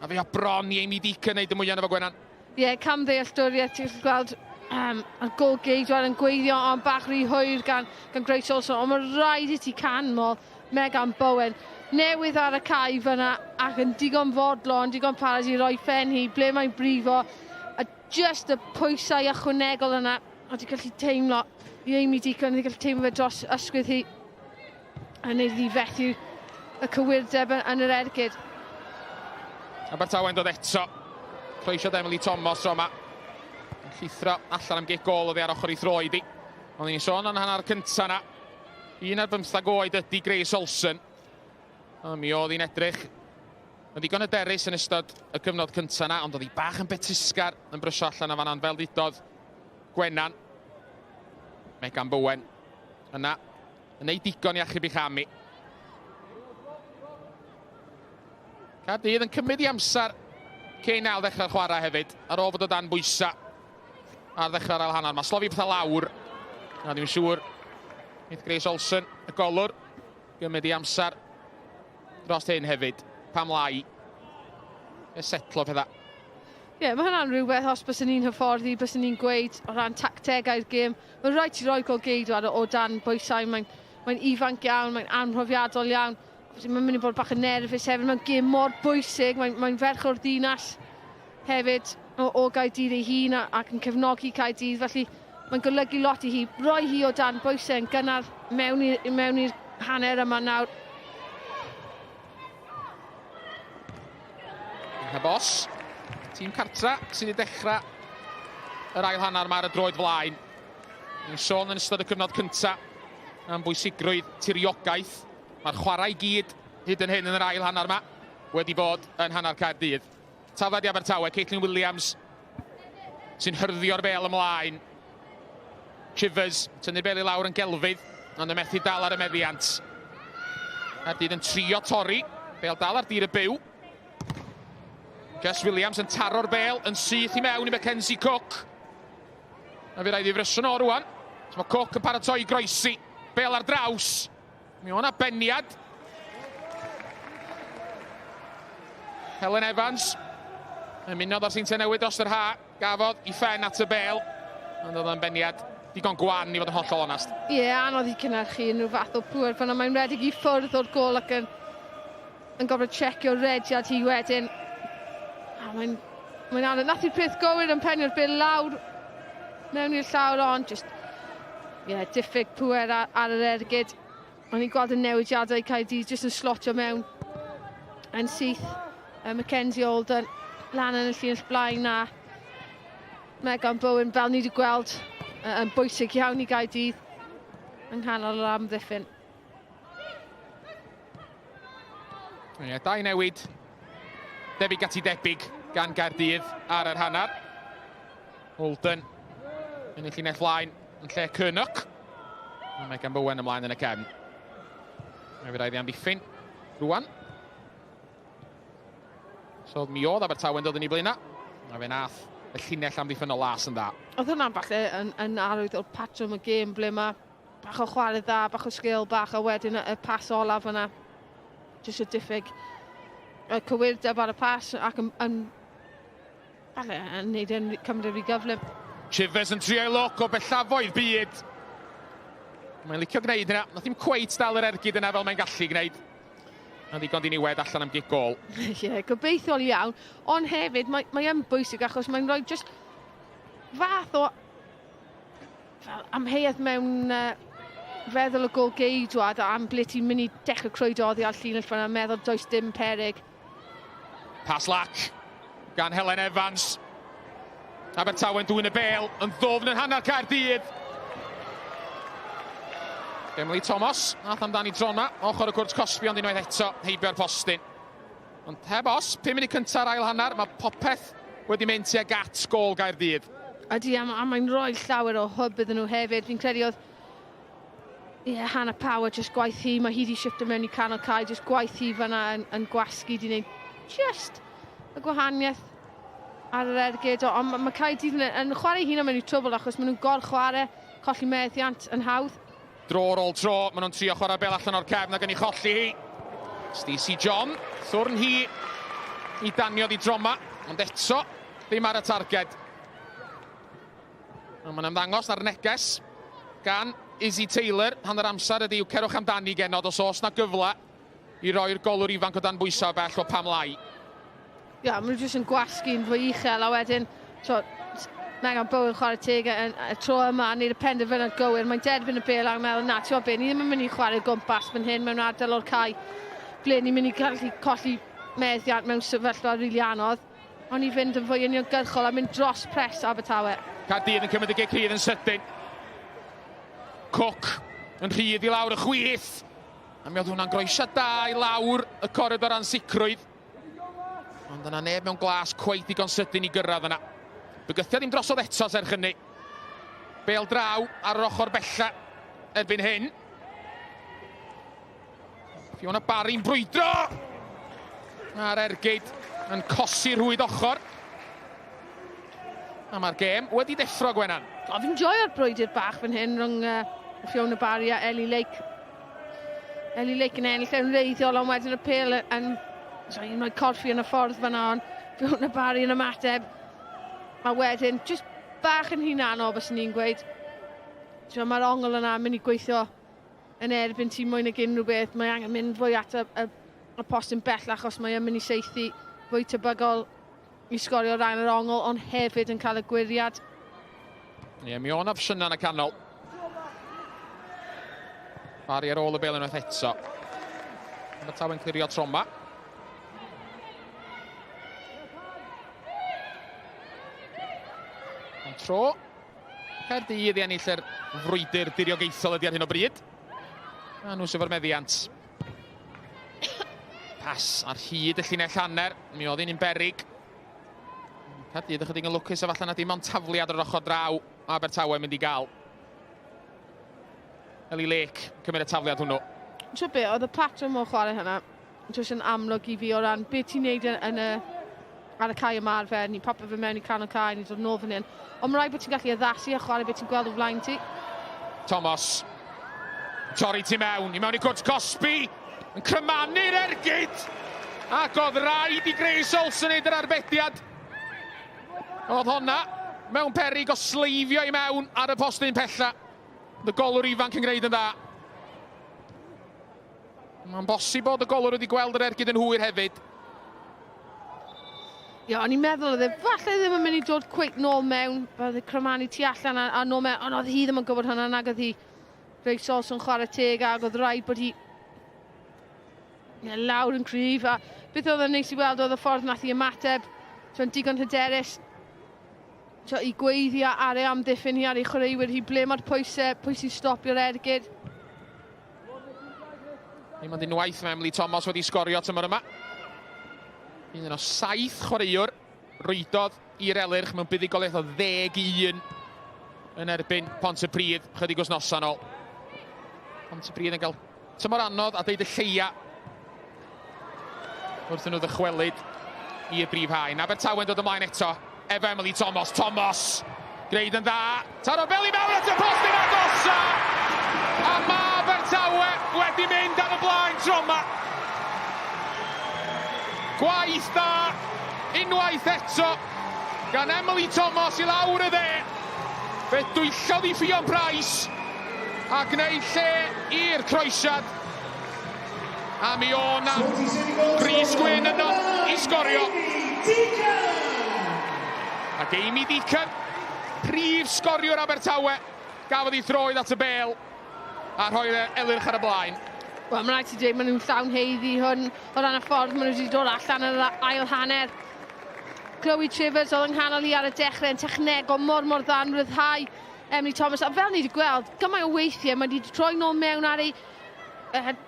a fe o bron i Amy Deacon neud y mwyaf efo Gwenan. Ie, camddealltwriaeth, ti'n gweld y gol geidwad yn gweithio ond bach rhy hwyr gan Grace Olson, ond mae'n rhaid i ti canmol Megan Bowen. Newydd ar y cae fyna ac yn digon fodlon, digon parod i roi ffen hi, ble mae'n brifo. A just y pwysau ychwanegol yna, a ti'n gallu teimlo, i Amy Deacon, ti'n gallu teimlo fe dros ysgwydd hi, a wneud i fethu y cywirdeb yn yr ergyd. Abertawe'n dod eto, croesiad Emily Thomas o yma. Yn llithro allan am gig gol oddi ar ochr i throed i. Ond ni'n sôn yn hanner cynta na. 1 ar 15 oed ydy Grace Olson. Mi oedd hi'n edrych yn ddigon hyderus yn ystod y cyfnod cynta na, ond oedd hi bach yn betusgar yn brysio allan a fanna'n fel ddudodd Gwenan. Megan Bowen yna yn neud digon i achub i chami. Caerdydd yn cymryd i amser cyn ail ddechrau'r chwarae hefyd, ar ôl fod o dan bwysa ar ddechrau'r ail hanner. Mae slofi pethau lawr, a ddim yn siŵr wneud Grace Olson, y golwr, gymryd i amser dros hyn hefyd, pam lai, y setlo pethau. Ie, mae hwnna'n rhywbeth os bys ni'n hyfforddi, bys ni'n gweud o ran tactegau'r gêm. Mae'n rhaid i roi gol geidwad o dan bwysau, mae'n ifanc iawn, mae'n anprofiadol iawn. Mae'n mynd i bod bach yn nerfus hefyd, mae'n gêm mor bwysig, mae'n ferch o'r ddinas hefyd o Caerdydd ei hun ac yn cefnogi Caerdydd, felly mae'n golygu lot i hi. Roi hi o dan bwysau yn gynnar mewn i'r hanner yma nawr. Hebos, tîm cartra sydd wedi dechrau yr ail hanner yma ar y droed flaen. Ni'n sôn yn ystod y cyfnod cynta am bwysigrwydd tiriogaeth. Mae'r chwarae i gyd hyd yn hyn yn yr ail hanner yma wedi bod yn hanner Caerdydd. Tafod i Abertawe, Caitlin Williams sy'n hyrddio bel ymlaen. Chivers, tynnu'r bel i lawr yn gelfydd, ond y methu dal ar y meddiant. Caerdydd yn trio torri, bel dal ar dir y byw. Jess Williams yn taro'r bel, yn syth i mewn i Mackenzie Cook. A fi rhaid i frysyn o rwan. Mae Cook yn paratoi groesi, bel ar draws. Mi o'na beniad. Helen Evans yn munodd o'r seintiau newid os yr ha, gafodd i ffen at y bel. Ond oedd yn beniad digon gwan i fod yn hollol onast. Ie, anodd i cynhyrchu unrhyw fath o pŵer, fanna mae'n redig i ffwrdd o'r gol ac yn gofod checio rediad hi wedyn. Mae'n anodd. Nath i'r peth gywir yn penio'r bil lawr mewn i'r llawr ond, diffyg pŵer ar yr ergyd. O'n i'n gweld y newidiadau Caerdydd jyst yn slotio mewn yn syth. Mackenzie Olden lan yn y llun blaen na. Megan Bowen, fel ni wedi gweld, yn bwysig iawn i Caerdydd yng nghanol yr amddiffyn. Dau newid debyg at i debyg gan Caerdydd ar yr hanner. Olden yn y llinell flaen yn lle Cynnock. Megan Bowen ymlaen yn y cefn. Mae fi rhaid i amddiffyn rwan. So mi oedd Abertawe'n dod yn ei blaena. A fe nath y llinell amddiffyn o las yn dda. Oedd hwnna'n falle yn arwydd o'r patrwm y gêm ble mae bach o chwarae dda, bach o sgil bach a wedyn y pas olaf yna. Jyst y diffyg y cywirdeb ar y pas ac yn neud yn cymryd i gyflym. Chivers yn trio loc o bellafoedd byd. Mae'n licio gwneud yna. Nath ddim cweit dal yr ergyd yna fel mae'n gallu gwneud. A ddigon di niwed allan am gig gol. Ie, gobeithiol iawn. Ond hefyd, mae yn bwysig achos mae'n rhoi just fath o amheuaeth mewn feddwl y gol geidwad am ble ti'n mynd i dechrau crwydoddi ar llinell fan a meddwl does dim peryg. Pas lac gan Helen Evans. Abertawe'n dwy'n y bel yn ddofn yn hanner Caerdydd. Emily Thomas, nath amdani drona, ochr y gwrdd Cosby ond unwaith eto, heibio'r postyn. Ond hebos, 5 munud cynta'r ail hanner, mae popeth wedi mynd tuag at gol Caerdydd. Ydy, a mae'n rhoi llawer o hwb iddyn nhw hefyd. Fi'n credu oedd Hannah Power, just gwaith hi, mae hi wedi shifto mewn i canol cae, just gwaith hi fanna yn gwasgu, di wneud just y gwahaniaeth ar yr ergyd, ond mae Caerdydd yn chwarae hun am yn i'w trwbl achos maen nhw'n gor-chwarae, colli meddiant yn hawdd. Dro ar ôl tro, maen nhw'n trio chwarae bel allan o'r cefn ac yn ei cholli hi. Stacey John, thwrn hi i danio di droma, ond eto ddim ar y targed. Mae'n ymddangos na'r neges gan Izzy Taylor, hanner amser ydi i'w cerwch amdani genod os oes na gyfle i roi'r golwr ifanc o dan bwysau bell o Pamlai. Ia, maen nhw jyst yn gwasgu'n fwy uchel a wedyn, Megan Bowen chwarae teg y tro yma, neud y penderfyniad gywir. Mae'n derbyn y bel a'n meddwl, na, ti'n be, ni ddim yn mynd i chwarae gwmpas fan hyn mewn ardal o'r cae, ble ni'n mynd i gallu colli meddiant mewn sefyllfa rili anodd. Ond i fynd yn fwy uniongyrchol a mynd dros pres Abertawe. Caerdydd yn cymryd y gig rhydd yn sydyn. Cook yn rhydd i lawr y chwith. A mi oedd hwnna'n groesiad da i lawr y corridor ansicrwydd. Ond yna neb mewn glas cweit digon sydyn i gyrraedd yna. Bygythiad ddim drosodd eto serch hynny. Bel draw ar yr ochr bella erbyn hyn. Fiona Barry'n brwydro! A'r ergyd yn cosi rhwyd ochr. A mae'r gêm wedi deffro, Gwenan. Fi'n joio'r brwydr bach fan hyn rhwng Fiona Barry a Ellie Lake. Ellie Lake yn ennill yn reiddiol, ond wedyn y pel yn rhoi corffi yn y ffordd fan'na, ond Fiona Barry yn ymateb. A wedyn, jyst bach yn hunanol, bys ni'n gweud. Mae'r ongl yna yn mynd i gweithio yn erbyn tîm mwy nag unrhyw beth. Mae angen mynd fwy at y post yn bell achos mae yn mynd i seithi fwy tebygol i sgorio rhan yr ongl, ond hefyd yn cael y gwiriad. Ie, mi o'n opsiynau yn y canol. Barry ar ôl y bel unwaith eto. Abertawe'n clirio troma. Ond tro, Caerdydd i ennill yr frwydr diriogaethol ydi ar hyn o bryd. A nhw sydd o'r meddiant. Pas ar hyd y llinell hanner, mi oedd un berig. Caerdydd ychydig yn lwcus a falle na dim ond tafliad ar yr ochr draw Abertawe mynd i gael. Ellie Lake cymryd y tafliad hwnnw. Tro be, oedd y patrwm o chwarae hynna, jyst yn amlwg i fi o ran beth ti'n neud ar y cae ymarfer, ni'n popio fe mewn i canol cae, ni'n dod nôl fan hyn. Ond mae rhaid bod ti'n gallu addasu a chwarae beth ti'n gweld o flaen ti. Thomas, torri ti mewn i gwrt Cosby, yn crymanu'r ergyd. Ac oedd rhaid i Grace Olsen neud yr arbediad. Oedd honna mewn perig o sleifio i mewn ar y postyn pella. Y golwr ifanc yn gwneud yn dda. Mae'n bosib bod y golwr wedi gweld yr ergyd yn hwyr hefyd. Ia, o'n i'n meddwl oedd e, falle ddim yn mynd i dod cweit nôl mewn, bydd y crymanu tu allan a nôl mewn, ond oedd hi ddim yn gwybod hynna nag oedd hi. Grace Olsen chwarae teg ac oedd rhaid bod hi lawr yn cryf, a beth oedd yn neis i weld oedd y ffordd nath i ymateb, yn digon hyderus i gweiddi ar ei amddiffyn hi ar ei chwaraewyr hi, ble mae'r pwysau stopio'r ergyd. Ddim ond unwaith mae Emily Thomas wedi sgorio tymor yma. Un o 7 chwaraewr rwydodd i'r elyrch mewn buddigoliaeth o 10-1 yn erbyn Pontypridd chydig wythnosau nôl. Pontypridd yn cael tymor anodd a deud y lleia wrth nhw ddychwelyd i'r brif haen. Abertawe'n dod ymlaen eto efo Emily Thomas. Thomas, gwneud yn dda. Taro bel i mewn at y post yn agosa. A mae Abertawe wedi mynd ar y blaen tro yma. Gwaith da, unwaith eto, gan Emily Thomas i lawr y dde. Fe dwyllodd i Fion Price a gwneud lle i'r croesiad. A mi o'na Rhys Gwyn yno i sgorio. Ac Amy Deacon, prif sgoriwr Abertawe, gafodd ei throed at y bel a rhoi'r elyrch ar y blaen. Wel, mae'n rhaid i dweud, maen nhw'n llawn heiddi hwn o ran y ffordd maen nhw wedi dod allan yn yr ail hanner. Chloe Trivers oedd yng nghanol i ar y dechrau yn technegol mor dda yn ryddhau Emily Thomas. A fel ni wedi gweld, gymaint o weithiau, mae wedi troi nôl mewn ar ei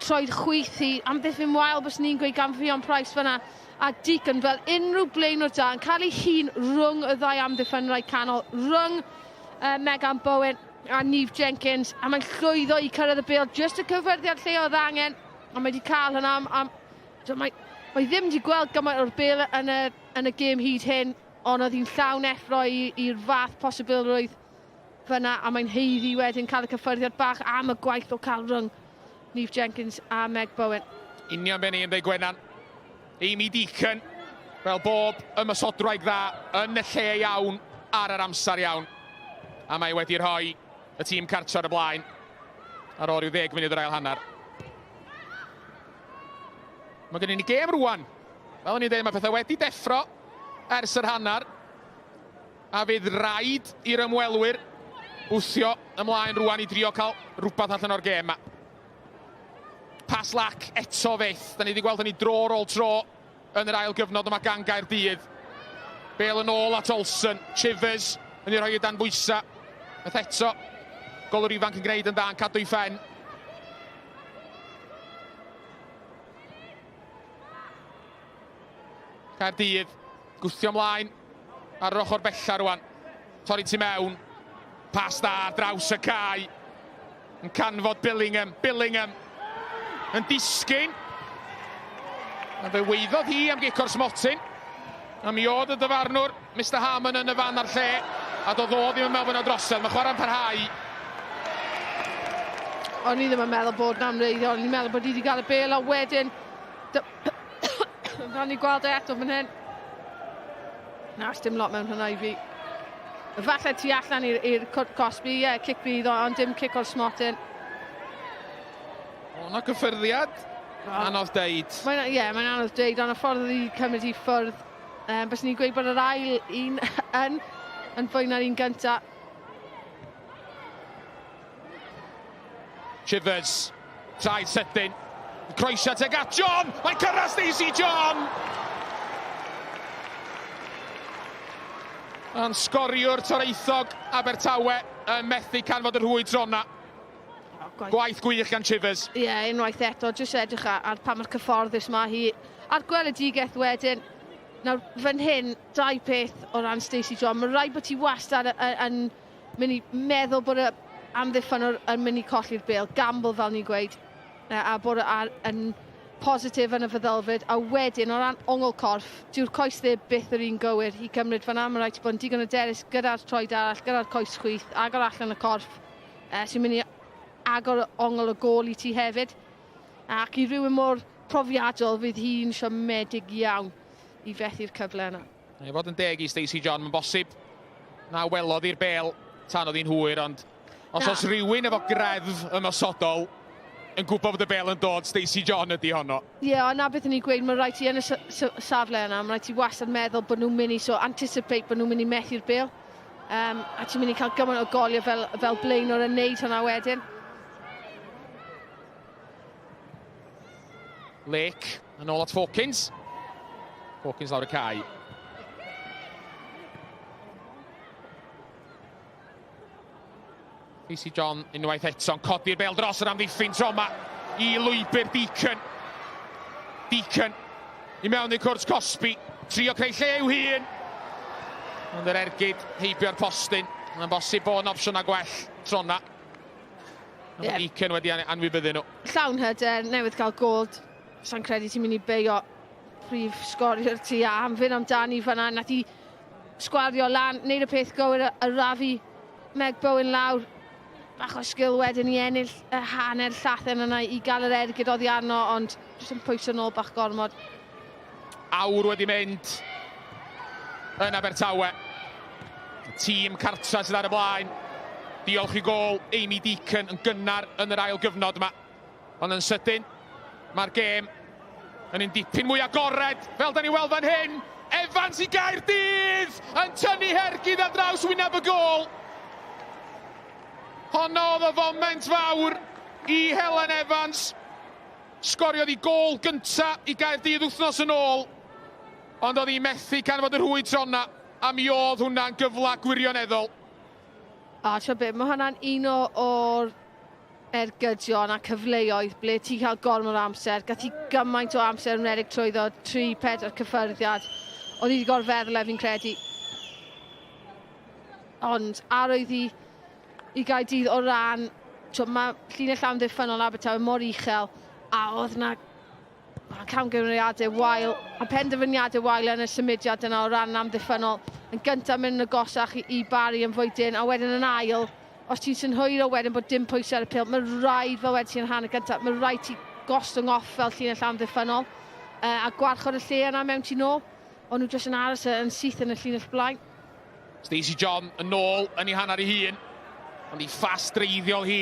troed chwith hi. Amddiffyn wael bys ni'n gweud gan Fion Price fyna. A Deacon fel unrhyw blaen o'r da yn cael ei hun rhwng y ddau amddiffynrau canol, rhwng Megan Bowen a Niamh Jenkins, a mae'n llwyddo i cyrraedd y bêl just y cyfwerddiad lle oedd angen, a mae wedi cael hynna mae ddim wedi gweld gymaint o'r bêl yn y gêm hyd hyn, ond oedd hi'n llawn effro i'r fath posibilrwydd fyna, a mae'n heiddi wedyn cael y cyffyrddiad bach am y gwaith o cael rhwng Niamh Jenkins a Meg Bowen. Union ben i'n dweud Gwenan. Amy Deacon, fel bob ymysodwraig dda, yn y lle iawn, ar yr amser iawn. A mae wedi rhoi y tîm cartre ar y blaen ar ôl ryw 10 munud yr ail hanner. Mae gen i ni gêm rwan. Fel o'n i'n dweud, mae pethau wedi deffro ers yr hanner. A fydd rhaid i'r ymwelwyr wthio ymlaen rwan i drio cael rhywbeth allan o'r gêm yma. Pas lac eto fyth. Da ni wedi gweld hynny dro ar ôl tro yn yr ail gyfnod yma gan Caerdydd. Bale yn ôl at Olsen. Chivers yn ei rhoi i dan bwysa. Beth eto. Golwr ifanc yn gwneud yn dda yn cadw i ffen. Caerdydd, gwthio ymlaen ar yr ochr bella rwan. Torri tu mewn. Pas dda draws y cae. Yn canfod Billingham. Billingham yn disgyn. A fe weiddodd hi am gicor smotyn. A mi oedd y dyfarnwr, Mr Harmon yn y fan ar lle. A doedd o ddim yn meddwl bod yna drosedd. Mae chwarae'n parhau. O'n i ddim yn meddwl bod na'n reiddiol. O'n i'n meddwl bod i wedi cael y bel a wedyn... Fan ni gweld e eto fan hyn. Na, dim lot mewn hwnna i fi. Falle tu allan i'r Cosby, cic bydd, ond dim cic o'r smotyn. O'na gyffyrddiad. Anodd deud. Mae'n anodd deud, ond y ffordd i cymryd i ffwrdd. Bys ni'n gweud bod yr ail un yn fwy na'r un gyntaf. Chivers, traed sydyn. Croesiad teg at John! Mae'n cyrraedd Stacey John! Yn sgoriwr toreithog Abertawe yn methu canfod yr hwyd trona. Gwaith gwych gan Chivers. Ie, unwaith eto, jyst edrych ar pa mae'r cyfforddus yma hi. Ar gweledigaeth wedyn, nawr fan hyn, 2 peth o ran Stacey John. Mae'n rhaid bod ti wastad yn mynd i meddwl bod y amddiffynwr yn mynd i colli'r bêl. Gamble fel ni'n gweud. A bod yn positif yn y feddylfryd, a wedyn o ran ongl corff, dyw'r coes dde byth yr un gywir i cymryd fan'na. Mae'n rhaid bod yn digon o derys gyda'r troed arall, gyda'r coes chwith, agor allan y corff, sy'n mynd i agor ongl y gol i ti hefyd. Ac i rywun mor profiadol fydd hi'n siomedig iawn i fethu'r cyfle yna. Ie, fod yn deg i Stacey John, mae'n bosib na welodd i'r bêl tan oedd hi'n hwyr, ond os rhywun efo greddf ymosodol yn gwybod bod y bêl yn dod, Stacey John ydi honno. Ie, na beth ni'n gweud, mae'n rhaid ti yn y safle yna, mae'n rhaid ti wastad meddwl bod nhw'n mynd i, anticipate bod nhw'n mynd i methu'r bêl. A ti'n mynd i cael gymaint o goliau fel blaenor yn neud hwnna wedyn. Lake, yn ôl at Hawkins. Hawkins lawr y cae. Stacey John unwaith eto'n codi'r bêl dros yr amddiffyn tro yma i lwybr Deacon. Deacon i mewn i'r cwrs Cosby. Trio creu lle i'w hun. Ond yr ergyd heibio'r postyn. Mae'n bosib bod yn opsiwn a gwell tro yna. Deacon wedi anwybyddu nhw. Llawn hyder, newydd cael gold. Sa'n credu ti'n mynd i beio prif sgoriwr ti a amfyn amdani fan'na. Nath i sgwario lan, neud y peth gywir y rafu Meg Bowen lawr. Bach o sgil wedyn i ennill y hanner llathen yna i gael yr ergyd oddi arno, ond jyst yn pwyso nôl bach gormod. Awr wedi mynd yn Abertawe. Y tîm cartra sydd ar y blaen. Diolch i gol Amy Deacon yn gynnar yn yr ail gyfnod yma. Ond yn sydyn, mae'r gêm yn un dipyn mwy agored, fel da ni weld fan hyn. Evans i Caerdydd yn tynnu hergydd ar draws wyneb y gol. Honno oedd y foment fawr i Helen Evans. Sgoriodd i gol gynta i Caerdydd wythnos yn ôl. Ond oedd hi methu canfod yr hwyd trona, a mi oedd hwnna'n gyfla gwirioneddol. Tro beth, mae hwnna'n un o'r ergydion a cyfleoedd ble ti'n cael gormod o amser. Gath hi gymaint o amser yn edrych trwyddo 3-4 cyffyrddiad. Oedd hi wedi gorfeddwl fi'n credu. Ond arwydd i Gaerdydd o ran, mae llinell amddiffynol Abertawe mor uchel, a oedd yna camgymeriadau wael, a penderfyniadau wael yn y symudiad yna o ran amddiffynol. yn gyntaf mynd yn agosach i Barry yn fwy dyn, a wedyn yn ail, os ti'n synhwyr o wedyn bod dim pwysau ar y pil, mae rhaid fel wedyn ti'n rhan y gyntaf, mae rhaid ti gostwng off fel llinell amddiffynol, a gwarchod y lle yna mewn ti nôl, ond nhw jyst yn aros yn syth yn y llinell blaen. Stacey John yn ôl yn ei hanner ei hun, ond ei ffast dreiddiol hi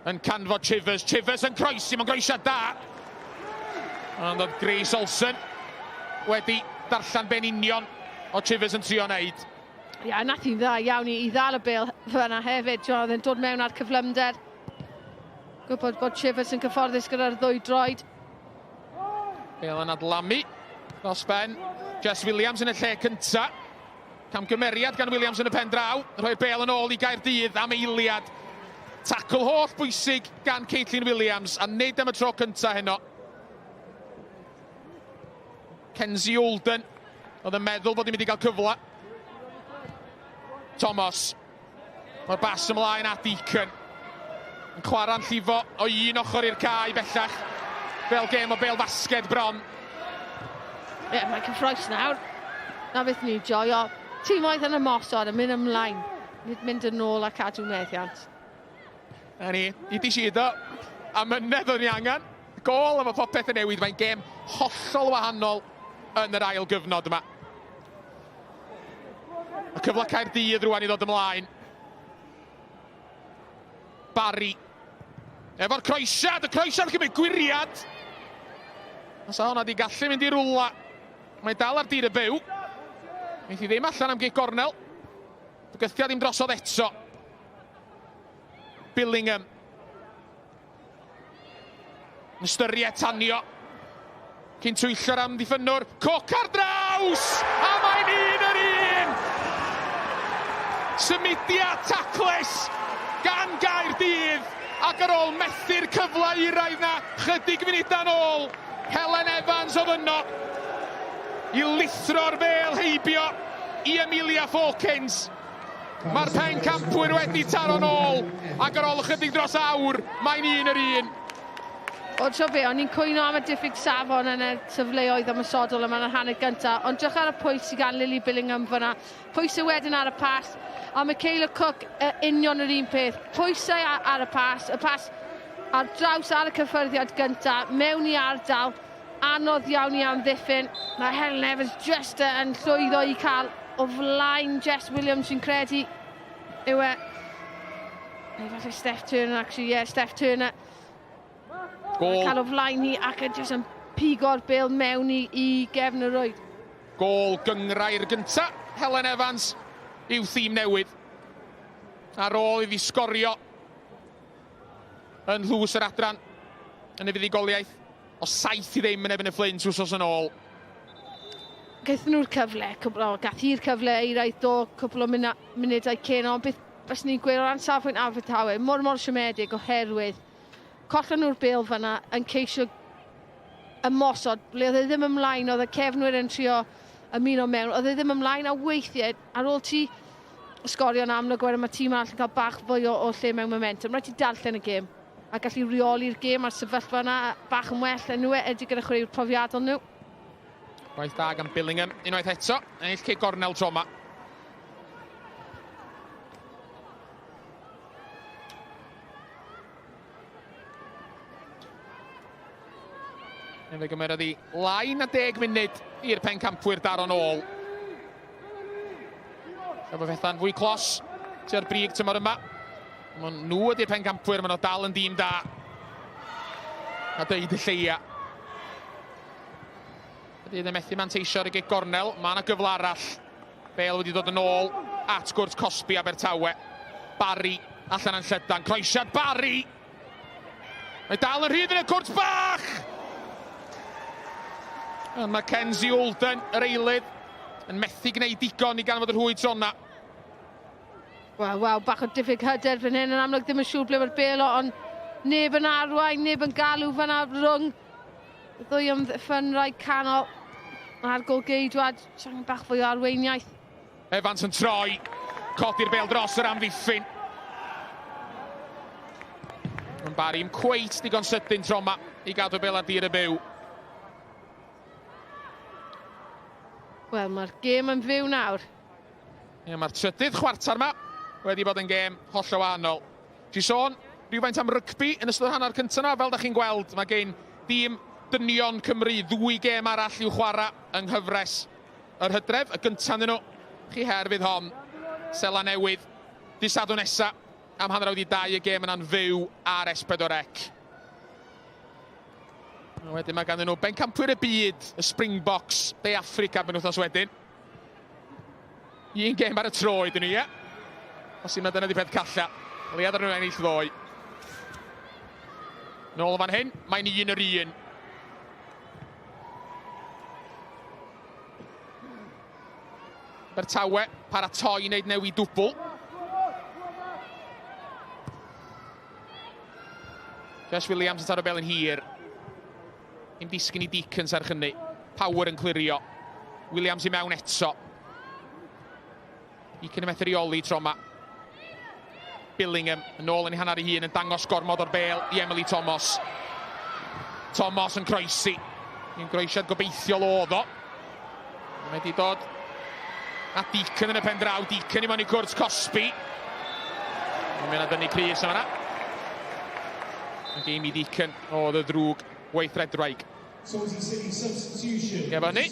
yn canfod Chivers. Chivers yn croesi, mae'n groesiad da. Ond oedd Grace Olsen wedi darllen ben union o Chivers yn trio wneud. Ia, nath hi'n dda iawn i ddal y bil fyna hefyd. Oedd yn dod mewn ar cyflymder. Gwybod bod Chivers yn cyfforddus gyda'r ddwy droed. Bale yn adlamu dros ben. Jess Williams yn y lle cynta. Camgymeriad gan Williams yn y pen draw. Rhoi'r Bale yn ôl i Gaerdydd am eiliad. Tackle holl bwysig gan Caitlin Williams, a nid am y tro cynta heno. Kenzie Olden oedd yn meddwl bod hi'n mynd i gael cyfle. Thomas. Mae'r bas ymlaen at Deacon. Yn chwarae'n llifo o un ochr i'r cae bellach. Fel gêm o bêl fasged bron. Ie, mae'n cyffroes nawr. Na beth ni joio. Tîm oedd yn ymosod yn mynd ymlaen. Nid mynd yn ôl a cadw meddiant. A ni, i di sido. A mynedd o'n i angen. Gol efo popeth yn newid. Mae'n gêm hollol wahanol yn yr ail gyfnod yma. Y cyfle Caerdydd rwan i ddod ymlaen. Barry. Efo'r croesiad, y croesiad yn cymryd gwiriad. Os a hwnna di gallu mynd i rwla. Mae dal ar dir y byw. Neith i ddim allan am gig gornel. Bygythiad ddim drosodd eto. Billingham. Yn ystyried tanio. Cyn twyllio'r amddiffynwr. Coc ar draws! A mae'n un yr un! Symudiad tacles gan Gaerdydd. Ac ar ôl methu'r cyfle uraidd na chydig funudau'n ôl. Helen Evans oedd yno. I lithro'r Bale heibio i Amelia Falkins. Mae'r pencampwyr wedi taro'n ôl. Ac ar ôl ychydig dros awr, mae'n un yr un. O, tro be, o'n i'n cwyno am y diffyg safon yn y tyfleoedd ymysodol yma yn y hanner gyntaf, ond drych ar y pwys i gan Lily Billingham fyna. Pwysau wedyn ar y pas, a Michaela Cook union yr un peth. Pwysau ar y pas ar draws ar y cyffyrddiad gyntaf, mewn i ardal, anodd iawn i amddiffyn. Mae Helen Evans just yn llwyddo i cael o flaen Jess Williams sy'n credu yw e. Neu falle Steph Turner, actually, yeah, Steph Turner. Gol. Cael o flaen hi ac yn jyst yn pigo'r Bale mewn i gefn y rwyd. Gol gyngrau'r gynta. Helen Evans i'w thîm newydd. Ar ôl iddi sgorio yn llws yr adran yn y fuddigoliaeth. O 7 i ddim yn ebyn y Flint wsos yn ôl. Gaethon nhw'r cyfle, gath hi'r cyfle i rhaid o cwbl o munudau cyn, ond beth bys ni'n gweud o ran safbwynt Abertawe, mor siomedig oherwydd collen nhw'r Bale fyna yn ceisio ymosod, ble oedd e ddim ymlaen, oedd y cefnwyr yn trio ymuno mewn, oedd e ddim ymlaen, a weithiau ar ôl ti sgorio'n amlwg wedyn mae tîm arall yn cael bach fwy o lle mewn momentum. Rhaid ti darllen y gêm a gallu reoli'r gêm a'r sefyllfa yna bach yn well yn wedi gyda chwaraewyr profiadol nhw. Gwaith da gan Billingham, unwaith eto, ennill cig gornel tro yma. Fe gymerodd i lain a 10 munud i'r pencampwyr daro'n ôl. Efo fetha'n fwy clos tua'r brig tymor yma. Nhw ydy'r pencampwyr, maen nhw dal yn dîm da. A deud y lleia. Ydy yn methu manteisio ar y gig gornel. Mae yna gyfle arall. Bale wedi dod yn ôl at gwrs Cosby Abertawe. Barry allan yn llydan. Croesiad Barry. Mae dal yn rhydd yn y cwrt bach. Mae Kenzie Olden, yr eilydd, yn methu gwneud digon i ganfod yr hwyd trona. Wel, bach o diffyg hyder fan hyn, yn amlwg ddim yn siŵr ble mae'r Bale, ond neb yn arwain, neb yn galw fan'na rwng y ddwy ymddiffynrau canol. A'r golgeidwad, siarad bach fwy o arweiniaeth. Evans yn troi, codi'r Bale dros yr amddiffyn. Yn Barry yn cweit digon sydyn tro yma i gadw Bale ar dir y byw. Wel, mae'r gêm yn fyw nawr. Mae'r trydydd chwarter yma wedi bod yn gêm holl o wahanol. Ti sôn rhywfaint am rygbi yn ystod hanner cyntaf yna, fel da chi'n gweld, mae gen dîm dynion Cymru 2 gêm arall i'w chwarae yng nghyfres yr Hydref. Y gyntaf nhw, chi her fydd hon, Sela Newydd, dydd Sadwrn nesa, am hanner awr i 2 y gêm yna'n fyw ar S4C. Wedyn mae ganddyn nhw bencampwyr y byd, y Springboks, De Affrica yn wythnos wedyn. 1 gêm ar y tro ydyn nhw, ie? Os yma dyna di peth calla. Liad ar nhw'n ennill 2. Nôl fan hyn, mae'n 1-1. Abertawe, paratoi i wneud newid dwbl. Jess Williams yn taro bel yn hir. Yn disgyn i Deacons ar hynny. Power yn clirio. Williams i mewn eto. Deacon yn methu reoli tro yma. Billingham yn ôl yn ei hanner ei hun yn dangos gormod o'r bel i Emily Thomas. Thomas yn croesi. Yn groesiad gobeithiol oedd o. Mae wedi dod a Deacon yn y pen draw. Deacon i mewn i gwrdd Cosby. Mae'n mynd a dynnu Cris yma. Mae Jamie Deacon oedd y ddrwg weithredraig. Efo ni.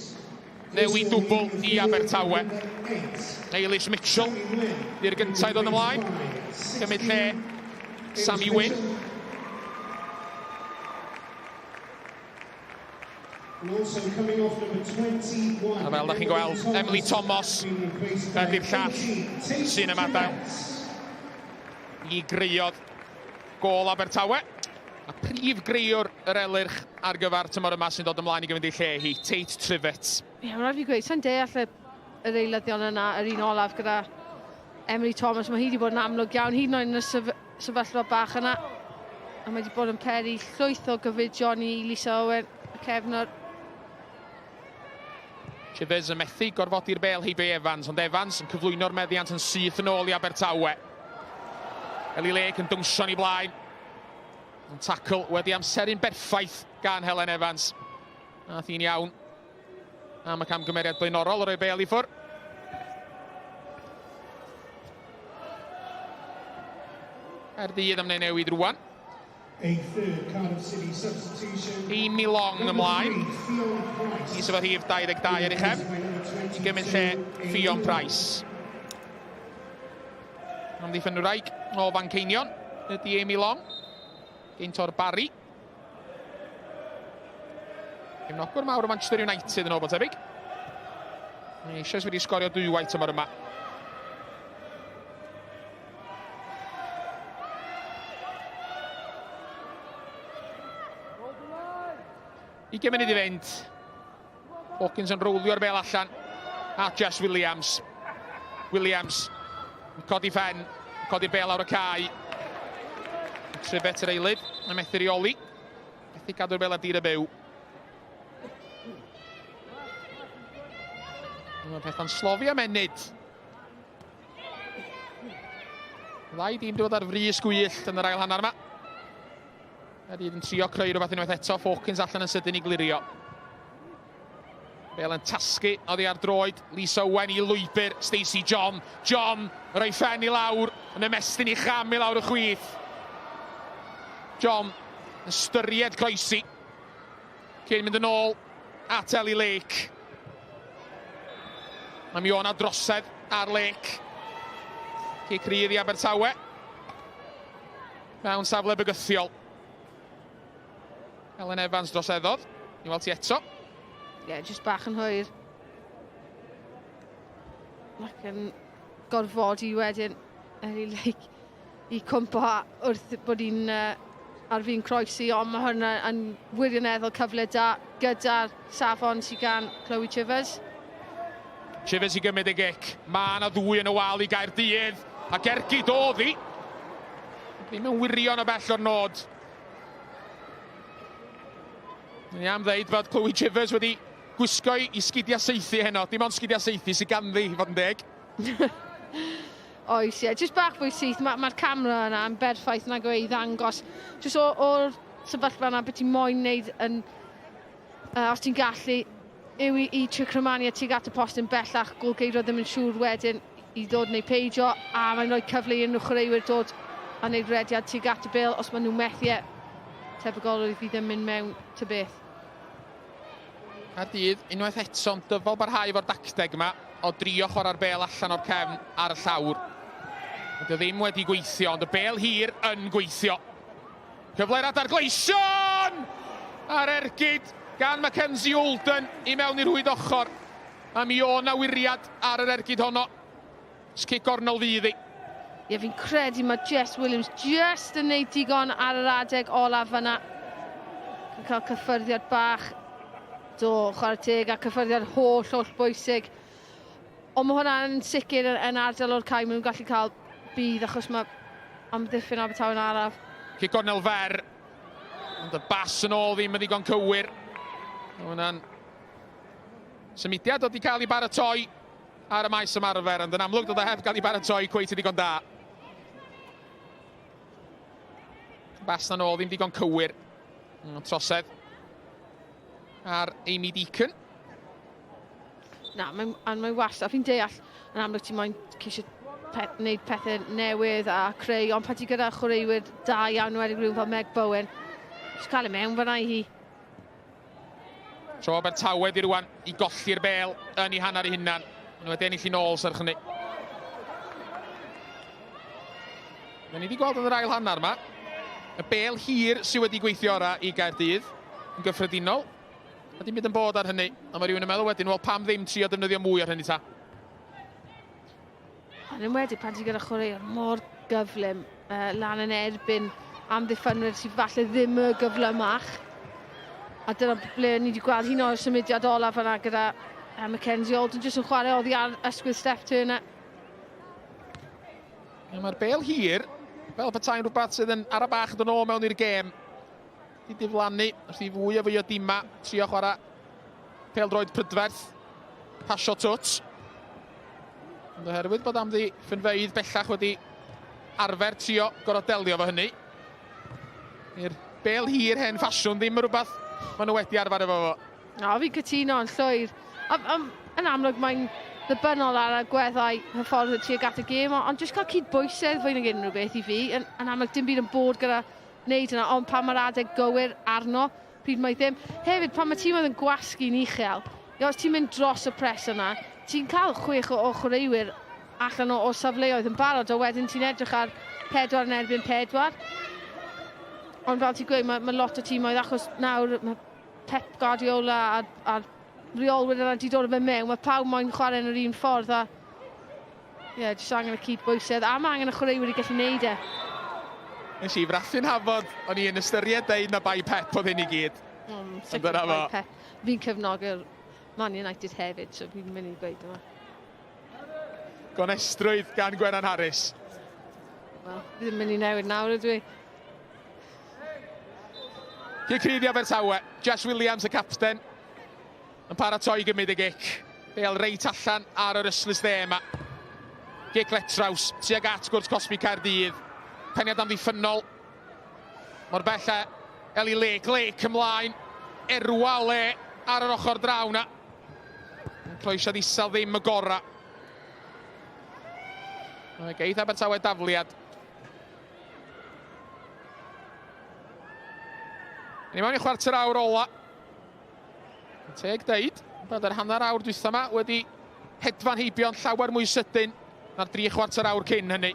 Newid dwbl i Abertawe. Eilis Mitchell di'r gyntaf ddod ymlaen. Gymryd lle Sammy Wynn. A fel da chi'n gweld, Emily Thomas ydy'r llall sy'n ymadael i greiodd gol Abertawe. A prif greiwr yr elyrch ar gyfer tymor yma sy'n dod ymlaen i gyfynd ei lle hi, Tate Trivett. Ie, mae'n rhaid fi gweud, sa'n deall yr eilyddion yna, yr un olaf gyda Emily Thomas. Mae hi wedi bod yn amlwg iawn, hyd yn oed yn y sefyllfa bach yna. A mae wedi bod yn peri llwyth o gyfidion i Lisa Owen, y cefnwr. Chivers yn methu gorfodi'r bel heibio Evans, ond Evans yn cyflwyno'r meddiant yn syth yn ôl i Abertawe. Eli Lake yn dwngsio'n i blaen. Yn tacl wedi amseru'n berffaith gan Helen Evans. Nath hi'n iawn am y camgymeriad blaenorol o'r ei bel i ffwr. Caerdydd am wneud newid rwan. Amy Long ymlaen. I sefyll rhif 22 ar ei chef. I gymryd lle Ffion Price. Am ddiffen nhw raig o Fanceinion ydy Amy Long. Geintor Barry. Cefnogwr mawr o Manchester United yn ôl bod tebyg. Eisoes wedi sgorio 2 waith tymor yma. I munud i fynd. Hawkins yn rowlio'r bel allan. A Jess Williams. Williams yn codi ffen, codi'r bel awr y cae. Trifet yr eilydd, a methu reoli. Methu gadw'r bel ar dir y byw. Mae'n peth o'n slofi am enid. Ddau dîm dod ar fris gwyllt yn yr ail hanner yma. Caerdydd yn trio creu rhywbeth unwaith eto. Hawkins allan yn sydyn i glirio. Bel yn tasgu, oddi ar droed. Lisa Owen i lwybr. Stacey John. John, rhoi ffen i lawr. Yn ymestyn i cham i lawr y chwith. John yn styried croesi. Cyn mynd yn ôl at Eli Lake. Mae mi o'n a drosedd ar Lake. Cyn Caerdydd i Abertawe. Mewn safle bygythiol. Helen Evans droseddodd. Ni weld ti eto. Ie, jyst bach yn hwyr. Ac yn gorfodi wedyn Eli Lake i cwmpo wrth bod hi'n ar fi'n croesi, ond mae hwnna yn wirioneddol cyfle da gyda'r safon sy'n gan Chloe Chivers. Chivers i gymryd y gic. Mae yna 2 yn y wal i Gaerdydd. A Gergyd oedd hi. Ddim yn wirion o bell o'r nod. Ni am ddeud fod Chloe Chivers wedi gwisgo i sgidiau seithi heno. Dim ond sgidiau seithi sy'n ganddi, i fod yn deg. Oes, ie, jyst bach fwy syth. Mae'r camera yna yn berffaith nag o ei ddangos. Jyst o'r sefyllfa yna beth ti'n moyn wneud yn... os ti'n gallu yw i trio crymaniad tuag at y post yn bellach, golgeidro ddim yn siŵr wedyn i ddod neu peidio, a mae'n rhoi cyfle i unrhyw chwaraewyr dod a wneud rediad tuag at y bil os maen nhw'n methu tebygolrwydd i ddim mynd mewn ty beth. Caerdydd, unwaith eto'n dyfal barhau fo'r dacteg yma o drio chwarae'r bel allan o'r cefn ar y llawr. Ydy o ddim wedi gweithio, ond y bel hir yn gweithio. Cyfle'r adargleision! Ar ergyd gan Mackenzie Holden i mewn i'r hwyd ochr. A mi o na wiriad ar yr ergyd honno. Sgic gornol fydd i. Ie, fi'n credu mae Jess Williams just yn neud digon ar yr adeg olaf fyna. Yn cael cyffyrddiad bach. Do, chwarae teg a cyffyrddiad holl bwysig. Ond mae hwnna'n sicr yn ardal o'r cae. Maen nhw'n gallu cael bydd achos mae amddiffyn Abertawe yn araf. Cic gornel fer. Ond y bas yn ôl ddim yn ddigon cywir. Hwna'n symudiad wedi cael ei baratoi ar y maes ymarfer, ond yn amlwg dod o heb cael ei baratoi cweit yn digon da. Bas yn ôl ddim digon cywir. Trosedd ar Amy Deacon. Na, mae'n wastad. Fi'n deall yn amlwg ti moyn ceisio wneud pethau newydd a creu, ond pa ti gyda chwaraewyr da iawn wedi rhywun fel Meg Bowen. Just cael ei mewn fyna i hi. Tro Abertawe di rwan i golli'r bel yn ei hanner ei hunan. Nhw wedi ennill i nôl serch hynny. Ni wedi gweld yn yr ail hanner yma. Y bel hir sydd wedi gweithio ora i Gaerdydd yn gyffredinol. A dim byd yn bod ar hynny. A mae rhywun yn meddwl wedyn, wel pam ddim trio defnyddio mwy ar hynny ta. Yn ymwedig pan ti gyda chwaraewr mor gyflym lan yn erbyn amddiffynwyr sydd falle ddim y gyflymach. A dyna ble ni wedi gweld hyn o'r symudiad olaf yna gyda Mackenzie Holden jyst yn chwarae oddi ar ysgwydd Steph Turner. Mae'r bel hir, fel petai'n rhywbeth sydd yn ar y bach yn ôl mewn i'r gêm. Di diflannu, os di fwy o dima, trio chwarae pêl-droed prydferth, pasio twt. Ond oherwydd bod am ddi ffynfeidd bellach wedi arfer trio gorfod delio fo hynny. I'r bel hir hen ffasiwn ddim yn rhywbeth maen nhw wedi arfer efo fo. No, fi'n cytuno yn llwyr. Yn amlwg mae'n ddibynnol ar y gweddau hyffordd tuag at y gêm, ond jyst cael cydbwysedd fwy nag unrhyw beth i fi. Yn amlwg dim byd yn bod gyda wneud yna, ond pan mae'r adeg gywir arno, pryd mae ddim. Hefyd, pan mae tîm oedd yn gwasgu'n uchel, os ti'n mynd dros y pres yna, ti'n cael 6 o chwaraewyr allan o safleoedd yn barod, a wedyn ti'n edrych ar 4 yn erbyn 4. Ond fel ti'n gweud, mae lot o tîmoedd achos nawr mae Pep Guardiola a reolwyr yna wedi dod o fe mewn, mae pawb moyn chwarae yn yr un ffordd a jyst angen y cydbwysedd a mae angen y chwaraewyr i gallu neud e. Nes i fraffu'n hafod, o'n i yn ystyried deud na bai Pep oedd hyn i gyd. Sicr bai Pep. Fi'n cefnogi'r Man United hefyd, so fi'n mynd i gweud yma. Gonestrwydd gan Gwenan Harris. Wel, fi ddim mynd i newid nawr ydw i. Caerdydd Abertawe, Jess Williams y capten, yn paratoi gymryd y gic. Bel reit allan ar yr yslys dde yma. Gic letraws, tuag at gwrs Cosby Caerdydd. Peniad amddiffynol. Mor bella, Eli Lake ymlaen. Erwa o le ar yr ochr draw na. Cloesiad isel ddim y gora. Geith Abertawe dafliad. Ni mewn i chwarter awr ola. Teg deud, bod yr hanner awr dwytha yma wedi hedfan heibio'n llawer mwy sydyn na'r 3 chwarter awr cyn hynny.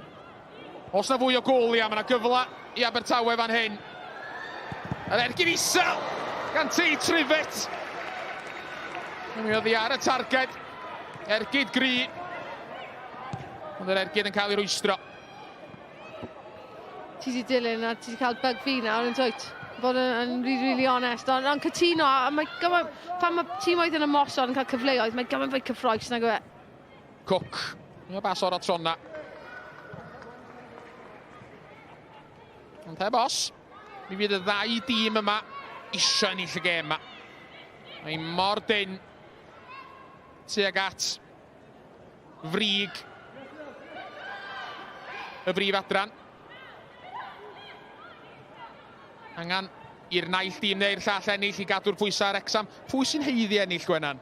Os na fwy o gôlia, mae yna gyfle i Abertawe fan hyn. Yr ergyd isel gan Tei Trifet. Mi oedd hi ar y targed. Ergyd gri. Ond yr ergyd yn cael ei rwystro. Ti di dilyn a ti di cael bug fi nawr yn dweud. Bod yn really honest, ond cytuno, pan mae tîmoedd yn ymosod yn cael cyfleoedd, mae gymaint fwy cyffroes nag yw e. Cook, mae'n bas o'r atronna. Ond heb os, mi fydd y 2 dîm yma isio ennill y gêm yma. Mae'n mor dyn tuag at frig y Brif Adran. Angan i'r naill dîm neu'r llall ennill i gadw'r pwysau ar Exam. Pwy sy'n heiddi ennill, Gwenan?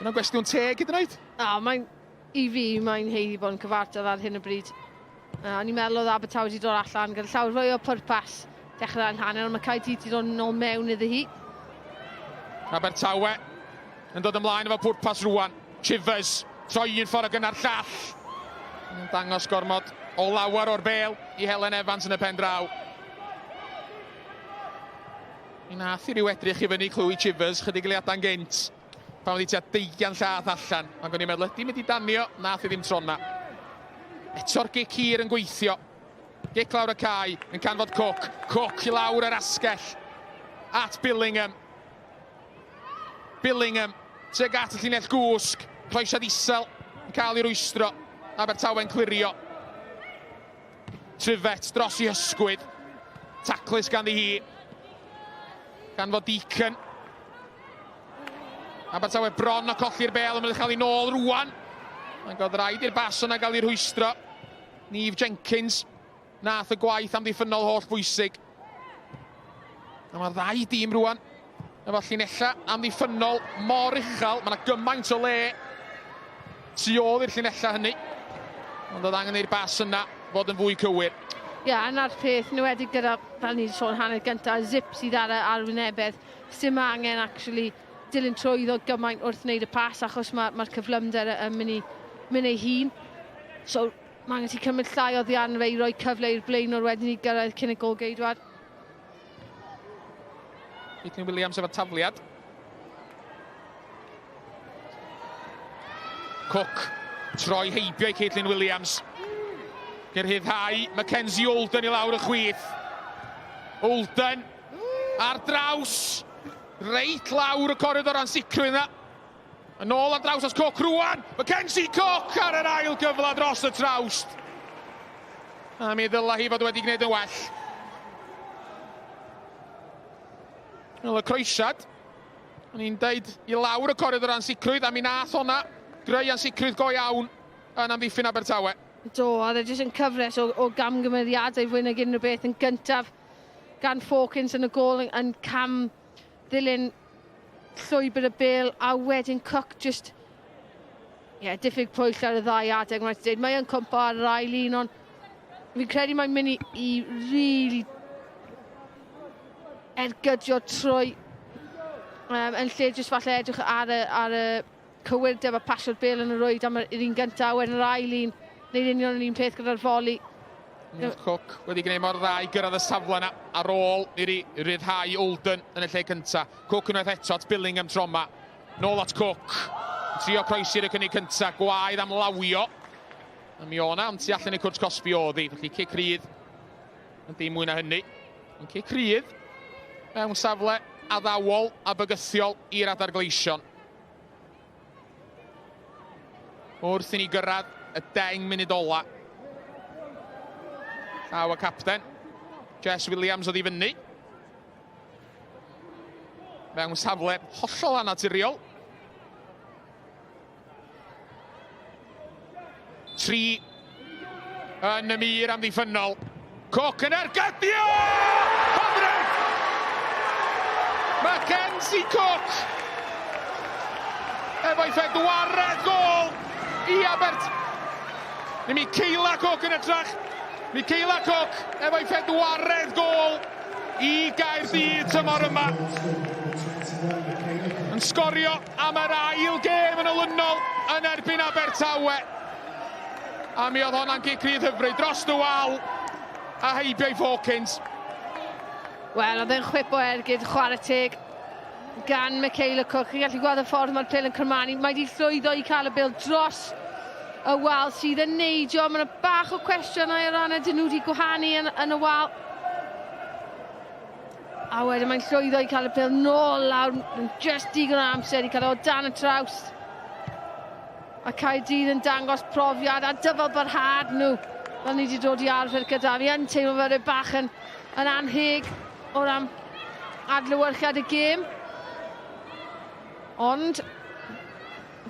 Yna'n gwestiwn teg hyd yn oed? I fi, mae'n heiddi bod yn cyfartal ar hyn o bryd. O'n i'n meddwl oedd Abertawe wedi dod allan gyda llawer fwy o pwrpas dechrau'n hanner, ond mae Caerdydd wedi dod nôl mewn iddo hi. Abertawe yn dod ymlaen efo pwrpas rwan. Chivers, troi un ffordd ag yna'r llall. Yn dangos gormod o lawer o'r bel i Helen Evans yn y pen draw. Mi nath i ryw edrych i fyny clwy Chivers, chydig eiliadau'n gynt. Pan wedi tua 20 llath allan. Ac o'n i'n meddwl, ydy mynd i danio, nath i ddim trona. Eto'r gic hir yn gweithio. Gic lawr y cae, yn canfod Cook. Cook i lawr yr asgell. At Billingham. Billingham, teg at y llinell gwsg. Cloesiad isel, yn cael ei rwystro. Abertawe'n clirio. Trifet dros i ysgwyd. Taclus ganddi hi. Gan fod Deacon. Abertawe bron o colli'r bel yn mynd i cael ei nôl rwan. Mae'n god rhaid i'r bas yna gael ei rwystro. Niamh Jenkins. Nath y gwaith amddiffynol holl bwysig. A mae ddau dîm rwan. Efo llinella amddiffynol mor uchel. Mae yna gymaint o le tu ôl i'r llinella hynny. Ond oedd angen i'r bas yna fod yn fwy cywir. Yna'r peth, nhw wedi gyda, fel ni wedi sôn hanner gyntaf, zip sydd ar wynebedd. Sim angen, actually, dilyn trwyddo gymaint wrth wneud y pas, achos mae'r cyflymder yn mynd ei hun. So, mae angen ti cymryd llai o ddianfa i roi cyfle i'r blaen o'r wedyn i gyrraedd cyn y gol geidwad. Caitlin Williams efo tafliad. Cook, troi heibio i Caitlin Williams. Gyrhyddhau Mackenzie Olden i lawr y chwith. Olden ar draws. Reit lawr y corridor ansicrwydd yna. Yn ôl ar draws as Cook rwan. Mackenzie Cook ar yr ail gyfla dros y trawst. A mi ddyla hi fod wedi gwneud yn well. Wel y croesiad. O'n i'n deud i lawr y corridor ansicrwydd a mi nath honna greu ansicrwydd go iawn yn amddiffyn Abertawe. Do, a dde jyst yn cyfres o gamgymeriadau fwy nag unrhyw beth yn gyntaf gan Fawkins yn y gol yn cam ddilyn llwybr y bel a wedyn Cook just diffyg pwyll ar y ddau adeg mae'n dweud. Mae yn cwmpo ar yr ail un ond fi'n credu mae'n mynd i really ergydio trwy yn lle jyst falle edrych ar y cywirdeb a pasio'r bel yn y rwyd am yr un gyntaf wedyn yr ail un neud union yr un peth gyda'r foli. Cook wedi gwneud mor dda i gyrraedd y safle yna ar ôl i ryddhau Olden yn y lle cynta. Cook unwaith eto at Billingham tro yma. Nôl at Cook. Trio croesi'r y cynnig cynta. Gwaedd am lawio. A mi o'na am tu allan i cwrs Cosby oedd hi. Felly cic rydd. Yn dim mwy na hynny. Yn cic rydd. Mewn safle addawol a bygythiol i'r adar gleision. Wrth i ni gyrraedd y 10 munud ola. Llaw y capten. Jess Williams oedd i fyny. Mewn safle hollol anaturiol. 3 yn y mir amddiffynol. Cook yn ergydio! Honredd! Mackenzie Cook! Efo'i phedwaredd gol i Abertawe. Ni Michaela Cook yn edrych. Michaela Cook efo'i phedwaredd gol i Caerdydd tymor yma. Yn sgorio am yr ail gêm yn olynol yn erbyn Abertawe. A mi oedd hwnna'n gic rydd hyfryd dros dy wal a heibio i Fawkins. Wel, oedd e'n chwip o ergyd chwarae teg gan Michaela Cook. Chi'n gallu gweld y ffordd mae'r pêl yn cyrmanu. Mae wedi llwyddo i cael y bêl dros y wal sydd yn neidio. Mae yna bach o cwestiynau o ran ydyn nhw wedi gwahanu yn y wal. A wedyn mae'n llwyddo i cael y bêl nôl lawr. Just digon o amser i cael o dan y trawst. A Caerdydd yn dangos profiad a dyfal barhad nhw. Fel ni wedi dod i arfer gyda. Fi yn teimlo fel y bach yn anheg o ran adlewyrchiad y gêm. Ond,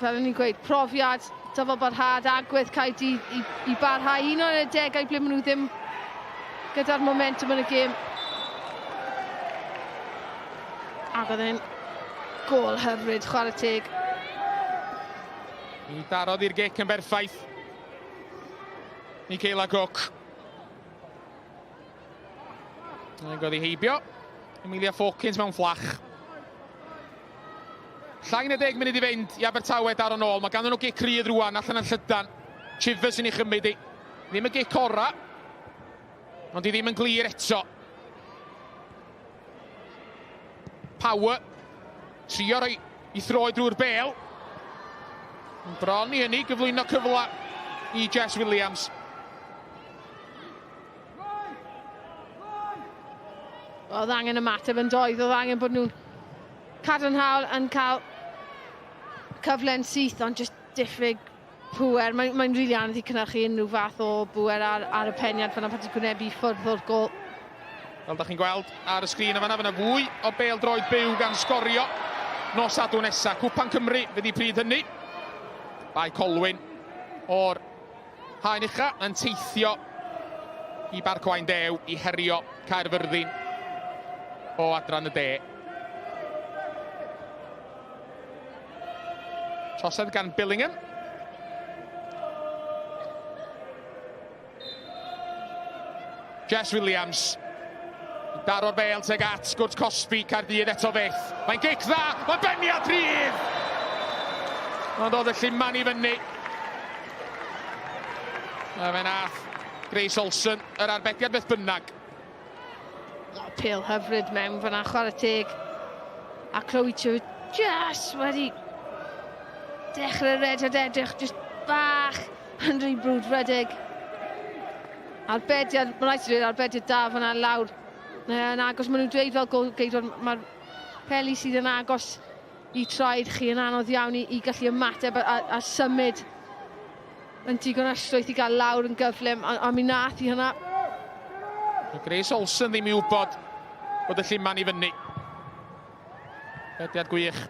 fel ni'n gweud, profiad, dyfal barhad, agwedd Caerdydd i barhau. Un o'r adegau ble maen nhw ddim gyda'r momentum yn y gêm. Ac oedd e'n gol hyfryd, chwarae teg. I darodd i'r gic yn berffaith. Michaela Cook. Godd i heibio. Emilia Fawkins mewn fflach. Llai na 10 munud i fynd i Abertawe dar yn ôl. Mae ganddyn nhw gic rydd rwan allan yn Llydan. Chivers yn ei chymryd i. Ddim y gic ora. Ond i ddim yn glir eto. Power. Trio roi i throi drwy'r bel. Bron i hynny gyflwyno cyfla i Jess Williams. Oedd angen ymateb yn doedd, oedd angen bod nhw'n cadarnhaol yn cael cyfle'n syth, ond just diffyg pŵer. Mae'n rili anodd i cynhyrchu unrhyw fath o bŵer ar y peniad fan pan ti'n gwynebu ffwrdd o'r gol. Fel da chi'n gweld ar y sgrin yma fwy o bel droed byw gan sgorio nos adw nesa. Cwpan Cymru fydd i pryd hynny. Bai Colwyn o'r haen ucha yn teithio i Barcwain Dew i herio Caerfyrddin o adran y de. Trosedd gan Billingham. Jess Williams. Daro'r bel teg at Gwrt Cosby, Caerdydd eto beth. Mae'n gic dda, mae'n beniad rhydd! Ond oedd y lliman i fyny. A fe nath Grace Olsen, yr arbediad beth bynnag. Pêl hyfryd mewn fyna, chwarae teg. A Chloe Chu just wedi dechrau redod edrych, just bach yn rhy brwdfrydig. Arbediad, mae'n rhaid i ddweud arbediad da fyna lawr. Yn agos, maen nhw'n dweud fel golgeidwr, mae'r peli sydd yn agos i traed chi yn anodd iawn i gallu ymateb a symud yn digon ystrwyth i gael lawr yn gyflym, a mi nath i hynna. Grace Olsen ddim i wybod bod y lliman i fyny. Bediad gwych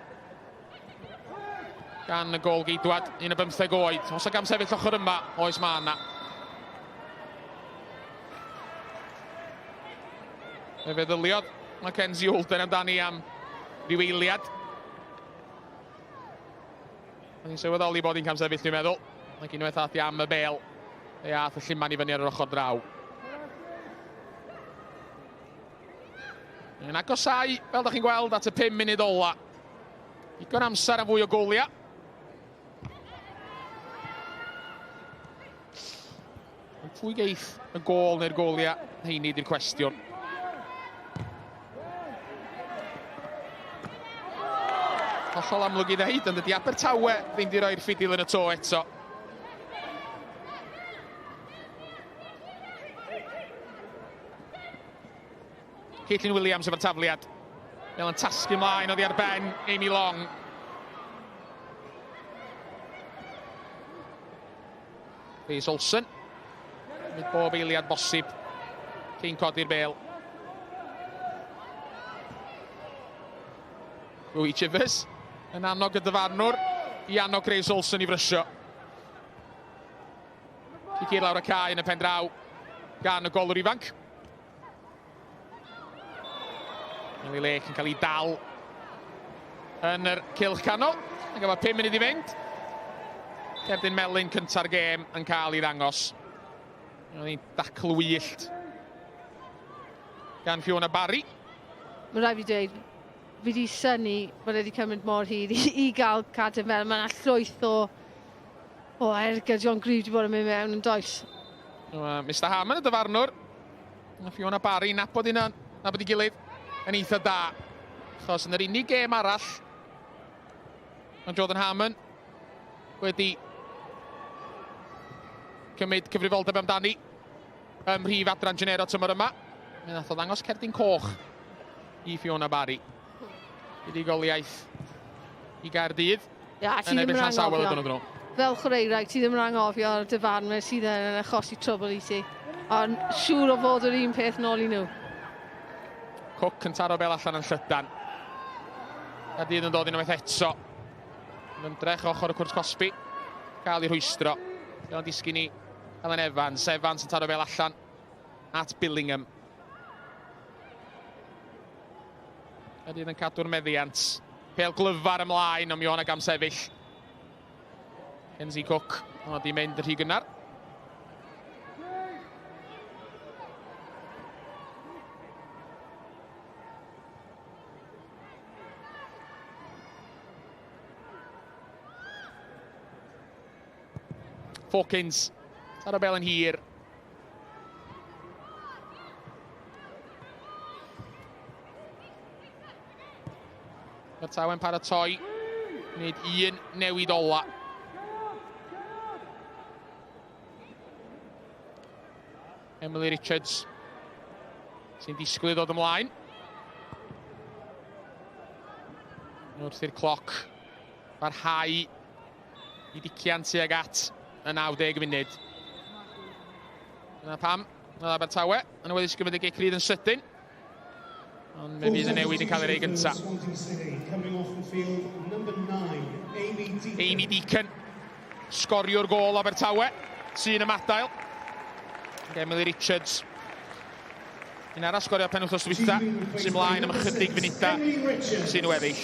gan y gol geidwad, 15 oed. Os ag am sefyll ochr yma, oes ma yna. Fe feddyliodd Mackenzie Holden amdani am ryw eiliad. Mae'n sylweddoli bod hi'n cam sefyll, dwi'n meddwl. Ac unwaith ath i am y bel. Fe ath y lliman i fyny ar yr ochr draw. Yn agosau, fel da chi'n gweld, at y 5 munud ola. Digon amser am fwy o goliau. Pwy geith y gol neu'r goliau, heini di'r cwestiwn. Hollol amlwg i ddeud, ond ydy Abertawe ddim di roi'r ffidil yn y to eto. Caitlin Williams efo'r tafliad. Fel yn tasgu ymlaen oddi ar ben Amy Long. Grace Olsen. Mynd bob eiliad bosib cyn codi'r bel. Rwy Chivers yn annog y dyfarnwr i annog Grace Olsen i frysio. Cici lawr y cae yn y pen draw gan y golwr ifanc. Ellie Lake yn cael ei dal yn yr cylch canol. Ac efo 5 munud i fynd. Cerdyn Melyn cynta'r gêm yn cael ei ddangos. Oedd hi'n dacl wyllt gan Fiona Barry. Mae'n rhaid fi dweud, fi wedi syni bod wedi cymryd mor hyd i gael cadw fel. Mae'n llwyth o ergydion gryf wedi bod yn mynd mewn yn does. Mr Hammond y dyfarnwr. Fiona Barry nabod i gilydd yn eitha da. Achos yn yr unig gêm arall, mae Jordan Hammond wedi cymryd cyfrifoldeb amdani ym Brif Adran Genero tymor yma. Mae'n nath o ddangos cerdyn coch i Fiona Barry. Buddugoliaeth i Caerdydd. Yn erbyn Llansawel. Fel chwaraewraig, ti ddim yn anghofio'r dyfarnwr sydd yn achosi trwbl i ti. Ond siŵr o fod yr un peth nôl i nhw. Cook yn taro bel allan yn Llydan. Caerdydd yn dod unwaith eto. Yn ymdrech ochr y Cwrt Cosby. Cael ei rhwystro. Fel yn disgyn ni Ellen Evans. Evans yn taro bel allan at Billingham. Caerdydd yn cadw'r meddiant. Pel glyfar ymlaen, ond mi o'n ag am sefyll. Kenzie Cook, o di mynd yr rhy gynnar. Fawkins, ar y bel yn hir. Abertawe'n paratoi, wneud un newid ola. Emily Richards, sy'n disgwyl i ddod ymlaen. Wrth i'r cloc barhau i dician tuag at y 90 munud. Dyna pam, yna Abertawe, yn awyddus gymryd y Caerdydd yn sydyn. Ond fe bydd y newid yn cael ei gyntaf. Amy Deacon, sgorio'r gol Abertawe, sy'n ymadael. Emily Richards. Un arall sgorio pen wythnos dwytha, sy'n mlaen am ychydig funudau sy'n weddill.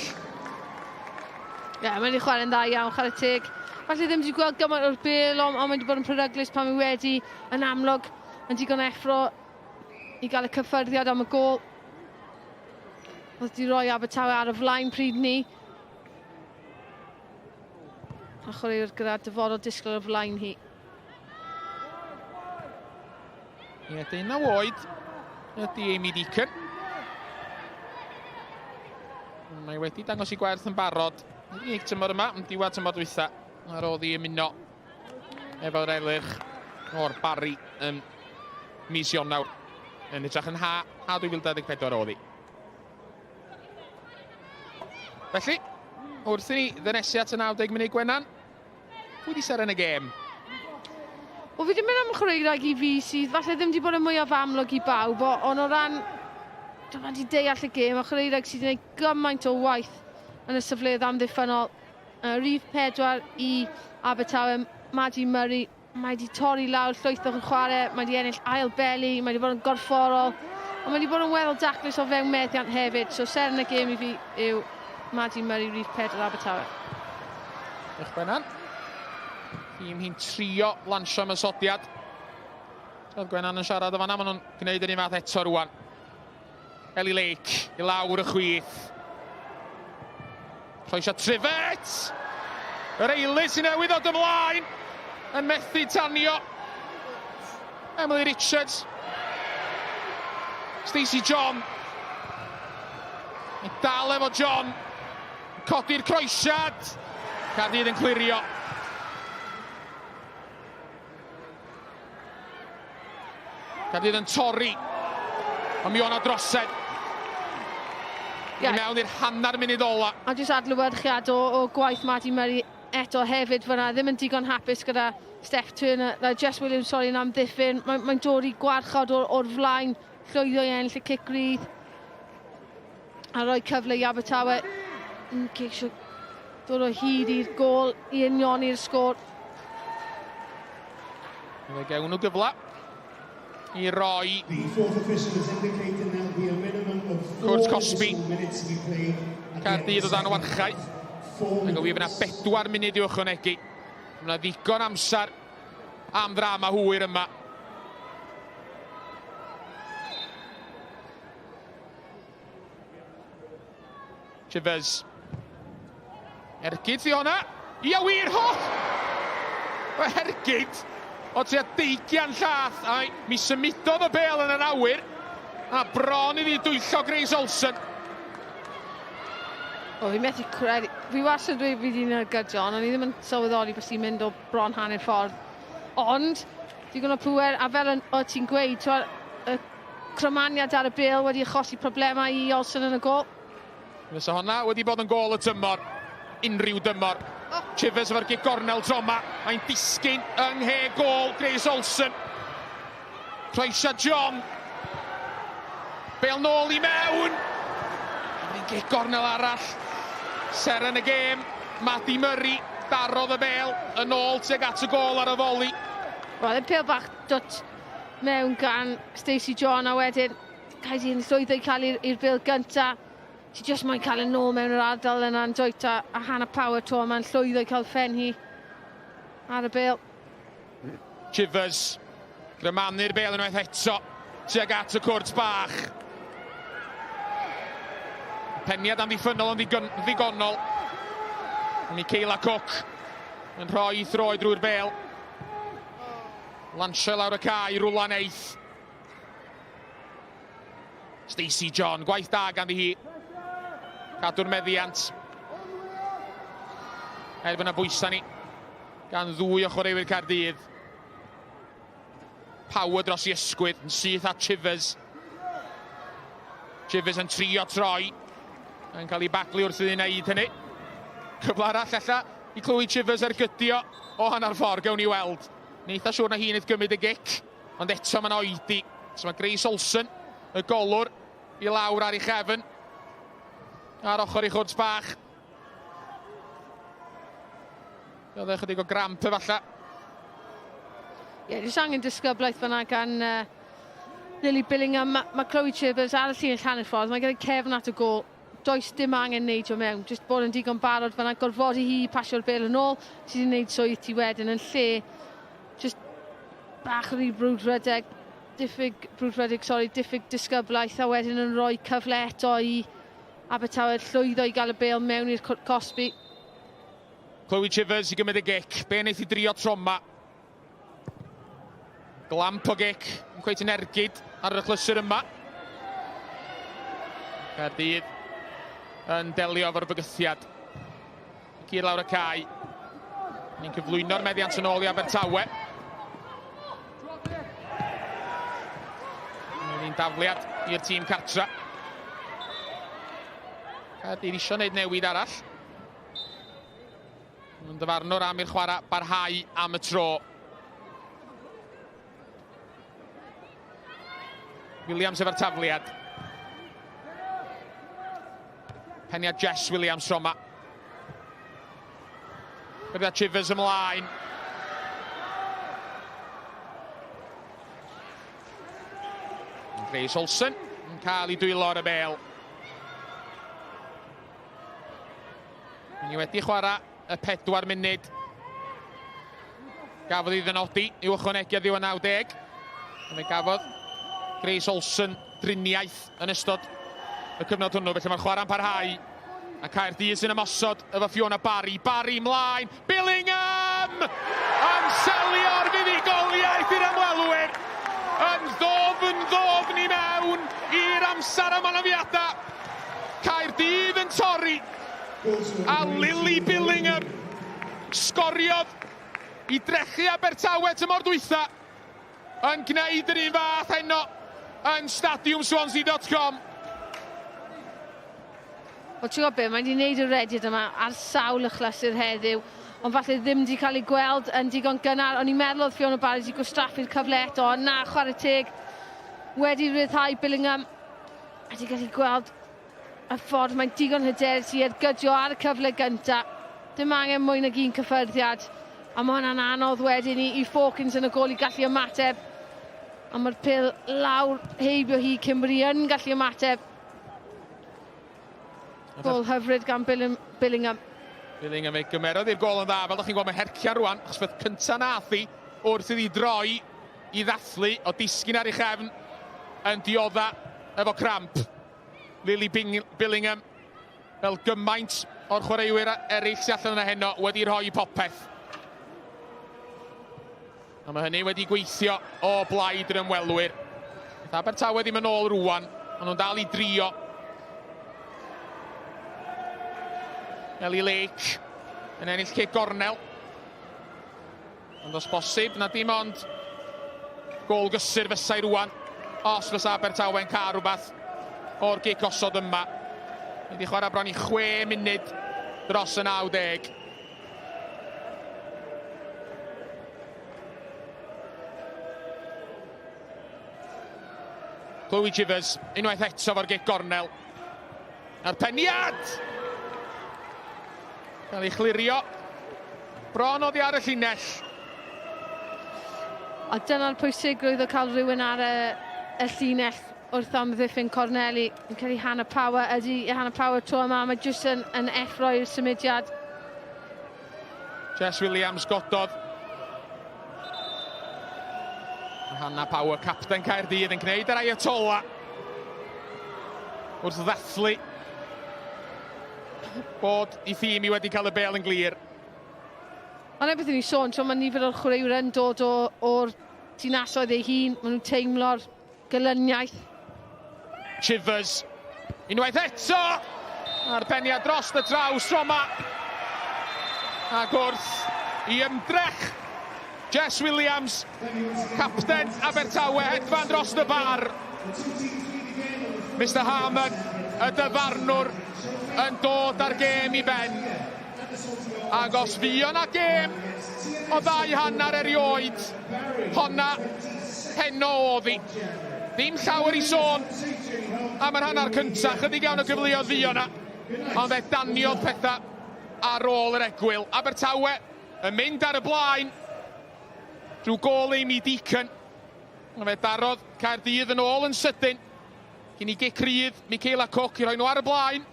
Ie, mae'n ei chwarae'n dda iawn, chwarae teg. Falle ddim wedi gweld gymaint o'r bel, ond mae wedi bod yn peryglus pan mae wedi yn amlwg yn digon effro i gael y cyffyrddiad am y gol. Oedd wedi rhoi Abertawe ar y flaen pryd ni. A chwaraewr gyda dyfodol disgwyl y flaen hi. Ie, 19 oed ydy Amy Deacon. Mae wedi dangos i gwerth yn barod. Unig tymor yma, yn diwedd tymor dwytha. Ar ôl i ymuno efo'r elyrch o'r Barri yn mis Ionawr. Yn edrych yn ha 2024 oedd hi. Felly, wrth i ni ddynesu at y 90 munud Gwenan, pwy di ser yn y gêm? Wel, fi wedi mynd am chwaraedraig i fi sydd falle ddim wedi bod yn mwyaf amlwg i bawb, ond o ran, dyma wedi deall y gêm, a chwaraedraig sydd wedi gwneud gymaint o waith yn y safleoedd amddiffynol. Rhif 4 i Abertawe, Maddie Murray, mae wedi torri lawr llwyth o'ch chwarae, mae wedi ennill ail beli, mae wedi bod yn gorfforol, ond mae wedi bod yn weddol daclus o fewn meddiant hefyd, so ser yn y gêm i fi yw Maddie Murray, rhif 4 Abertawe. Eich Gwenan. Tîm hi'n trio lansio ymysodiad. Oedd Gwenan yn siarad o fanna, maen nhw'n gwneud yr un fath eto rwan. Ellie Lake i lawr y chwith. Croeso Trifet! Yr eilydd sy'n newydd ddod ymlaen. Yn methu tanio. Emily Richards. Stacey John. Mae'n dal efo John. Codi'r croesiad. Caerdydd yn clirio. Caerdydd yn torri. Ond mi o'na drosed. I mewn i'r hanner munud ola. A jyst adlewyrchiad o gwaith Maddie Murray eto hefyd fyna. Ddim yn digon hapus gyda Steph Turner. Jess Williams, sori, yn amddiffyn. Mae'n dod i gwarchod o'r flaen. Llwyddo i ennill y cic-rydd. A rhoi cyfle i Abertawe. Yn ceisio dod o hyd i'r gol i unioni'r sgôr. Fe gewn nhw gyfla i roi Cwrs Cosby. Caerdydd o dan o warchau. Yn gywir fyna 4 munud i'w ychwanegu. Fyna ddigon amser am ddrama hwyr yma. Chivers. Ergyd thi honna. Ia wir hot! O Ergyd. O tua 20 llath. Mi symudodd y bel yn yr awyr. A bron iddi dwyllo Grace Olsen. O, fi methu credu. Fi wastad dweud fi di'n gydion, ond i ddim yn sylweddoli bys i'n mynd o bron hanner ffordd. Ond, digon o pŵer, a fel o ti'n gweud, y crymaniad ar y bel wedi achosi problemau i Olsen yn y gol. Fysa honna wedi bod yn gol y dymor. Unrhyw dymor. Chivers efo'r gig gornel droma. Mae'n disgyn yng nghe gol Grace Olsen. Croeso John. Bel nôl i mewn. Mae'n gig gornel arall. Ser yn y gêm. Maddie Murray darodd y bel yn ôl tuag at y gol ar y foli. Wel, y pêl bach dot mewn gan Stacey John, a wedyn Caerdydd yn llwyddo i cael i'r bêl gynta. Ti jyst mae'n cael y nôl mewn yr ardal yna'n dwyta, a Hannah Power to, mae'n llwyddo i cael ffen hi. Ar y bêl. Chivers. Grymanu'r bêl unwaith eto. Tuag at y cwrt bach. Peniad am ddiffynol ond ddigonol. Michaela Cook yn rhoi throi drwy'r bêl. Lansio lawr y cae, rwla neith. Stacey John, gwaith da ganddi hi. Cadw'r meddiant. Erbyn y bwysa ni. Gan ddwy o chwaraewyr Caerdydd. Power dros i ysgwyd, yn syth at Chivers. Chivers yn trio troi. Yn cael ei baglu wrth iddyn wneud hynny. Cyfle arall ella i clywed Chivers ar gydio o hanner ffordd, gawn ni weld. Neitha siŵr na hi'n eith gymryd y gic, ond eto mae'n oedi. So mae Grace Olsen, y golwr, i lawr ar ei chefn. Ar ochr i chwrs bach. Oedd e chydig o gramp efalla. Ie, jyst angen disgyblaeth fanna gan Lily Billingham. Mae Chloe Chivers ar y llun llanau'r ffordd. Mae gyda cefn at y gol. Does dim angen neud o mewn. Jyst bod yn digon barod fanna. Gorfodi hi pasio'r bêl yn ôl. Sydd wedi'i wneud swydd ti wedyn yn lle. Jyst bach o'r brwdfredig. Diffyg disgyblaeth. A wedyn yn rhoi cyfle eto i Abertawe llwyddo i gael y bêl mewn i'r cosbi. Chloe Chivers i gymryd y gic. Be wneith i drio troma. Glamp o gic. Yn cweith yn ergyd ar y chlysur yma. Caerdydd yn delio efo'r bygythiad. Cyr lawr y cae. Ni'n cyflwyno'r meddiant yn ôl i Abertawe. Ni'n dafliad i'r tîm cartra. Caerdydd eisiau gwneud newid arall. Yn dyfarnwr am i'r chwarae barhau am y tro. Williams efo'r tafliad. Peniad Jess Williams tro 'ma. Gyda Chivers ymlaen. Grace Olsen yn cael ei dwylo ar y bêl. Ni wedi chwarae y 4 munud. Gafodd ei ddynodi i'w ychwanegu ar ddiwedd 90. Fe gafodd Grace Olsen driniaeth yn ystod y cyfnod hwnnw, felly mae'r chwarae'n parhau. A Caerdydd sy'n ymosod efo Fiona Barry. Barry mlaen. Billingham! Yn selio'r fuddugoliaeth i'r ymwelwyr. Yn ddofn i mewn i'r amser am anafiadau. Caerdydd yn torri. A Lily Billingham sgoriodd i drechu Abertawe tymor dwytha yn gwneud yr un fath heno yn stadiwmswansea.com. Wel, ti'n gwybod be, mae wedi gwneud y rediad yma ar sawl y chlysur heddiw, ond falle ddim wedi cael ei gweld yn digon gynnar. O'n i'n meddwl oedd Fiona Barry wedi gwastraffu'r cyfle eto, ond na, chwarae teg wedi rhyddhau Billingham. Wedi cael ei gweld y ffordd mae'n digon hyderus i ergydio ar y cyfle gyntaf. Dim angen mwy nag un cyffyrddiad. A mae hwnna'n anodd wedyn i Fawkins yn y gol i gallu ymateb. A mae'r pil lawr heibio hi Cymru yn gallu ymateb. Gol hyfryd gan Billingham. Billingham ei gymerodd i'r gol yn dda, fel ydych chi'n gweld mae hercia rwan, achos fydd cyntaf nath i wrth iddi droi i ddathlu o disgyn ar ei chefn yn diodda efo cramp. Lily Billingham, fel gymaint o'r chwaraewyr eraill sy'n allan yna heno, wedi rhoi popeth. A mae hynny wedi gweithio o blaid yr ymwelwyr. Abertawe ddim yn ôl rwan, ond nhw'n dal i drio. Ellie Lake yn ennill cic gornel. Ond os bosib, na dim ond gol gysur fysau rwan, os fysa Abertawe yn cael rhywbeth o'r gic osod yma. Wedi chwarae bron i 6 munud dros y 90. Chloe Chivers, unwaith eto fo'r gic gornel. A'r peniad! Cael ei chlirio. Bron oddi ar y llinell. A dyna'r pwysigrwydd o cael rhywun ar y llinell wrth amddiffyn corneli. Yn cael ei Hannah Power. Ydy Hannah Power tro yma. Mae jyst yn effro i'r symudiad. Jess Williams gododd Hanna Power, capten Caerdydd, yn gwneud yr Ayatollah wrth ddathlu bod ei thîm i wedi cael y bel yn glir. Ond beth ni'n sôn, tro mae nifer o'r chwaraewyr yn dod o'r dinasoedd ei hun, maen nhw'n teimlo'r gylyniaeth. Chivers, unwaith eto, a'r peniad dros y draws tro yma. Ac wrth i ymdrech, Jess Williams, capten Abertawe, hedfan dros y bar. Mr Harman, y dyfarnwr, yn dod ar gêm i ben. Ac os fi o'na gêm o 2 hanner erioed, honna heno oedd hi. Dim llawer i sôn am yr hanner cynta, chydig iawn o gyfleoedd fi o'na. Ond fe daniodd pethau ar ôl yr egwyl. Abertawe yn mynd ar y blaen drwy gol Amy Deacon. Fe darodd Caerdydd yn ôl yn sydyn. Cyn i gic rydd, Michaela Cook i roi nhw ar y blaen.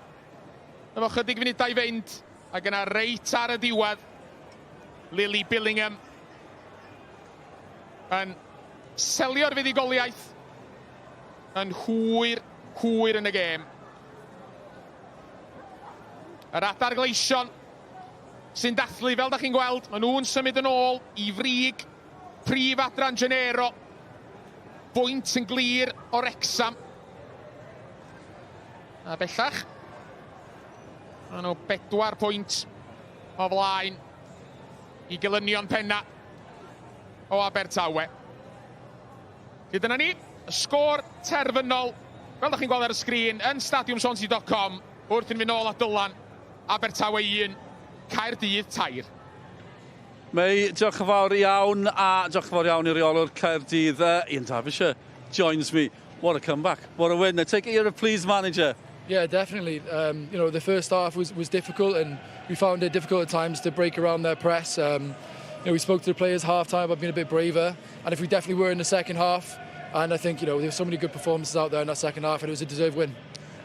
Efo chydig funudau i fynd. Ac yna reit ar y diwedd, Lily Billingham yn selio'r fuddugoliaeth yn hwyr yn y gêm. Yr adar gleision sy'n dathlu, fel da chi'n gweld, maen nhw'n symud yn ôl i frig Brif Adran Genero. Bwynt yn glir o Wrexham. A bellach, maen nhw 4 pwynt o flaen i gilynion penna o Abertawe. Gyda ni, y sgôr terfynol, fel da chi'n gweld ar y sgrin, yn stadiumswansea.com, wrth yn mynd nôl at Dylan, Abertawe 1, Caerdydd 2. Mae diolch yn fawr iawn, a diolch yn fawr iawn i reolwr Caerdydd. Ian Derbyshire joins me. What a comeback, what a win. I take it you're a pleased manager. Yeah, definitely. You know, the first half was difficult, and we found it difficult at times to break around their press. You know, we spoke to the players half-time about being a bit braver, and if we definitely were in the second half, and I think, you know, there were so many good performances out there in that second half, and it was a deserved win.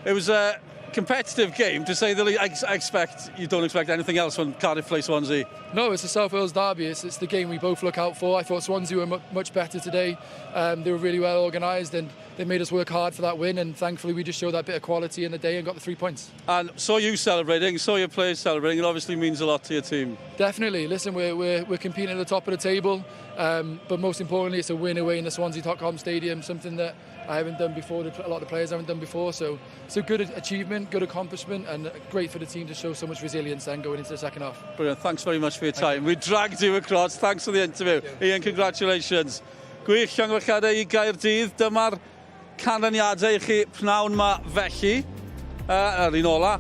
It was a competitive game, to say the least. I expect you don't expect anything else when Cardiff play Swansea. No, it's the South Wales derby. It's the game we both look out for. I thought Swansea were much better today. They were really well organised, and they made us work hard for that win, and thankfully we just showed that bit of quality in the day and got the 3 points. And saw you celebrating, saw your players celebrating. It obviously means a lot to your team. Definitely. Listen, we're competing at the top of the table, but most importantly it's a win away in the Swansea.com stadium, something that I haven't done before, a lot of the players haven't done before, so it's a good achievement, good accomplishment, and great for the team to show so much resilience then going into the second half. Brilliant, thanks very much for your time. We dragged you across, thanks for the interview. Ian, congratulations. Gwych llongyfarchiadau i Gaerdydd, dyma'r canlyniadau i chi pnawn ma felly. Yr un ola,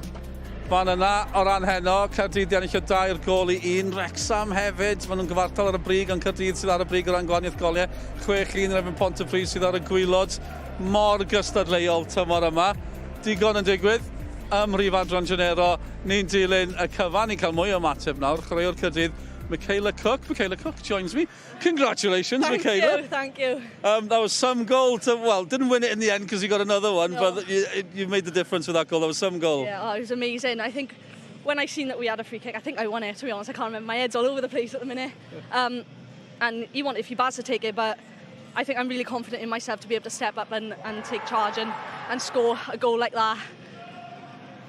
fan yna o ran heno, Caerdydd ennill o 2 gol i 1, Wrexham hefyd, maen nhw'n gyfartal ar y brig, ond Caerdydd sydd ar y brig o ran gwahaniaeth goliau, 6-1 yn erbyn Pontypridd sydd ar y gwylod, mor gystadleuol tymor yma. Digon yn digwydd, ym Brif Adran Genero, ni'n dilyn y cyfan i cael mwy o ymateb nawr, chwaraewr Caerdydd, Michaela Cook joins me. Congratulations, Michaela. Thank you. That was some goal well, didn't win it in the end because you got another one, no. But you made the difference with that goal. That was some goal. Yeah, it was amazing. I think when I seen that we had a free kick, I think I won it, to be honest. I can't remember. My head's all over the place at the minute. And you want if you Baz to take it, but I think I'm really confident in myself to be able to step up and take charge and score a goal like that.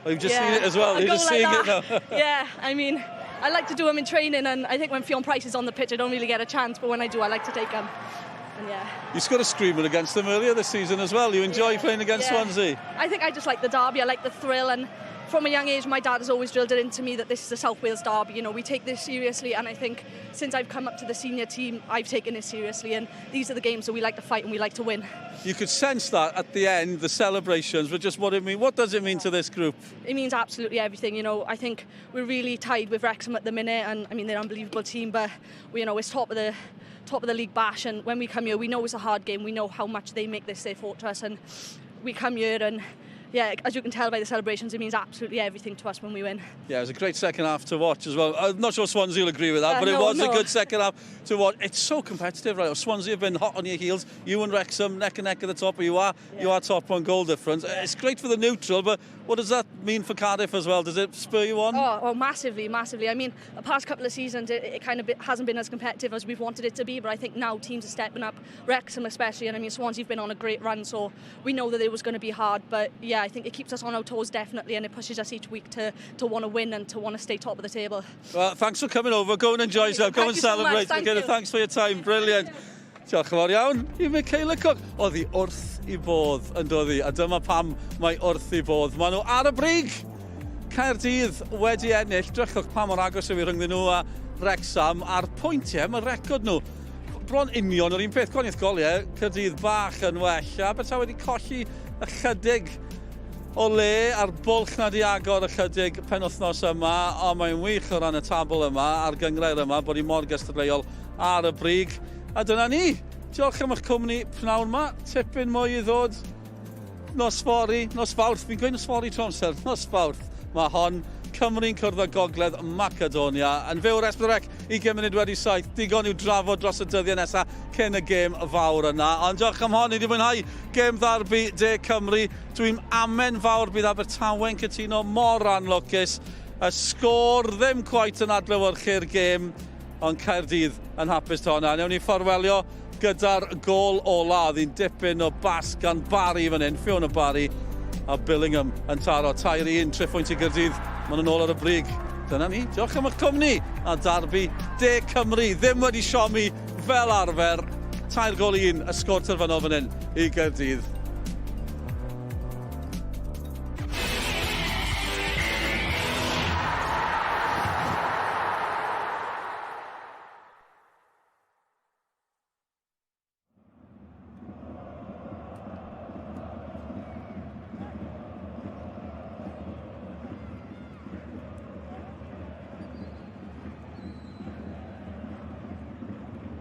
Oh, you've just seen it as well. You're just seeing it now. Yeah, I mean, I like to do them in training, and I think when Fionn Price is on the pitch, I don't really get a chance, but when I do, I like to take them. And yeah. You scored a screamer against them earlier this season as well. You enjoy playing against Swansea? I think I just like the derby. I like the thrill, and from a young age, my dad has always drilled it into me that this is a South Wales derby. You know, we take this seriously, and I think since I've come up to the senior team, I've taken it seriously, and these are the games that we like to fight and we like to win. You could sense that at the end, the celebrations, but just what does it mean to this group? It means absolutely everything. You know, I think we're really tied with Wrexham at the minute, and I mean they're an unbelievable team, but it's top of the league bash, and when we come here, we know it's a hard game. We know how much they make this their fortress, and we come here and yeah, as you can tell by the celebrations, it means absolutely everything to us when we win. Yeah, it was a great second half to watch as well. I'm not sure Swansea will agree with that, but it was a good second half to watch. It's so competitive, right? Swansea have been hot on your heels. You and Wrexham neck and neck at the top, but you are top on goal difference. It's great for the neutral, but what does that mean for Cardiff as well? Does it spur you on? Oh, massively, massively. I mean, the past couple of seasons, it kind of hasn't been as competitive as we've wanted it to be, but I think now teams are stepping up, Wrexham especially, and I mean, Swansea have been on a great run, so we know that it was going to be hard, but yeah, I think it keeps us on our toes definitely, and it pushes us each week to want to win and to want to stay top of the table. Well, thanks for coming over. Go and enjoy yourself. Go and celebrate. Thanks for your time. Brilliant. Diolch yn fawr iawn i Michaela Cook. Oedd hi wrth i bodd yn dod hi, a dyma pam mae wrth i bodd. Maen nhw ar y brig. Caerdydd wedi ennill. Drychwch pa mor agos yw i rhyngddyn nhw a Wrexham a'r pwyntiau, mae'r record nhw. Bron union yr un peth, goniaeth goliau, Caerdydd bach yn well. Abertawe wedi colli ychydig o le a'r bwlch na di agor ychydig penwythnos yma, ond mae'n wych o ran y tabl yma a'r gyngrair yma bod hi mor gystadleuol ar y brig. A dyna ni. Diolch am eich cwmni pnawn yma. Tipyn mwy i ddod. Nos Fawrth. Fi'n gweud nos Fawrth tro amser. Nos Fawrth. Mae hon Cymru'n cwrdd â Gogledd Macedonia yn fyw o'r S4C 20 munud wedi 7. Digon i'w drafod dros y dyddiau nesaf cyn y gêm fawr yna. Ond diolch am hon, i wedi mwynhau gêm ddarbu De Cymru. Dwi'n amen fawr bydd Abertawe'n cytuno mor anlwcus. Y sgôr ddim cweit yn adlewyrchu'r gêm, ond Caerdydd yn hapus to hwnna. Newn ni fforwelio gyda'r gôl ola. Ddi'n dipyn o bas gan Barry fan hyn, Fiona Barry. A Billingham yn taro 3-1, 3 pwynt i Caerdydd. Maen nhw'n ôl ar y brig. Dyna ni. Diolch am eich cwmni. A darbu De Cymru ddim wedi siomi fel arfer. 3-1 y sgôr terfynol fan hyn i Caerdydd.